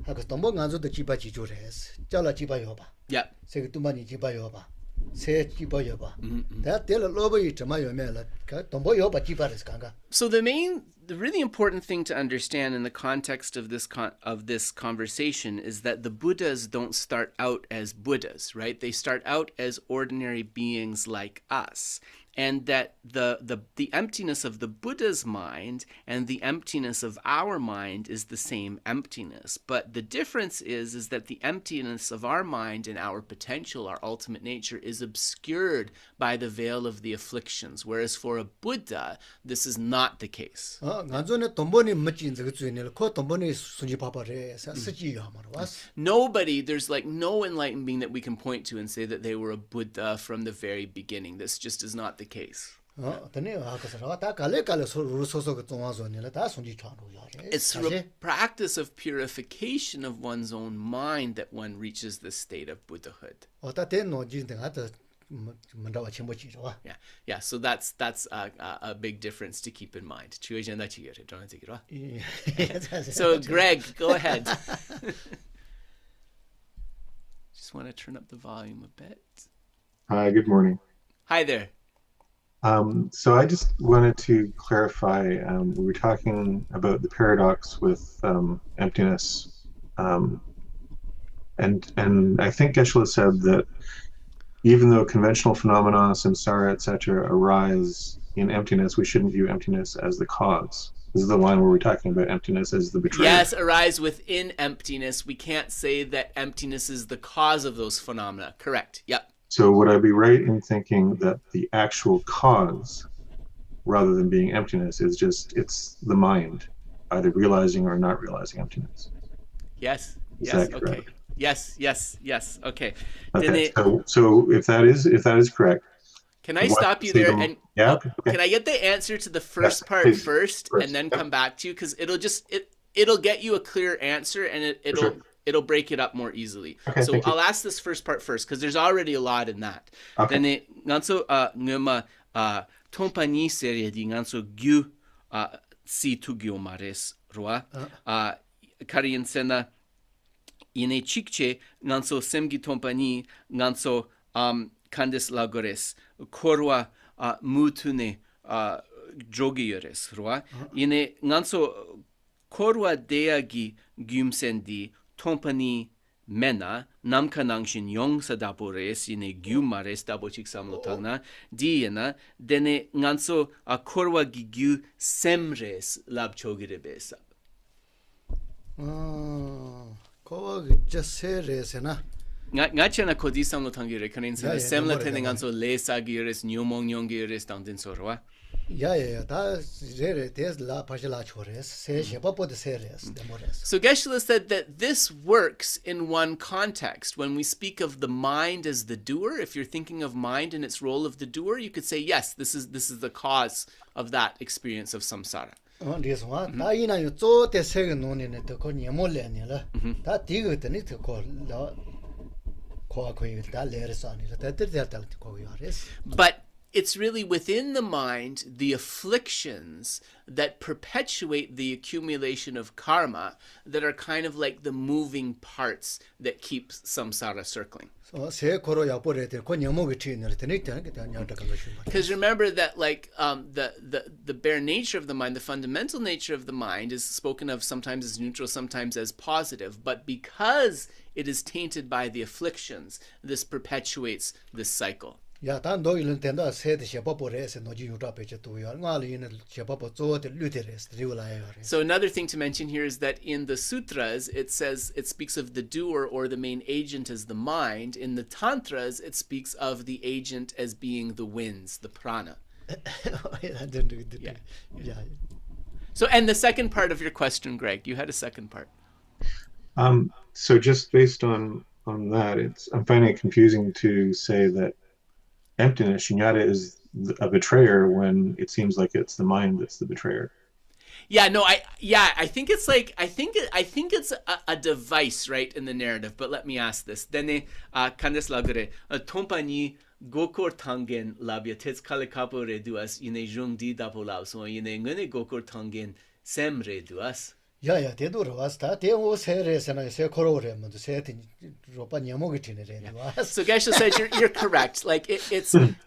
하고 돈보 간조도 지바지 조레스 잘라 지바요 봐 Yeah. 세도 많이 지바요 봐 세 지바요 봐 다 될 로버이 정말 매라 돈보요 봐 지바레스 간가 So the really important thing to understand in the context of this conversation is that the Buddhas don't start out as Buddhas, right? They start out as ordinary beings like us. And that the emptiness of the Buddha's mind and the emptiness of our mind is the same emptiness. But the difference is that the emptiness of our mind and our potential, our ultimate nature, is obscured by the veil of the afflictions. Whereas for a Buddha, this is not the case. 간조네 돈보니 멋진 저거 주인을 코 돈보니 순지 바바레 쓰지요 말아 왔어 There's like no enlightened being that we can point to and say that they were a Buddha from the very beginning. This just is not the case. 드네 하고서 다 갈래갈래 소소가 동화소니라 다 순지传로 It's through a practice of purification of one's own mind that one reaches the state of Buddhahood. 어다 된 노지인데 가도 만다와 첨부지로 Yeah. So that's a big difference to keep in mind. So Greg, go ahead. Just want to turn up the volume a bit. Hi, good morning. Hi there. So I just wanted to clarify, we were talking about the paradox with emptiness, and I think Geshe-la said that even though conventional phenomena, samsara, etc., arise in emptiness, we shouldn't view emptiness as the cause. This is the line where we're talking about emptiness as the betrayer. Yes, arise within emptiness. We can't say that emptiness is the cause of those phenomena. Correct. Yep. So would I be right in thinking that the actual cause, rather than being emptiness, it's the mind, either realizing or not realizing emptiness? Yes. Is Yes. that Okay. correct? Yes. Okay. Okay. So if that is correct, Can I stop you there and okay. Can I get the answer to the first part please. first and then come back to you, because it'll get you a clear answer and it'll break it up more easily. Okay, so thank you. I'll ask this first part first because there's already a lot in that. Okay. Then nganso ngema tompani serie di nganso gyu si tugyo mares roa karin sena ine chikche nganso semgi tompani nganso candes lagores korwa mutune jogiyores roa ine nganso korwa deagi gyumsendi tompani mena namkanangshin yong sadapores ine gyumares dabochik samlotana diena dene nganso korwa gigyu semres labchogirebesa. 거기 저세레세나 Ngachana kodi samlotangire kanin semla tene nganso lesagires nyomongnyongires dandinsorwa. 야야야 다 제레 데스라 파실라 초레스 세셰바포데 세레스 데모레스 So Geshe-la said that this works in one context. When we speak of the mind as the doer, if you're thinking of mind and its role of the doer, you could say, yes, this is the cause of that experience of samsara. 그래서 다이나요 쪼테 세게 논이네 더 거니 몰래니라 다 디거더니 더 But it's really within the mind, the afflictions that perpetuate the accumulation of karma that are kind of like the moving parts that keep samsara circling. Because remember that like the bare nature of the mind, the fundamental nature of the mind is spoken of sometimes as neutral, sometimes as positive. But because it is tainted by the afflictions, this perpetuates this cycle. So another thing to mention here is that in the sutras, it speaks of the doer or the main agent as the mind. In the tantras, it speaks of the agent as being the winds, the prana. Yeah. So, and the second part of your question, Greg, you had a second part. So just based on that, I'm finding it confusing to say that emptiness, shunyata, is a betrayer when it seems like it's the mind that's the betrayer. Yeah, no, I think it's like I think it's a device, right, in the narrative. But let me ask this: Dene kandes lagre tompa ni gokor tangen labia tets kalekapo reduas yine jung di dapolao so yine ngene gokor tangen sem reduas. Yeah, they do rasta. They will say say korore, but say ropa nyamogitine. So Geshe said you're correct. Like it's an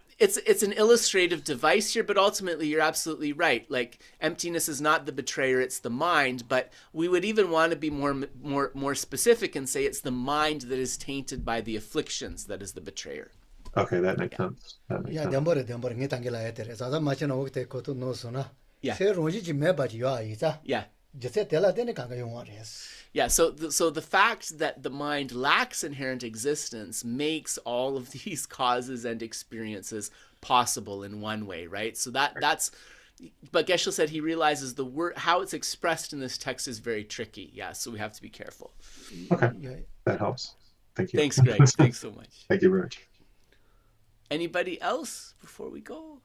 illustrative device here, but ultimately you're absolutely right. Like emptiness is not the betrayer, it's the mind. But we would even want to be more specific and say it's the mind that is tainted by the afflictions that is the betrayer. Okay, that makes sense. Yeah. Yeah, so the fact that the mind lacks inherent existence makes all of these causes and experiences possible in one way, right? So that's but Geshe said he realizes the word, how it's expressed in this text is very tricky. Yeah, so we have to be careful. Okay, that helps. Thank you. Thanks, Greg. Thanks so much. Thank you very much. Anybody else before we go?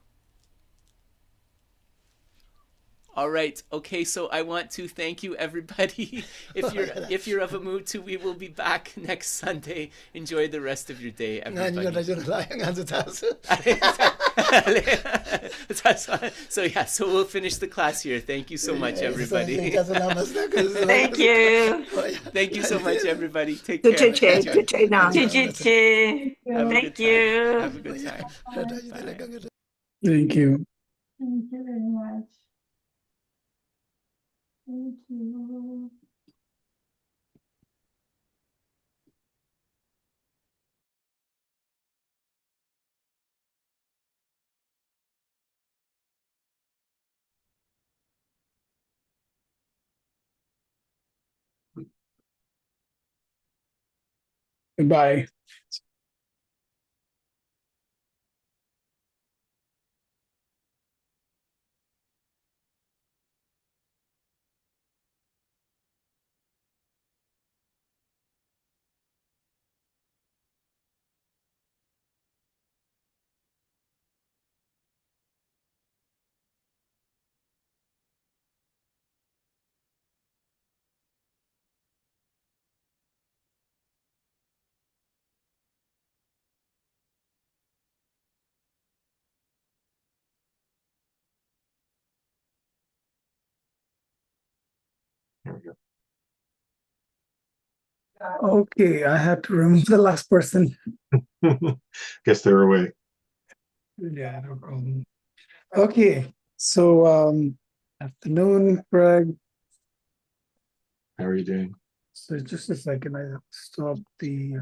All right. Okay. So I want to thank you, everybody. If you're of a mood to, we will be back next Sunday. Enjoy the rest of your day, everybody. So we'll finish the class here. Thank you so much, everybody. Thank you. Thank you so much, everybody. Take care. Thank you. Have a good time. Bye. Thank you. Thank you very much. Thank you. Goodbye. There we go. Okay, I had to remove the last person. Guess they're away. Yeah, no problem. Okay, so afternoon, Greg. How are you doing? So just a second, I have to stop the